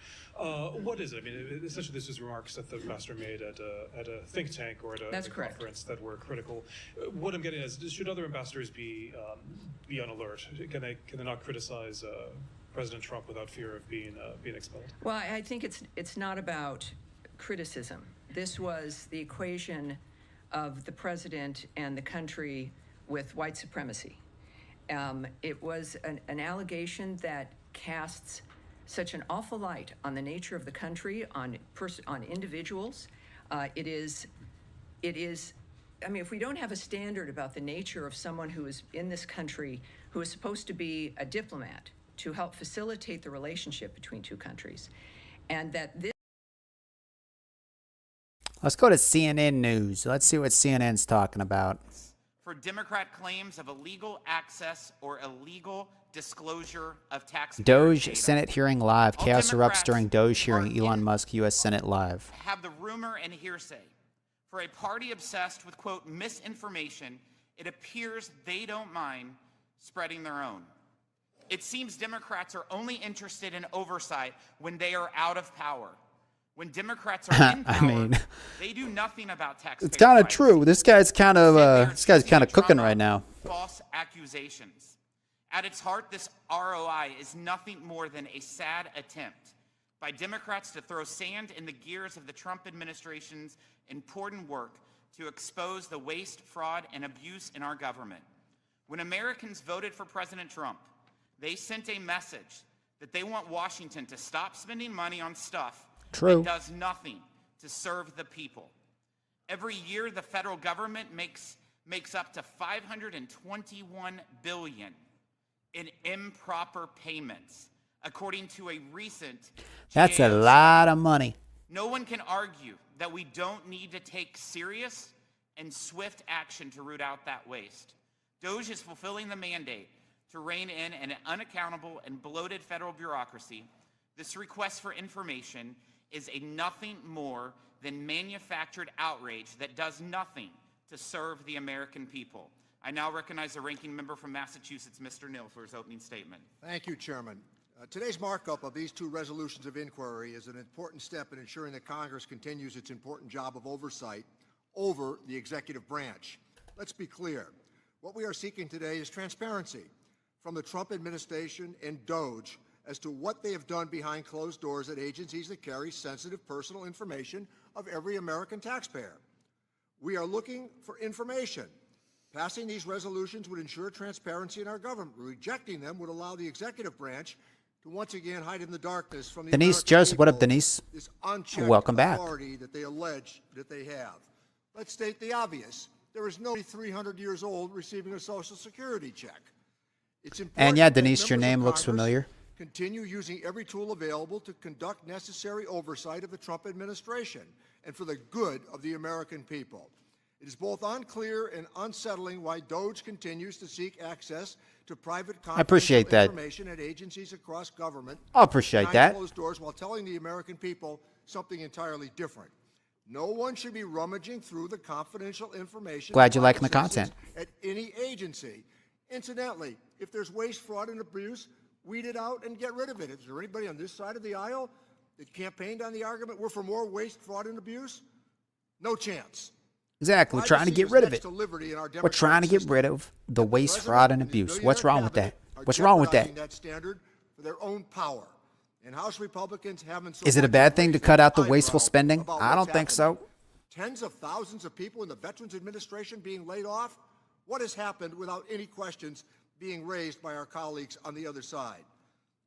What is it? I mean, essentially this was remarks that the ambassador made at a think tank or at a conference that were critical. What I'm getting is, should other ambassadors be on alert? Can they not criticize President Trump without fear of being expelled? Well, I think it's not about criticism. This was the equation of the president and the country with white supremacy. It was an allegation that casts such an awful light on the nature of the country, on individuals. It is. I mean, if we don't have a standard about the nature of someone who is in this country, who is supposed to be a diplomat to help facilitate the relationship between two countries, and that this. Let's go to CNN News. Let's see what CNN's talking about. For Democrat claims of illegal access or illegal disclosure of taxpayer DOGE data. Senate hearing live. All Chaos erupts Democrats during DOGE hearing. Elon Musk, U.S. Senate live. Have the rumor and hearsay. For a party obsessed with, quote, misinformation, it appears they don't mind spreading their own. It seems Democrats are only interested in oversight when they are out of power. When Democrats are in power, they do nothing about taxpayer It's kind of rights. true. This guy's kind of cooking right now. False accusations. At its heart, this ROI is nothing more than a sad attempt by Democrats to throw sand in the gears of the Trump administration's important work to expose the waste, fraud, and abuse in our government. When Americans voted for President Trump, they sent a message that they want Washington to stop spending money on stuff that does nothing to serve the people. Every year, the federal government makes makes up to $521 billion in improper payments, according to a recent That's a GAO lot of money. No one can argue that we don't need to take serious and swift action to root out that waste. DOGE is fulfilling the mandate to rein in an unaccountable and bloated federal bureaucracy. This request for information is a nothing more than manufactured outrage that does nothing to serve the American people. I now recognize the ranking member from Massachusetts, Mr. Neal, for his opening statement. Thank you, Chairman. Today's markup of these two resolutions of inquiry is an important step in ensuring that Congress continues its important job of oversight over the executive branch. Let's be clear. What we are seeking today is transparency from the Trump administration and DOGE as to what they have done behind closed doors at agencies that carry sensitive personal information of every American taxpayer. We are looking for information. Passing these resolutions would ensure transparency in our government. Rejecting them would allow the executive branch to once again hide in the darkness from the Denise American Joseph, what up, people Denise? this unchecked Welcome back. authority that they allege that they have. Let's state the obvious. There is no 300 years old receiving a Social Security check. It's important And yeah, that Denise, your members of name looks Congress familiar. continue using every tool available to conduct necessary oversight of the Trump administration and for the good of the American people. It is both unclear and unsettling why DOGE continues to seek access to private appreciate that. information at agencies across government. I appreciate behind that. closed doors while telling the American people something entirely different. No one should be rummaging through the confidential information. Glad you're of liking the citizens content. at any agency. Incidentally, if there's waste, fraud, and abuse, weed it out and get rid of it. Is there anybody on this side of the aisle that campaigned on the argument we're for more waste, fraud, and abuse? No chance. Exactly. We're trying to get rid of it. We're trying to get rid of the waste, fraud, and abuse. What's wrong with that? What's wrong with that? That standard for their own power. And House Republicans haven't. Is it a bad thing to cut out the wasteful spending? I don't think so. Tens of thousands of people in the Veterans Administration being laid off? What has happened without any questions being raised by our colleagues on the other side?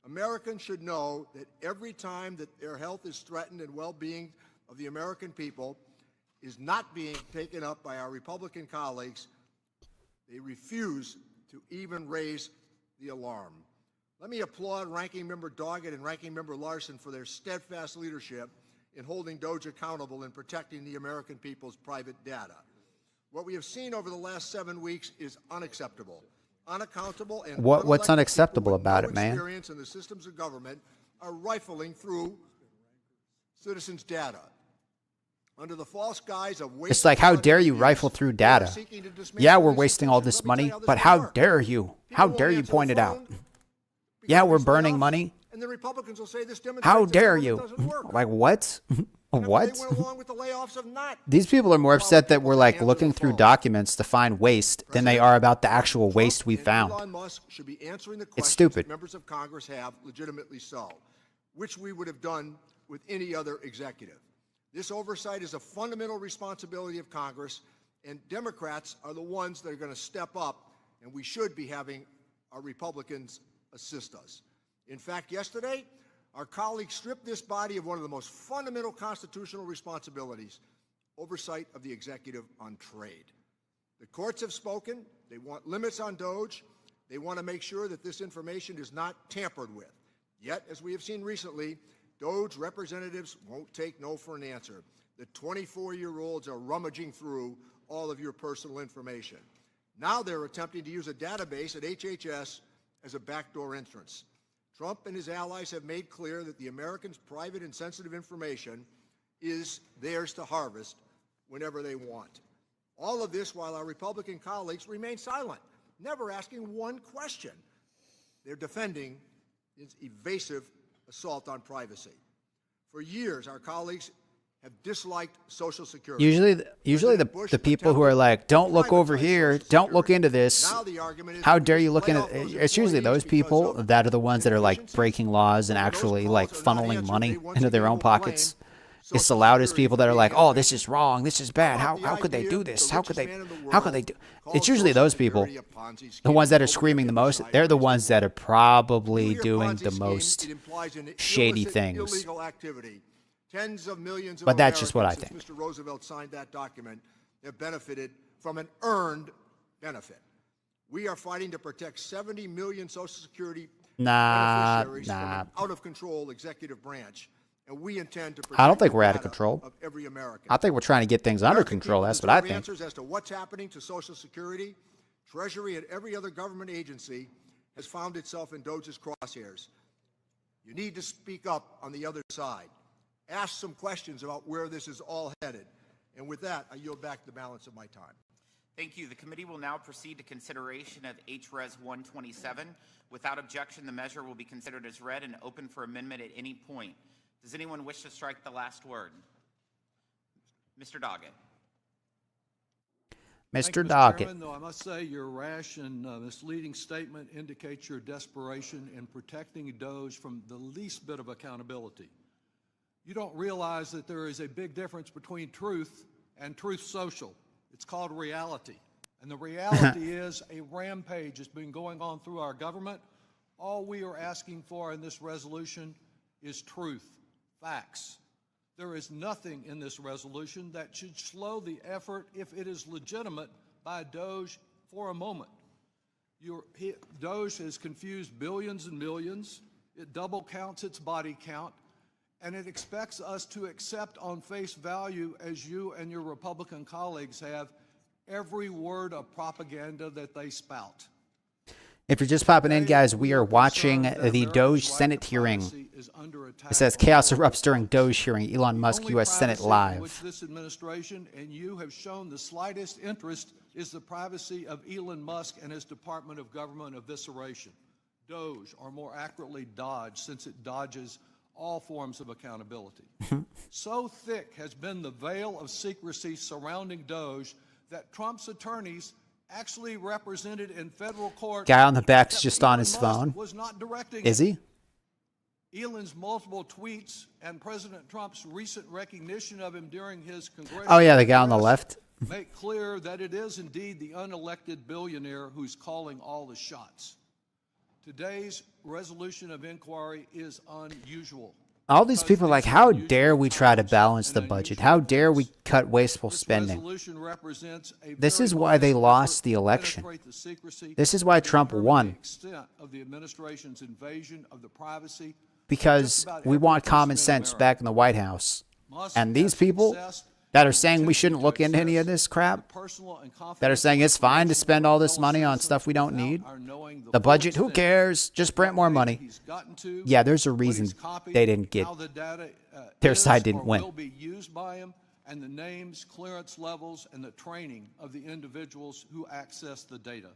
Americans should know that every time that their health is threatened and well-being of the American people is not being taken up by our Republican colleagues, they refuse to even raise the alarm. Let me applaud Ranking Member Doggett and Ranking Member Larson for their steadfast leadership in holding DOGE accountable and protecting the American people's private data. What we have seen over the last 7 weeks is unacceptable, unaccountable, and what's unacceptable about it, man? Experience in the systems of government are rifling through citizens' data. Under the false guise of waste. It's like, how dare you rifle through data? Yeah, we're wasting all this money, but how dare you? How dare you point it out? Yeah, we're burning money. And the Republicans will say this how dare you? Like, what? What? These people are more upset that we're like looking through documents to find waste than they are about the actual waste we found. Elon Musk should be answering the It's questions stupid. that members of Congress have, legitimately so, which we would have done with any other executive. This oversight is a fundamental responsibility of Congress, and Democrats are the ones that are going to step up, and we should be having our Republicans assist us. In fact, yesterday, our colleagues stripped this body of one of the most fundamental constitutional responsibilities, oversight of the executive on trade. The courts have spoken. They want limits on DOGE. They want to make sure that this information is not tampered with. Yet, as we have seen recently, DOGE representatives won't take no for an answer. The 24-year-olds are rummaging through all of your personal information. Now they're attempting to use a database at HHS as a backdoor entrance. Trump and his allies have made clear that the Americans' private and sensitive information is theirs to harvest whenever they want. All of this while our Republican colleagues remain silent, never asking one question. They're defending his evasive assault on privacy. For years, our colleagues have disliked Social Security. Usually the people who are like, don't look over here, don't look into this, how dare you look into it? It's usually those people that are the ones that are like breaking laws and actually like funneling money into their own pockets. It's the loudest people that are like, oh, this is wrong, this is bad, how could they do this, how could they do? It's usually those people, the ones that are screaming the most, they're the ones that are probably doing the most shady things. Tens of millions of But that's just what I Americans, think. since Mr. Roosevelt signed that document, have benefited from an earned benefit. We are fighting to protect 70 million Social Security beneficiaries from an out-of-control executive branch, and we intend to protect I don't think the we're out of data control. of every American. I think we're trying to get things under control. That's what I think. Answers as to what's happening to Social Security, Treasury, and every other government agency has found itself in DOGE's crosshairs. You need to speak up on the other side. Ask some questions about where this is all headed. And with that, I yield back the balance of my time. Thank you. The committee will now proceed to consideration of HRES 127. Without objection, the measure will be considered as read and open for amendment at any point. Does anyone wish to strike the last word? Mr. Doggett. Mr. Doggett. Chairman, though I must say your rash and misleading statement indicates your desperation in protecting DOGE from the least bit of accountability. You don't realize that there is a big difference between truth and truth social. It's called reality. And the reality is a rampage has been going on through our government. All we are asking for in this resolution is truth, facts. There is nothing in this resolution that should slow the effort, if it is legitimate, by DOGE for a moment. DOGE has confused billions and millions. It double counts its body count. And it expects us to accept on face value, as you and your Republican colleagues have, every word of propaganda that they spout. If you're just popping in, guys, we are watching the DOGE Senate hearing. It says chaos erupts during DOGE hearing. Elon Musk, U.S. Senate live. Which this administration and you have shown the slightest interest is the privacy of Elon Musk and his Department of Government evisceration. DOGE, or more accurately DOGE, since it dodges all forms of accountability. So thick has been the veil of secrecy surrounding DOGE that Trump's attorneys actually represented in federal court. Guy on the back's just on his phone. Was not directing Is he? Elon's multiple tweets and President Trump's recent recognition of him during his congressional Oh, yeah, the guy on the left. make clear that it is indeed the unelected billionaire who's calling all the shots. Today's resolution of inquiry is unusual. All these people are like, how dare we try to balance the budget? How dare we cut wasteful spending? This is why they lost the election. This is why Trump won. Because we want common sense back in the White House. And these people that are saying we shouldn't look into any of this crap, that are saying it's fine to spend all this money on stuff we don't need, the budget, who cares? Just print more money. Yeah, there's a reason they didn't get, their side didn't win. Will be used by him, and the names, clearance levels, and the training of the individuals who access the data.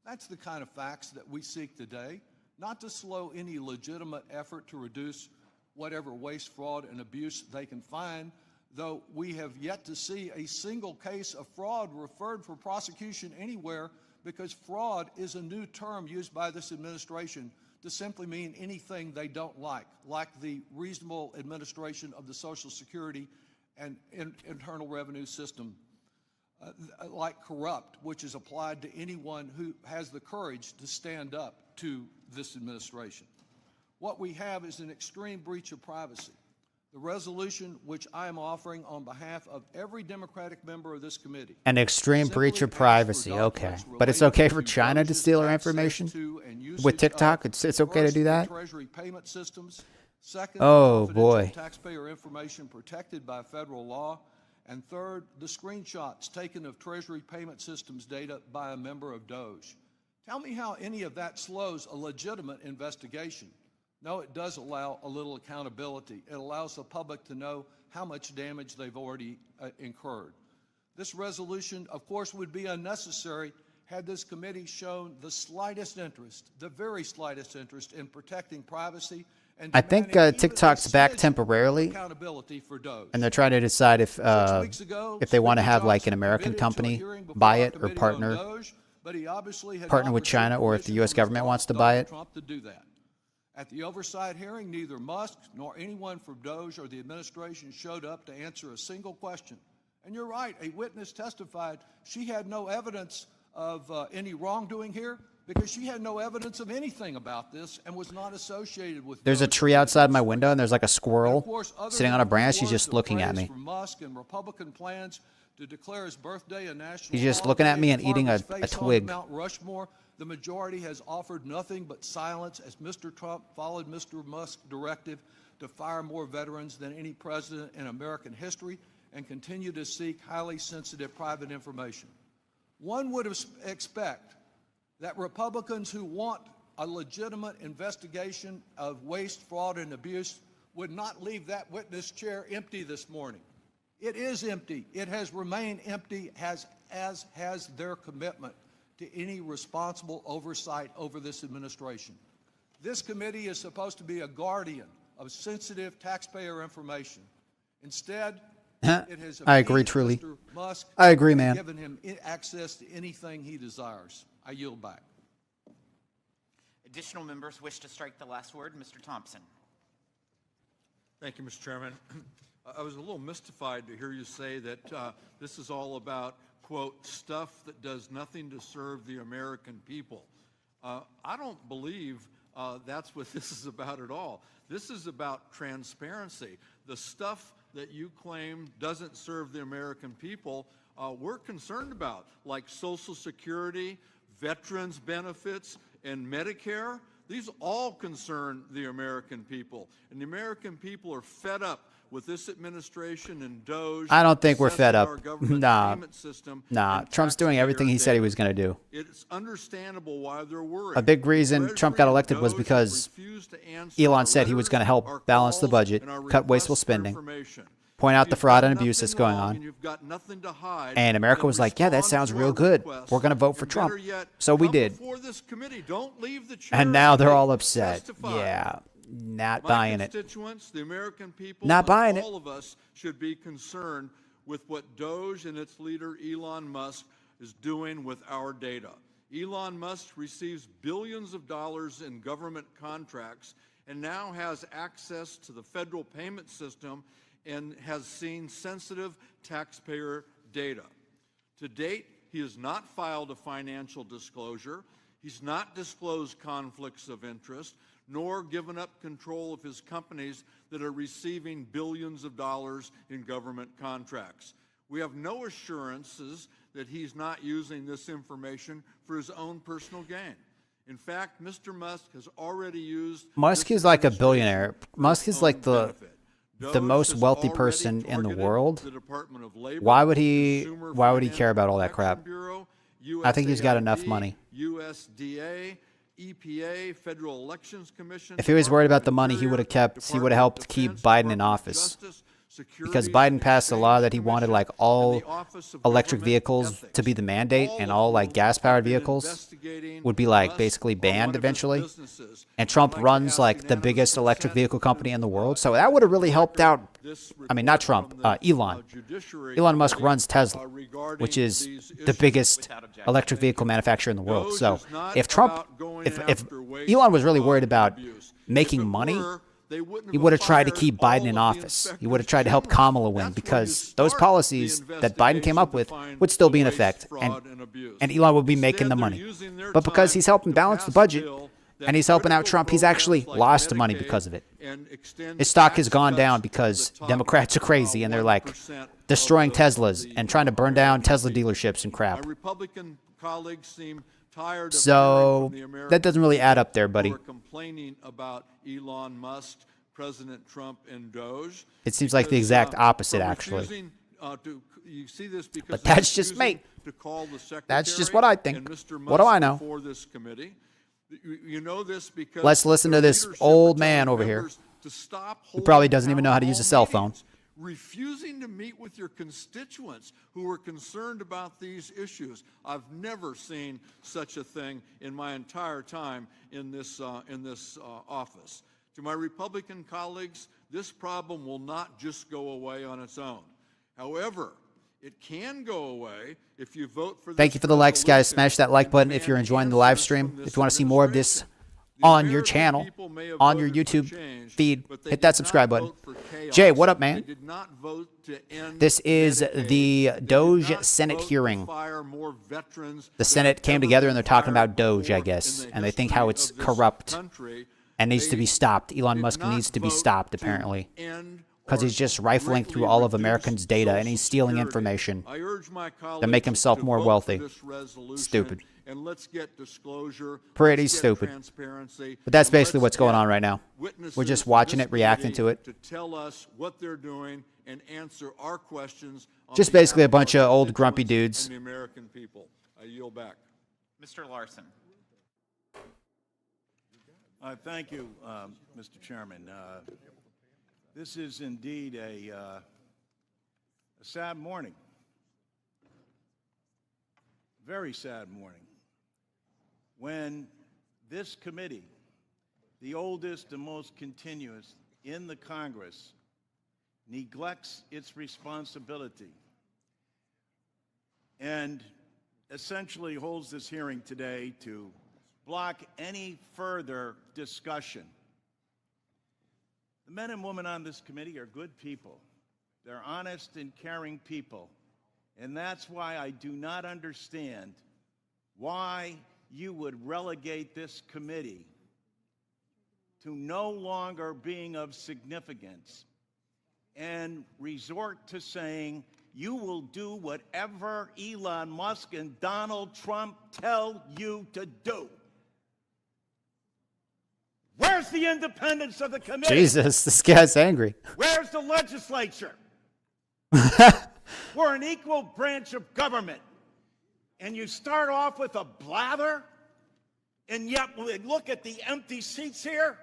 That's the kind of facts that we seek today, not to slow any legitimate effort to reduce whatever waste, fraud, and abuse they can find, though we have yet to see a single case of fraud referred for prosecution anywhere, because fraud is a new term used by this administration to simply mean anything they don't like the reasonable administration of the Social Security and Internal Revenue System, like corrupt, which is applied to anyone who has the courage to stand up to this administration. What we have is an extreme breach of privacy. The resolution which I am offering on behalf of every Democratic member of this committee. An extreme breach of privacy, okay. But it's okay for China to steal our information? With TikTok, it's okay to do that? Treasury payment systems. Second, oh, boy. Taxpayer information protected by federal law. And third, the screenshots taken of Treasury payment systems data by a member of DOGE. Tell me how any of that slows a legitimate investigation. No, it does allow a little accountability. It allows the public to know how much damage they've already incurred. This resolution, of course, would be unnecessary had this committee shown the slightest interest, the very slightest interest in protecting privacy. And I think TikTok's back temporarily, and they're trying to decide if they want to have like an American company buy it or partner with China, or if the U.S. government wants to buy it. At the oversight hearing, neither Musk nor anyone from DOGE or the administration showed up to answer a single question. And you're right, a witness testified she had no evidence of any wrongdoing here because she had no evidence of anything about this and was not associated with There's a tree outside my window, and there's like a squirrel sitting on a branch. He's just looking at me. From Musk and Republican plans to declare his birthday a national He's just looking at me and eating a face on twig. Mount Rushmore, the majority has offered nothing but silence as Mr. Trump followed Mr. Musk's directive to fire more veterans than any president in American history and continue to seek highly sensitive private information. One would expect that Republicans who want a legitimate investigation of waste, fraud, and abuse would not leave that witness chair empty this morning. It is empty. It has remained empty, as has their commitment to any responsible oversight over this administration. This committee is supposed to be a guardian of sensitive taxpayer information. Instead, it has I agree, truly. Mr. Musk I agree, man. Given him access to anything he desires. I yield back. Additional members wish to strike the last word. Mr. Thompson. Thank you, Mr. Chairman. I was a little mystified to hear you say that this is all about, quote, stuff that does nothing to serve the American people. I don't believe that's what this is about at all. This is about transparency. The stuff that you claim doesn't serve the American people, we're concerned about, like Social Security, veterans benefits, and Medicare. These all concern the American people. And the American people are fed up with this administration and DOGE. I don't think we're fed up. Our government Nah. payment system Nah. and Trump's doing everything he said he taxpayer was going to do. data. It's understandable why they're worried. A big reason Treasury Trump got and elected was DOGE because refused to answer Elon our said he was going to letters, our help balance the calls, budget, and our cut wasteful requests for spending, information. point out If the you've fraud got and abuse nothing that's going wrong on. and you've got nothing to hide, And America then was like, yeah, that respond sounds to real our good. requests, We're going to vote for and Trump. better yet, So we come did. before this committee. Don't leave the chair And now they're and all upset. testify. Yeah, not My buying it. constituents, the American people, Not and buying it. all of us should be concerned with what DOGE and its leader Elon Musk is doing with our data. Elon Musk receives billions of dollars in government contracts and now has access to the federal payment system and has seen sensitive taxpayer data. To date, he has not filed a financial disclosure. He's not disclosed conflicts of interest, nor given up control of his companies that are receiving billions of dollars in government contracts. We have no assurances that he's not using this information for his own personal gain. In fact, Mr. Musk has already used... Musk is like a billionaire. Musk is like the most wealthy person in the world. Why would he care about all that crap? I think he's got enough money. USDA, EPA, Federal Elections Commission. If he was worried about the money, he would have helped keep Biden in office. Because Biden passed a law that he wanted like all electric vehicles to be the mandate, and all like gas-powered vehicles would be like basically banned eventually. And Trump runs like the biggest electric vehicle company in the world, so that would have really helped out. I mean, not Trump, Elon. Elon Musk runs Tesla, which is the biggest electric vehicle manufacturer in the world. So if Elon was really worried about making money, he would have tried to keep Biden in office. He would have tried to help Kamala win, because those policies that Biden came up with would still be in effect, and Elon would be making the money. But because he's helping balance the budget and he's helping out Trump, he's actually lost money because of it. His stock has gone down because Democrats are crazy and they're like destroying Teslas and trying to burn down Tesla dealerships and crap. So that doesn't really add up there, buddy. Complaining about Elon Musk, President Trump, and DOGE. It seems like the exact opposite, actually. But that's just me. That's just what I think. What do I know? Let's listen to this old man over here who probably doesn't even know how to use a cell phone. Refusing to meet with your constituents who are concerned about these issues. I've never seen such a thing in my entire time in this office. To my Republican colleagues, this problem will not just go away on its own. However, it can go away if you vote for this. Thank you for the likes, guys. Smash that like button if you're enjoying the live stream. If you want to see more of this on your channel, on your YouTube feed, hit that subscribe button. Jay, what up, man? This is the DOGE Senate hearing. The Senate came together and they're talking about DOGE, I guess, and they think how it's corrupt and needs to be stopped. Elon Musk needs to be stopped, apparently. because he's just rifling through all of Americans' data and he's stealing information to make himself more wealthy. Stupid. And let's get disclosure. Pretty let's get stupid. Transparency. But that's And basically let's what's going get on right now. witnesses We're just to watching this it, reacting to it. to tell us what they're doing and answer our questions. On Just behalf basically a bunch our of old grumpy constituents dudes. and the American people. I yield back. Mr. Larson. Thank you, Mr. Chairman. This is indeed a sad morning. Very sad morning. When this committee, the oldest and most continuous in the Congress, neglects its responsibility and essentially holds this hearing today to block any further discussion. The men and women on this committee are good people. They're honest and caring people. And that's why I do not understand why you would relegate this committee to no longer being of significance and resort to saying you will do whatever Elon Musk and Donald Trump tell you to do. Where's the independence of the committee? Jesus, this guy's angry. Where's the legislature? We're an equal branch of government. And you start off with a blather, and yet look at the empty seats here.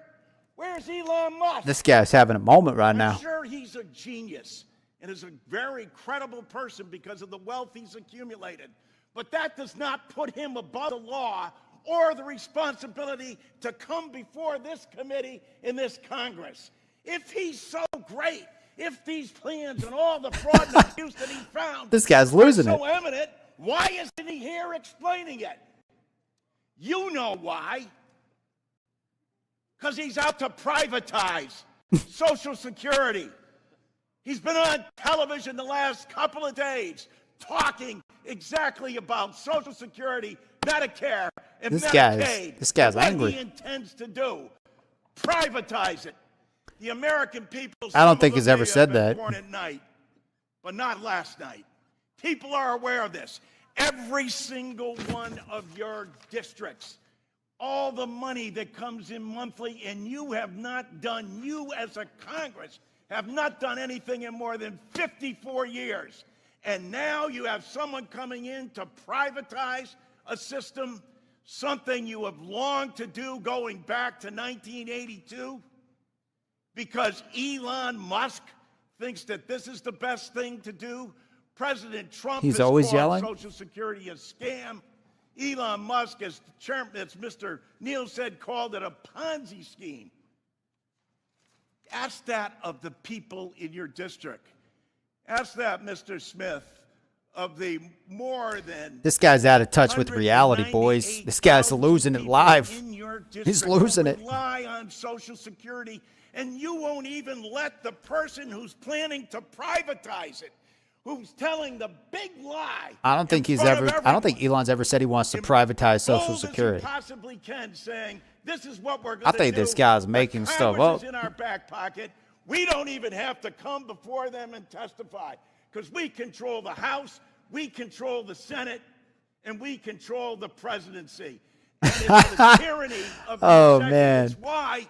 Where's Elon Musk? This guy's having a moment right now. I'm sure he's a genius and is a very credible person because of the wealth he's accumulated. But that does not put him above the law or the responsibility to come before this committee in this Congress. If he's so great, if these plans and all the fraud and abuse that he found This guy's losing are so it. eminent, why isn't he here explaining it? You know why. Because he's out to privatize Social Security. He's been on television the last couple of days talking exactly about Social Security, Medicare, and Medicaid. This guy's what angry. he intends to do. Privatize it. The American people. I don't think he's ever said that. Born at night, but not last night. People are aware of this. Every single one of your districts, all the money that comes in monthly, and you have not done, you as a Congress have not done anything in more than 54 years. And now you have someone coming in to privatize a system, something you have longed to do going back to 1982, because Elon Musk thinks that this is the best thing to do. President Trump He's has always called yelling. Social Security a scam. Elon Musk, as chairman, as Mr. Neal said, called it a Ponzi scheme. Ask that of the people in your district. Ask that, Mr. Smith, of the more than This guy's out of touch with reality, boys. This guy's losing it live. He's losing it. rely on Social Security, and you won't even let the person who's planning to privatize it, who's telling the big lie. I don't think Elon's ever said he wants to privatize Social Security. Possibly can, saying this is what we're going I to think do. this guy's The making stuff Congress up. is in our back pocket. We don't even have to come before them and testify because we control the House, we control the Senate, and we control the presidency. And it's the tyranny of the executive. man. It's why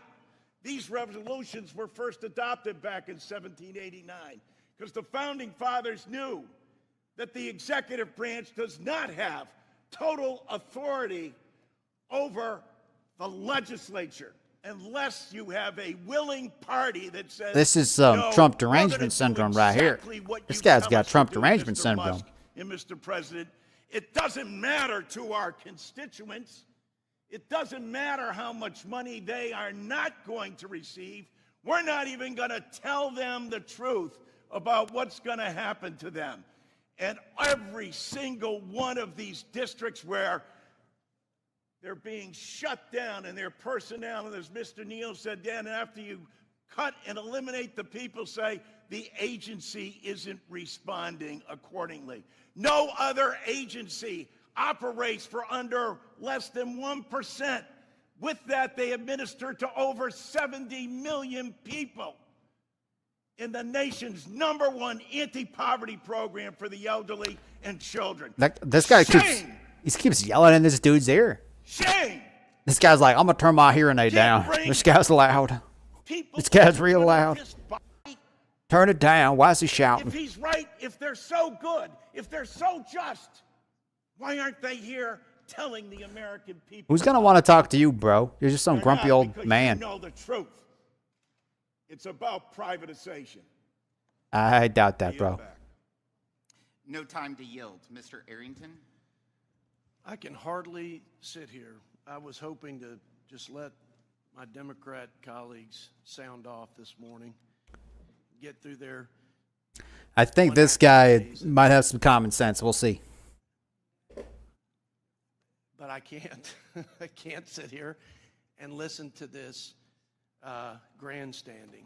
these resolutions were first adopted back in 1789, because the founding fathers knew that the executive branch does not have total authority over the legislature unless you have a willing party that says This is no, Trump we're gonna derangement do syndrome right here. exactly what This you guy's tell got us to Trump do, derangement Mr. syndrome. Musk and Mr. President. It doesn't matter to our constituents. It doesn't matter how much money they are not going to receive. We're not even going to tell them the truth about what's going to happen to them. And every single one of these districts where they're being shut down and their personnel, and as Mr. Neal said, Dan, after you cut and eliminate the people, say the agency isn't responding accordingly. No other agency operates for under less than 1%. With that, they administer to over 70 million people. in the nation's #1 anti-poverty program for the elderly and children. This guy keeps yelling in this dude's ear. Shame! This guy's like, I'm going to turn my hearing aid down. This guy's loud. This guy's real loud. Turn it down. Why is he shouting? If he's right, if they're so good, if they're so just, why aren't they here telling the American people? Who's going to want to talk to you, bro? You're just some They're grumpy not, old because man. You know the truth. It's about privatization. I doubt that, bro. No time to yield. Mr. Arrington? I can hardly sit here. I was hoping to just let my Democrat colleagues sound off this morning, get through their... I think this guy might have some common sense. We'll see. But I can't. I can't sit here and listen to this grandstanding.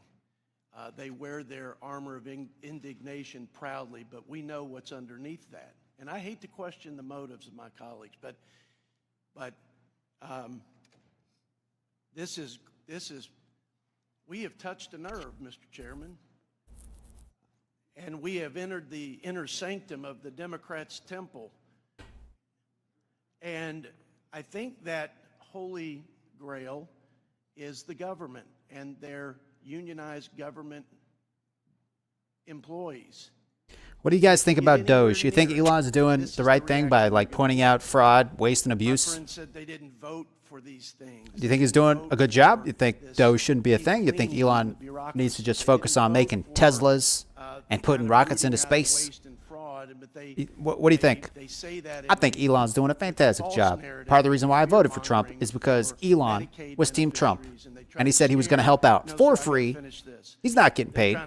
They wear their armor of indignation proudly, but we know what's underneath that. And I hate to question the motives of my colleagues, but this is we have touched a nerve, Mr. Chairman, and we have entered the inner sanctum of the Democrats' temple. And I think that holy grail is the government and their unionized government employees. What do you guys think about DOGE? You think Elon's doing the right thing by like pointing out fraud, waste, and abuse? My friend said they didn't vote for these things. Do you think he's doing a good job? You think DOGE shouldn't be a thing? You think Elon needs to just focus on making Teslas and putting rockets into space? What do you think? I think Elon's doing a fantastic job. Part of the reason why I voted for Trump is because Elon was Team Trump, and he said he was going to help out for free. He's not getting paid.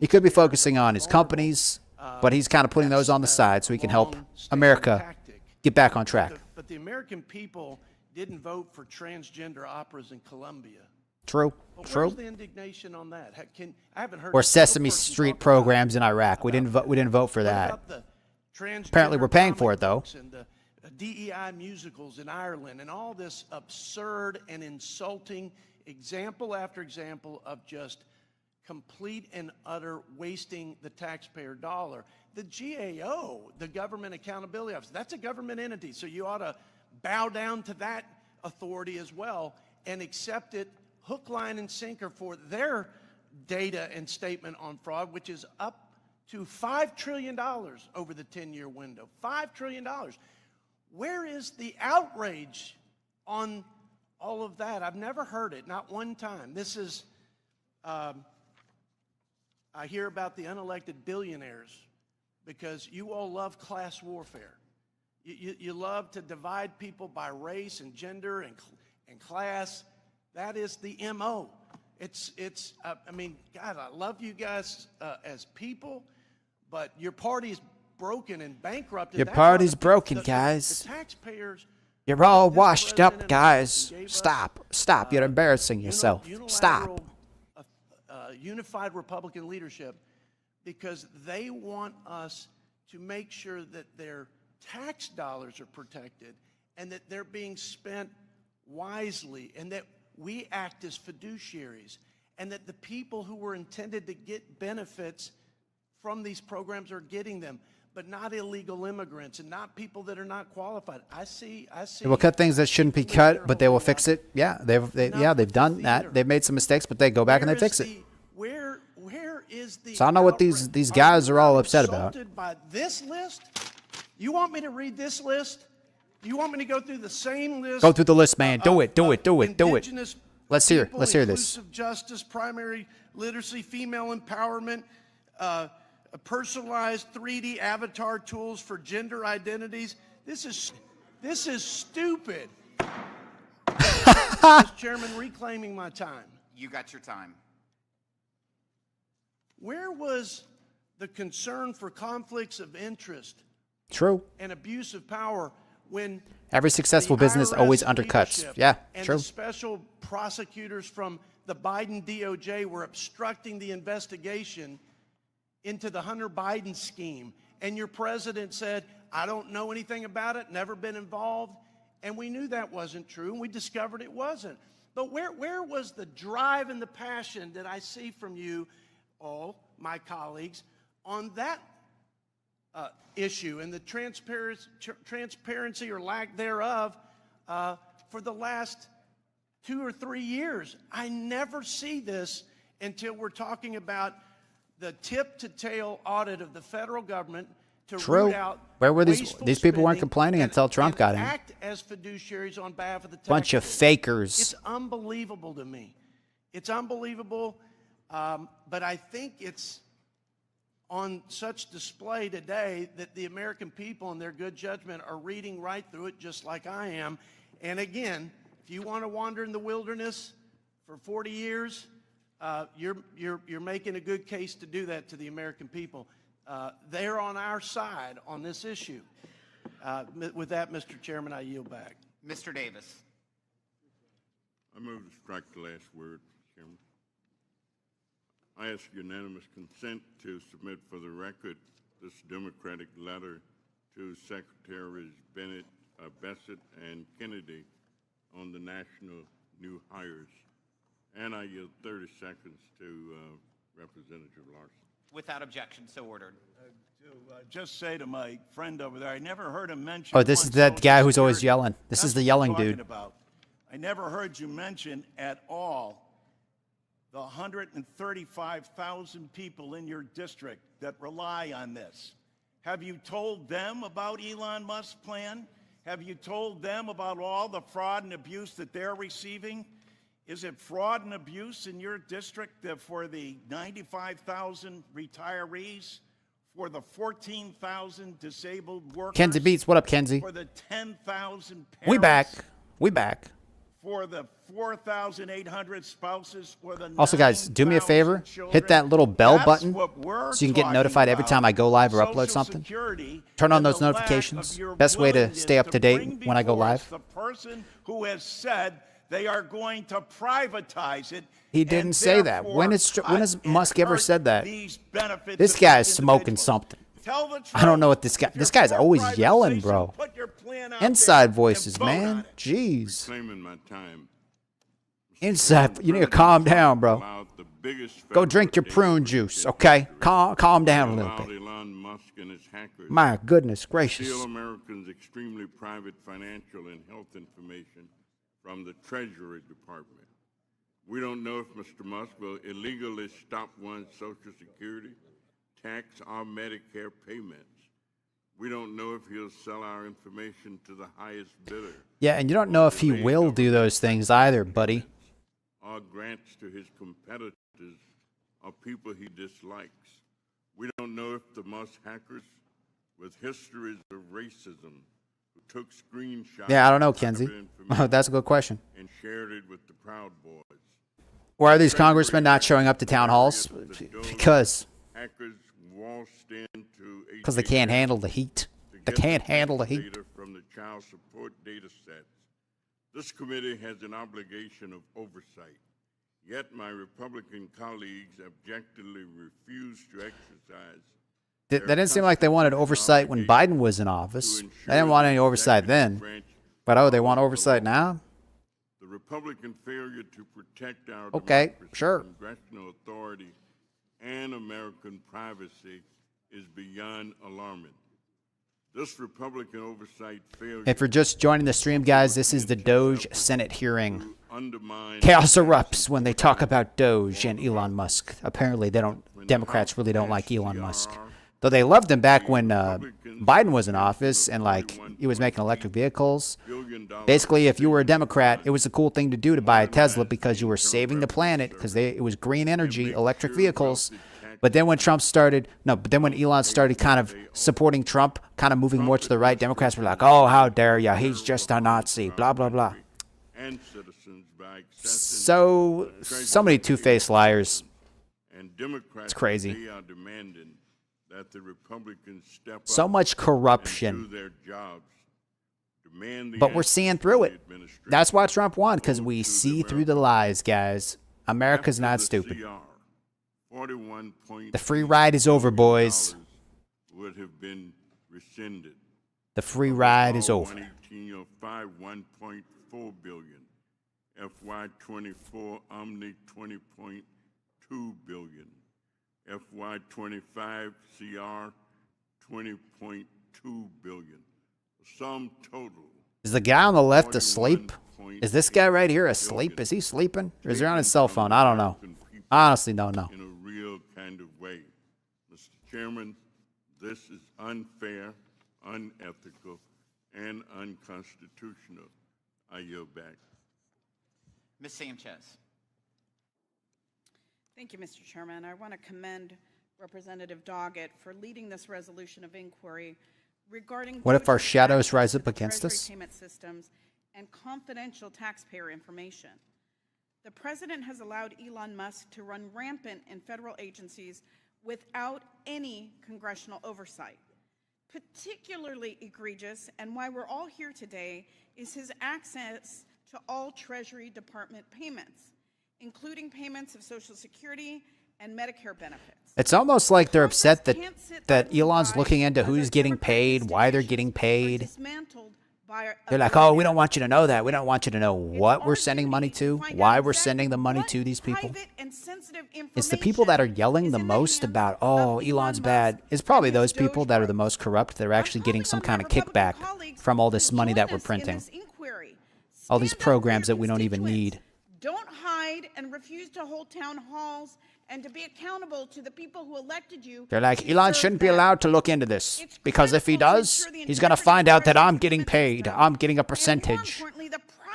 He could be focusing on his companies, but he's kind of putting those on the side so he can help America get back on track. But the American people didn't vote for transgender operas in Colombia. True. Where's the indignation on that? I haven't heard. Or Sesame Street programs in Iraq. We didn't vote for that. Apparently, we're paying for it though. And the DEI musicals in Ireland, and all this absurd and insulting example after example of just complete and utter wasting the taxpayer dollar. The GAO, the Government Accountability Office, that's a government entity, so you ought to bow down to that authority as well and accept it hook, line, and sinker for their data and statement on fraud, which is up to $5 trillion over the 10-year window. $5 trillion. Where is the outrage on all of that? I've never heard it, not one time. This is, I hear about the unelected billionaires because you all love class warfare. You love to divide people by race and gender and class. That is the MO. I mean, God, I love you guys as people, but your party's broken and bankrupted. Your party's broken, guys. The taxpayers. You're all washed up, guys. Stop. Stop. You're embarrassing yourself. Stop. Unified Republican leadership, because they want us to make sure that their tax dollars are protected and that they're being spent wisely, and that we act as fiduciaries, and that the people who were intended to get benefits from these programs are getting them, but not illegal immigrants and not people that are not qualified. I see. They will cut things that shouldn't be cut, but they will fix it. Yeah, they've done that. They've made some mistakes, but they go back and they fix it. Where is the? So I don't know what these guys are all upset about. By this list? You want me to read this list? You want me to go through the same list? Go through the list, man. Do it. Let's hear this. Inclusive justice, primary literacy, female empowerment, personalized 3D avatar tools for gender identities. This is stupid. Mr. Chairman, reclaiming my time. You got your time. Where was the concern for conflicts of interest? True. And abuse of power when every successful business always undercuts. Yeah, and true. The special prosecutors from the Biden DOJ were obstructing the investigation into the Hunter Biden scheme. And your president said, I don't know anything about it, never been involved. And we knew that wasn't true, and we discovered it wasn't. But where was the drive and the passion that I see from you all, my colleagues, on that issue and the transparency or lack thereof for the last 2 or 3 years? I never see this until we're talking about the tip-to-tail audit of the federal government to root out Where were these people weren't complaining until Trump got in. Act as fiduciaries on behalf of the Bunch of taxpayers. fakers. It's unbelievable to me. It's unbelievable, but I think it's on such display today that the American people in their good judgment are reading right through it just like I am. And again, if you want to wander in the wilderness for 40 years, you're making a good case to do that to the American people. They're on our side on this issue. With that, Mr. Chairman, I yield back. Mr. Davis. I move to strike the last word, Chairman. I ask unanimous consent to submit for the record this Democratic letter to Secretaries Bessent and Kennedy on the national new hires. And I yield 30 seconds to Representative Larson. Without objection, so ordered. Just say to my friend over there, I never heard him mention. Oh, this is that guy who's always yelling. This is the yelling dude. I never heard you mention at all the 135,000 people in your district that rely on this. Have you told them about Elon Musk's plan? Have you told them about all the fraud and abuse that they're receiving? Is it fraud and abuse in your district for the 95,000 retirees, for the 14,000 disabled workers? Kenzie Beats, what up, Kenzie? For the 10,000 parents? We back. We back. For the 4,800 spouses, for the Also, guys, do me a favor. Hit that little bell button so you can get notified every time I go live or upload something. Turn on those notifications. Best way to stay up to date when I go live. The person who has said they are going to privatize it. He didn't say that. When has Musk ever said that? This guy's smoking something. I don't know what this guy's always yelling, bro. Inside voices, man. Jeez. Inside, you need to calm down, bro. Go drink your prune juice, okay? Calm down a little bit. Elon Musk and his hackers My goodness gracious. steal Americans' extremely private financial and health information from the Treasury Department. We don't know if Mr. Musk will illegally stop one's Social Security, tax, or Medicare payments. We don't know if he'll sell our information to the highest bidder. Yeah, and you don't know if he will do those things either, buddy. Or grants to his competitors or people he dislikes. We don't know if the Musk hackers with histories of racism who took screenshots. Yeah, I don't know, Kenzie. That's a good question. And shared it with the Proud Boys. Why are these congressmen not showing up to town halls? Because they can't handle the heat. They can't handle the heat. From the child support data sets. This committee has an obligation of oversight. Yet my Republican colleagues objectively refuse to exercise. That didn't seem like they wanted oversight when Biden was in office. They didn't want any oversight then. But oh, they want oversight now? The Republican failure to protect our congressional authority and American privacy is beyond alarming. This Republican oversight failure. If you're just joining the stream, guys, this is the DOGE Senate hearing. Chaos erupts when they talk about DOGE and Elon Musk. Apparently, Democrats really don't like Elon Musk. Though they loved him back when Biden was in office and he was making electric vehicles. Basically, if you were a Democrat, it was a cool thing to do to buy a Tesla because you were saving the planet because it was green energy, electric vehicles. But then when Elon started kind of supporting Trump, kind of moving more to the right, Democrats were like, oh, how dare ya, he's just a Nazi, blah, blah, blah. So many two-faced liars. It's crazy. So much corruption. But we're seeing through it. That's why Trump won, because we see through the lies, guys. America's not stupid. The free ride is over, boys. Would have been rescinded. The free ride is over. 1905, 1.4 billion. FY24 Omni, 20.2 billion. FY25 CR, 20.2 billion. Sum total. Is the guy on the left asleep? Is this guy right here asleep? Is he sleeping? Or is he on his cell phone? I don't know. I honestly don't know. In a real kind of way. Mr. Chairman, this is unfair, unethical, and unconstitutional. I yield back. Ms. Sanchez. Thank you, Mr. Chairman. I want to commend Representative Doggett for leading this resolution of inquiry regarding What if our DOGE's shadows access rise to up the against Treasury us? payment systems and confidential taxpayer information. The president has allowed Elon Musk to run rampant in federal agencies without any congressional oversight. Particularly egregious, and why we're all here today, is his access to all Treasury Department payments, including payments of Social Security and Medicare benefits. It's almost like they're upset that Elon's looking into who's getting paid, why they're getting paid. They're like, oh, we don't want you to know that. We don't want you to know what we're sending money to, why we're sending the money to these people. It's the people that are yelling the most about, oh, Elon's bad. It's probably those people that are the most corrupt that are actually getting some kind of kickback from all this money that we're printing. All these programs that we don't even need. Don't hide and refuse to hold town halls and to be accountable to the people who elected you. They're like, Elon shouldn't be allowed to look into this because if he does, he's going to find out that I'm getting paid. I'm getting a percentage.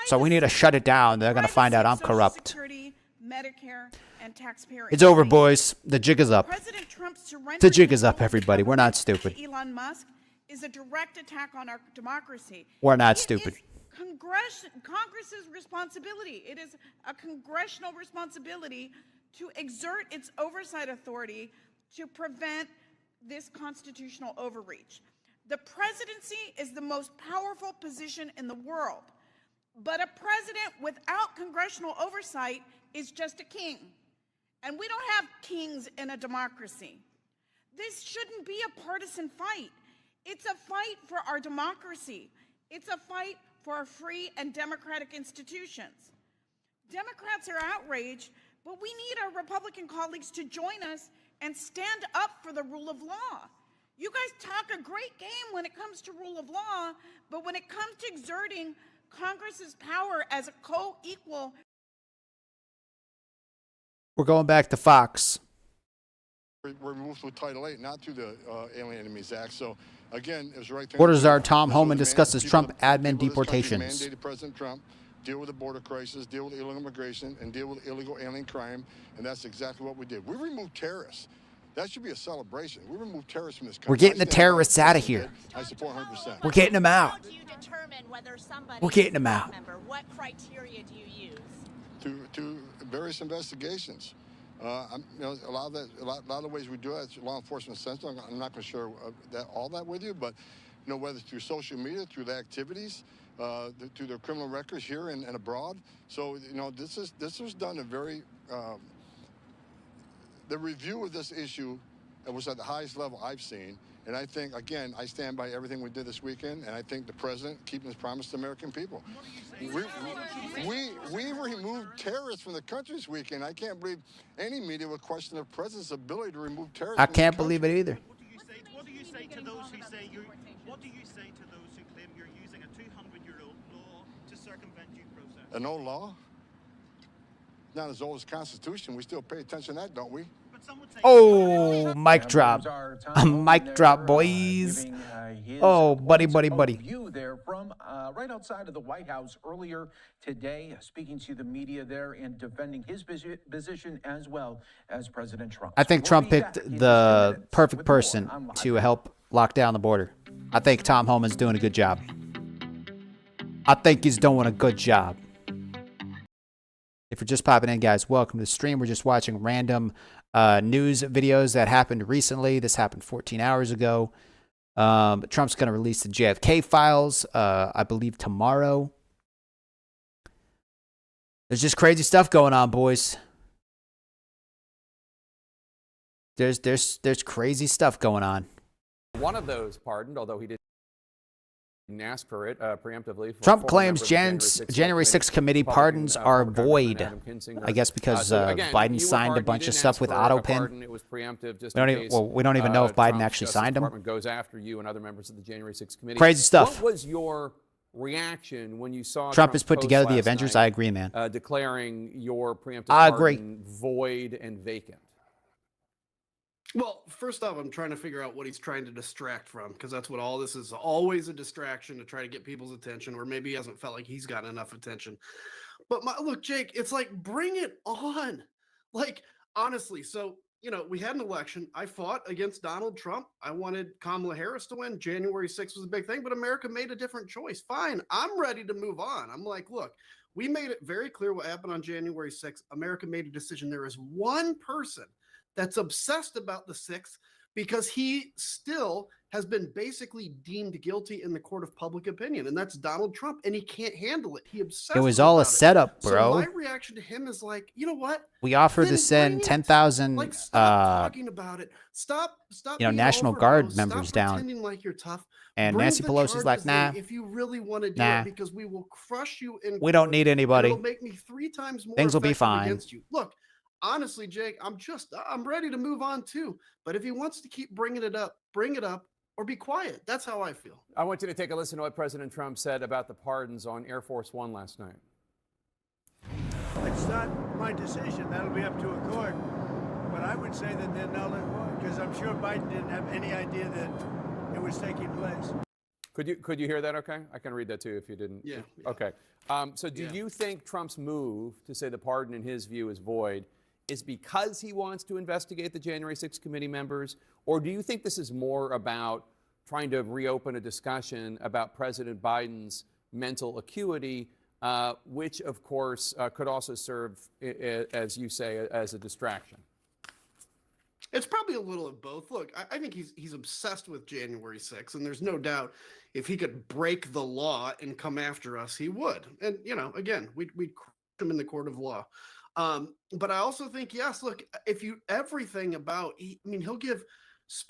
So we need to shut it down. They're going to find out I'm corrupt. It's over, boys. The jig is up. The jig is up, everybody. We're not stupid. Elon Musk is a direct attack on our democracy. We're not stupid. Congress's responsibility. It is a congressional responsibility to exert its oversight authority to prevent this constitutional overreach. The presidency is the most powerful position in the world, but a president without congressional oversight is just a king. And we don't have kings in a democracy. This shouldn't be a partisan fight. It's a fight for our democracy. It's a fight for our free and democratic institutions. Democrats are outraged, but we need our Republican colleagues to join us and stand up for the rule of law. You guys talk a great game when it comes to rule of law, but when it comes to exerting Congress's power as a co-equal. We're going back to Fox. We're moved with Title 8, not through the Alien Enemies Act. So, again, it was the right thing. Orders are Tom Homan discusses Trump admin deportations. Mandated President Trump deal with the border crisis, deal with illegal immigration, and deal with illegal alien crime, and that's exactly what we did. We removed terrorists. That should be a celebration. We removed terrorists from this country. We're getting the terrorists out of here. I support 100%. We're getting them out. How do you determine whether somebody We're getting them out. What criteria do you use? To various investigations. You know, a lot of the ways we do it, it's law enforcement sensitive. I'm not going to share all that with you, but you know, whether through social media, through the activities, through their criminal records here and abroad. So you know, this was done a very the review of this issue was at the highest level I've seen. And I think, again, I stand by everything we did this weekend, and I think the president keeping his promise to the American people. We removed terrorists from the country this weekend. I can't believe any media would question the president's ability to remove terrorists. I can't believe it either. What do you say to those who say what do you say to those who claim you're using a 200-year-old law to circumvent due process? An old law? Not as old as the Constitution. We still pay attention to that, don't we? Oh, mic drop. Mic drop, boys. Oh, buddy. View there from right outside of the White House earlier today, speaking to the media there and defending his position as well as President Trump. I think Trump picked the perfect person to help lock down the border. I think Tom Homan's doing a good job. I think he's doing a good job. If you're just popping in, guys, welcome to the stream. We're just watching random news videos that happened recently. This happened 14 hours ago. Trump's going to release the JFK files, I believe, tomorrow. There's just crazy stuff going on, boys. There's crazy stuff going on. One of those pardoned, although he didn't ask for it preemptively. Trump claims January 6th committee pardons are void. I guess because Biden signed a bunch of stuff with AutoPin. It was preemptive. Just we don't even know if Biden actually signed them. Goes after you and other members of the January 6th committee. Crazy stuff. What was your reaction when you saw Trump has put together the Avengers? I agree, man. Declaring your preemptive pardon void and vacant. Well, first off, I'm trying to figure out what he's trying to distract from, because that's what all this is, always a distraction to try to get people's attention, or maybe he hasn't felt like he's gotten enough attention. But look, Jake, it's like, bring it on. Like, honestly, so, we had an election. I fought against Donald Trump. I wanted Kamala Harris to win. January 6th was a big thing, but America made a different choice. Fine. I'm ready to move on. I'm like, look, we made it very clear what happened on January 6th. America made a decision. There is one person that's obsessed about the 6th because he still has been basically deemed guilty in the court of public opinion, and that's Donald Trump, and he can't handle it. He obsessed. It was all a setup, bro. So my reaction to him is like, you know what? We offered to send 10,000 talking about it. Stop National Guard members down. Pretending like you're tough. And Bring Nancy the Pelosi's like, nah. If you really want to do it, because we will crush you in we don't need anybody. It'll make me 3 times more. Things will be fine. Against you. Look, honestly, Jake, I'm ready to move on too. But if he wants to keep bringing it up, bring it up or be quiet. That's how I feel. I want you to take a listen to what President Trump said about the pardons on Air Force One last night. It's not my decision. That'll be up to a court. But I would say that they're null and void, because I'm sure Biden didn't have any idea that it was taking place. Could you hear that okay? I can read that too if you didn't. Yeah. Okay. So do you think Trump's move to say the pardon in his view is void is because he wants to investigate the January 6th committee members? Or do you think this is more about trying to reopen a discussion about President Biden's mental acuity, which, of course, could also serve, as you say, as a distraction? It's probably a little of both. Look, I think he's obsessed with January 6th, and there's no doubt if he could break the law and come after us, he would. And, again, we'd crush him in the court of law. But I also think, yes, look, he'll give,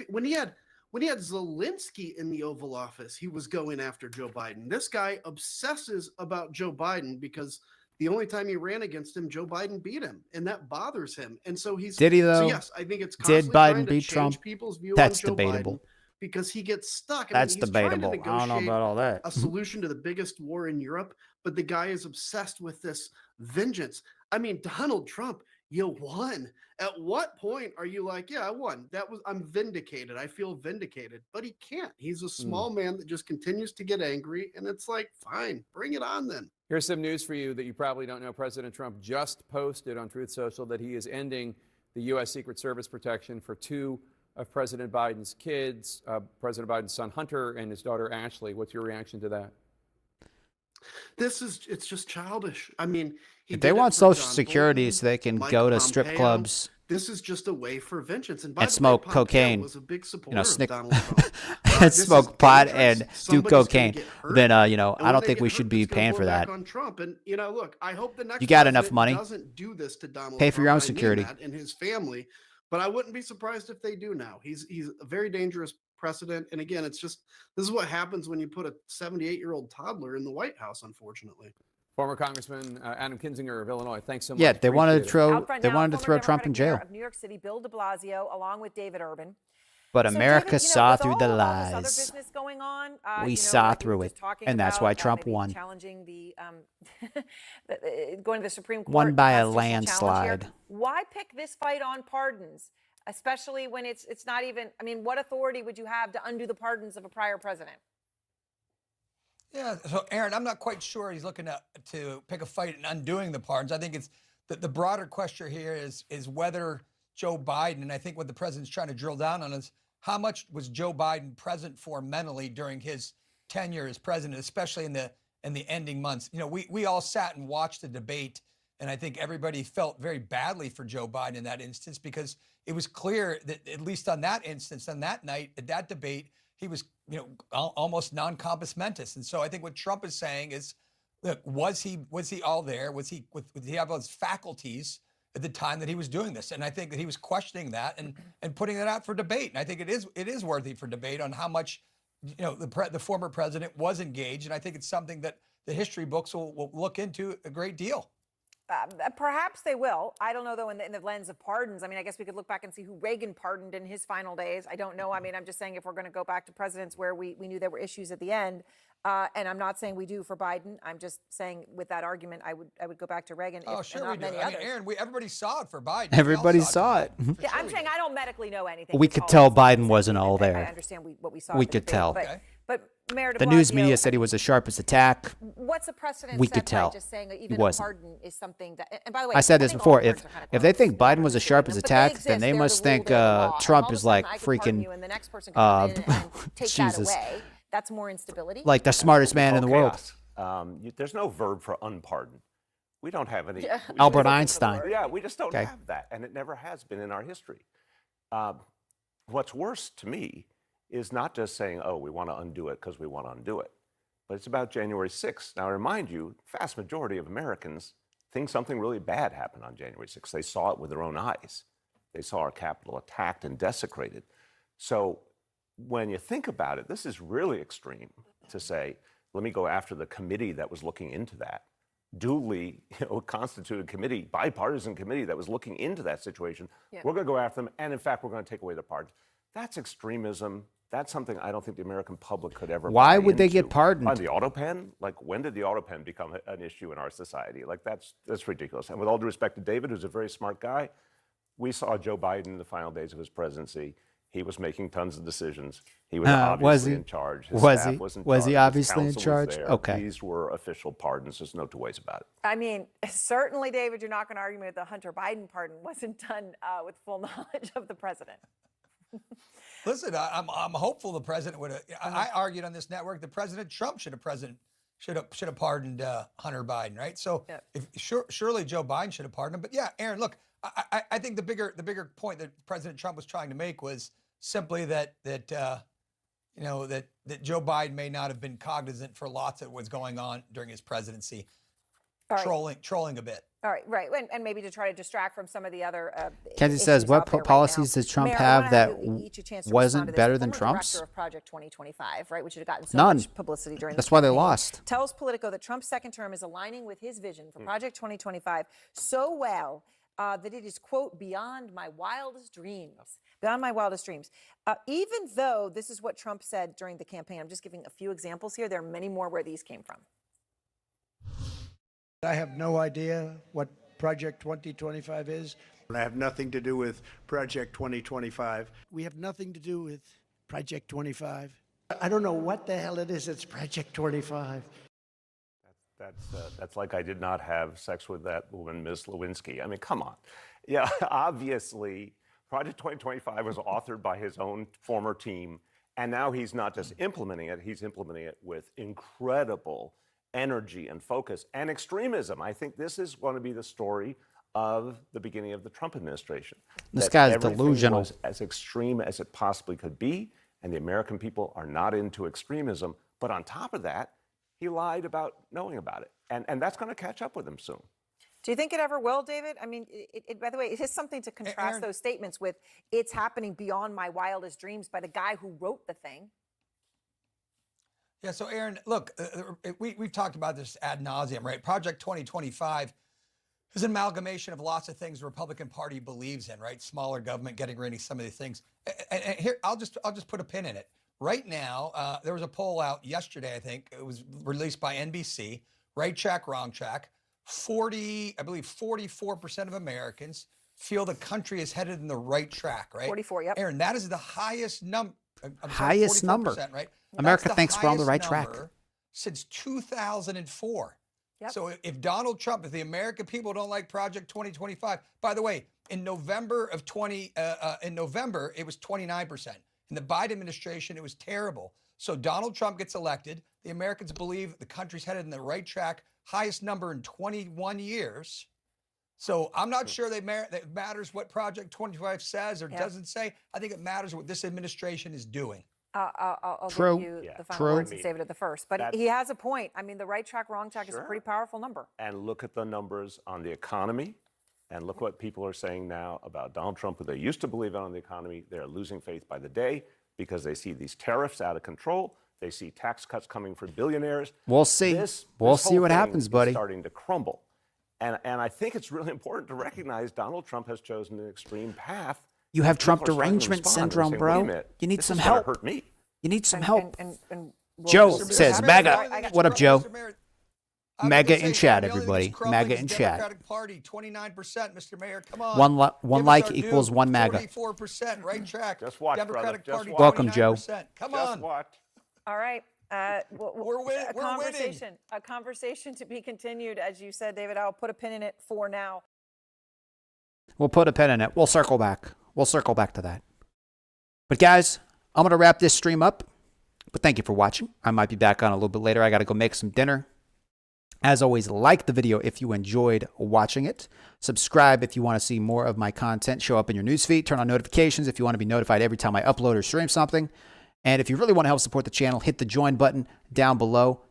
when he had Zelensky in the Oval Office, he was going after Joe Biden. This guy obsesses about Joe Biden because the only time he ran against him, Joe Biden beat him, and that bothers him. And so did he though? So yes, I think it's did Biden beat Trump? People's view That's on Joe debatable. Biden because he gets stuck. That's debatable. I don't know about all that. A solution to the biggest war in Europe, but the guy is obsessed with this vengeance. I mean, Donald Trump, you won. At what point are you like, yeah, I won? I'm vindicated. I feel vindicated. But he can't. He's a small man that just continues to get angry. And it's like, fine, bring it on then. Here's some news for you that you probably don't know. President Trump just posted on Truth Social that he is ending the U.S. Secret Service protection for 2 of President Biden's kids, President Biden's son Hunter and his daughter Ashley. What's your reaction to that? It's just childish. I mean, if they want Social Security so they can go to strip clubs. This is just a way for vengeance. And, and smoke cocaine. Was a big supporter of Donald Trump. And smoke pot and do cocaine. Then, I don't think we should be paying for that. On Trump. And, look, I hope the next you got enough money. Doesn't do this to Donald Pay for your own Trump. security. And his family. But I wouldn't be surprised if they do now. He's a very dangerous precedent. And again, this is what happens when you put a 78-year-old toddler in the White House, unfortunately. Former Congressman Adam Kinzinger of Illinois, thanks so much. Yeah, they wanted to throw Trump in jail. Of New York City, Bill de Blasio, along with David Urban. But America saw through the all lies. This other business going on, we saw through it, and that's why Trump won. Challenging the going to the Supreme Court. Won by a landslide. Why pick this fight on pardons, especially when it's not even? I mean, what authority would you have to undo the pardons of a prior president? Yeah, so Aaron, I'm not quite sure he's looking to pick a fight in undoing the pardons. I think it's the broader question here is whether Joe Biden, and I think what the president's trying to drill down on is how much was Joe Biden present for mentally during his tenure as president, especially in the ending months. We all sat and watched the debate, and I think everybody felt very badly for Joe Biden in that instance because it was clear that at least on that instance, on that night, at that debate, he was, almost non-compos mentis. And so I think what Trump is saying is, look, was he all there? Did he have those faculties at the time that he was doing this? And I think that he was questioning that and putting it out for debate. And I think it is worthy for debate on how much the former president was engaged, and I think it's something that the history books will look into a great deal. Perhaps they will. I don't know, though, in the lens of pardons. I mean, I guess we could look back and see who Reagan pardoned in his final days. I don't know. I mean, I'm just saying if we're going to go back to presidents where we knew there were issues at the end, and I'm not saying we do for Biden. I'm just saying with that argument, I would go back to Reagan. Oh, if, sure and we not do. many I mean, others. Aaron, everybody saw it for Biden. Everybody saw it. Yeah, I'm saying I don't medically know anything. We That's could all tell I'm saying. Biden wasn't all I there. understand what we saw. We at the could debate, tell. But Mayor de The news Blasio, media said he was the sharpest attack. What's the precedent We set could by tell. just saying He even a wasn't. pardon is something that, and by the way, I said this think all before. pardons are kind of If they close. think Biden was the sharpest But they attack, exist, then they they're must the rule, think they're the law. And Trump all of a is like sudden I could pardon freaking you and the next person can come in and take Jesus, that away. That's more instability. like the smartest man in the world. There's no verb for unpardon. We don't have any. Yeah. Albert Einstein. Yeah, we just don't Okay. have that, and it never has been in our history. What's worse to me is not just saying, "Oh, we want to undo it because we want to undo it," but it's about January 6th. Now, I remind you, the vast majority of Americans think something really bad happened on January 6th. They saw it with their own eyes. They saw our Capitol attacked and desecrated. So when you think about it, this is really extreme to say, let me go after the committee that was looking into that. Duly constituted committee, bipartisan committee that was looking into that situation. Yeah. We're going to go after them, and in fact, we're going to take away their pardons. That's extremism. That's something I don't think the American public could ever. Why buy would they into. get pardoned? On the auto pen? Like, when did the auto pen become an issue in our society? Like, that's ridiculous. And with all due respect to David, who's a very smart guy, we saw Joe Biden in the final days of his presidency. He was making tons of decisions. He was obviously in charge. His staff was in charge. Was he His obviously in counsel was charge? there. Okay. These were official pardons. There's no two ways about it. I mean, certainly, David, you're not going to argue with the Hunter Biden pardon wasn't done with full knowledge of the president. Listen, I'm hopeful the president would have. I argued on this network that President Trump should have pardoned Hunter Biden, right? So surely Joe Biden should have pardoned him. But yeah, Aaron, look, I think the bigger point that President Trump was trying to make was simply that Joe Biden may not have been cognizant for lots of what was going on during his presidency, trolling a bit. All right, right, and maybe to try to distract from some of the other. Kenzie says, what policies does Trump have that wasn't better than Trump's? Director of Project 2025, right, which had gotten so None. much publicity during. That's the why they campaign, lost. Tells Politico that Trump's second term is aligning with his vision for Project 2025 so well that it is, quote, beyond my wildest dreams. Beyond my wildest dreams. Even though this is what Trump said during the campaign, I'm just giving a few examples here. There are many more where these came from. I have no idea what Project 2025 is. I have nothing to do with Project 2025. We have nothing to do with Project 25. I don't know what the hell it is. It's Project 25. That's like I did not have sex with that woman, Ms. Lewinsky. I mean, come on. Yeah, obviously, Project 2025 was authored by his own former team, and now he's not just implementing it, he's implementing it with incredible energy and focus and extremism. I think this is going to be the story of the beginning of the Trump administration. This That guy's everything delusional. was as extreme as it possibly could be, and the American people are not into extremism. But on top of that, he lied about knowing about it. And that's going to catch up with him soon. Do you think it ever will, David? I mean, by the way, it is something to contrast those statements with it's happening beyond my wildest dreams by the guy who wrote the thing. Yeah, so Aaron, look, we've talked about this ad nauseum, right? Project 2025 is an amalgamation of lots of things the Republican Party believes in, right? Smaller government, getting rid of some of these things. And here, I'll just put a pin in it. Right now, there was a poll out yesterday, I think. It was released by NBC. Right track, wrong track. 44% of Americans feel the country is headed in the right track, right? 44, yep. Aaron, that is the highest number. Highest number. Right? America That's thinks we're on the right highest track. number since 2004. Yep. So if Donald Trump, if the American people don't like Project 2025, by the way, in November it was 29%. In the Biden administration, it was terrible. So Donald Trump gets elected. The Americans believe the country's headed in the right track. Highest number in 21 years. So I'm not sure that it matters what Project 25 says or doesn't say. I think it matters what this administration is doing. I'll True. give you the final True. words and save it at the first. But he has a point. I mean, the right track, wrong track is a pretty powerful number. And look at the numbers on the economy, and look what people are saying now about Donald Trump, who they used to believe on the economy. They're losing faith by the day. because they see these tariffs out of control. They see tax cuts coming for billionaires. We'll see. We'll see what happens, buddy. Is starting to crumble. And I think it's really important to recognize Donald Trump has chosen an extreme path. You have Trump People are starting to derangement respond and syndrome, saying, bro. "Wait a minute, You need this some is gonna help. hurt me." You need some help. And Joe Mr. Mayor, says, Mr. MAGA. Mayor, What up, Joe? I'm MAGA gonna say, in chat, the only thing everybody. that's crumbling MAGA is in the chat. Democratic Party, 29%, Mr. Mayor. Come on. One Give us like our equals due. one MAGA. 44%, right track. Just watch, Democratic brother. Party, Just watch. Welcome, Joe. 29%. Come Just on. watch. All right. We're winning. A conversation to be continued, as you said, David. I'll put a pin in it for now. We'll put a pin in it. We'll circle back. We'll circle back to that. But guys, I'm going to wrap this stream up. But thank you for watching. I might be back on a little bit later. I got to go make some dinner. As always, like the video if you enjoyed watching it. Subscribe if you want to see more of my content show up in your newsfeed. Turn on notifications if you want to be notified every time I upload or stream something. And if you really want to help support the channel, hit the join button down below.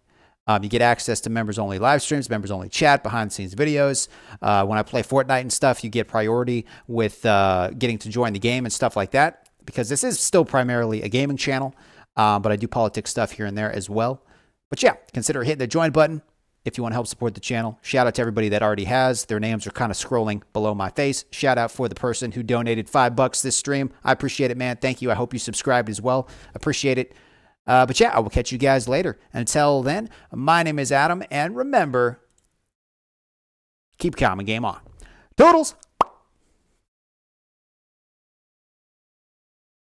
You get access to members-only live streams, members-only chat, behind-the-scenes videos. When I play Fortnite and stuff, you get priority with getting to join the game and stuff like that. Because this is still primarily a gaming channel, but I do politics stuff here and there as well. But yeah, consider hitting the join button if you want to help support the channel. Shout out to everybody that already has. Their names are kind of scrolling below my face. Shout out for the person who donated $5 this stream. I appreciate it, man. Thank you. I hope you subscribed as well. Appreciate it. But yeah, I will catch you guys later. Until then, my name is Adam, and remember, keep calm and game on. Toodles!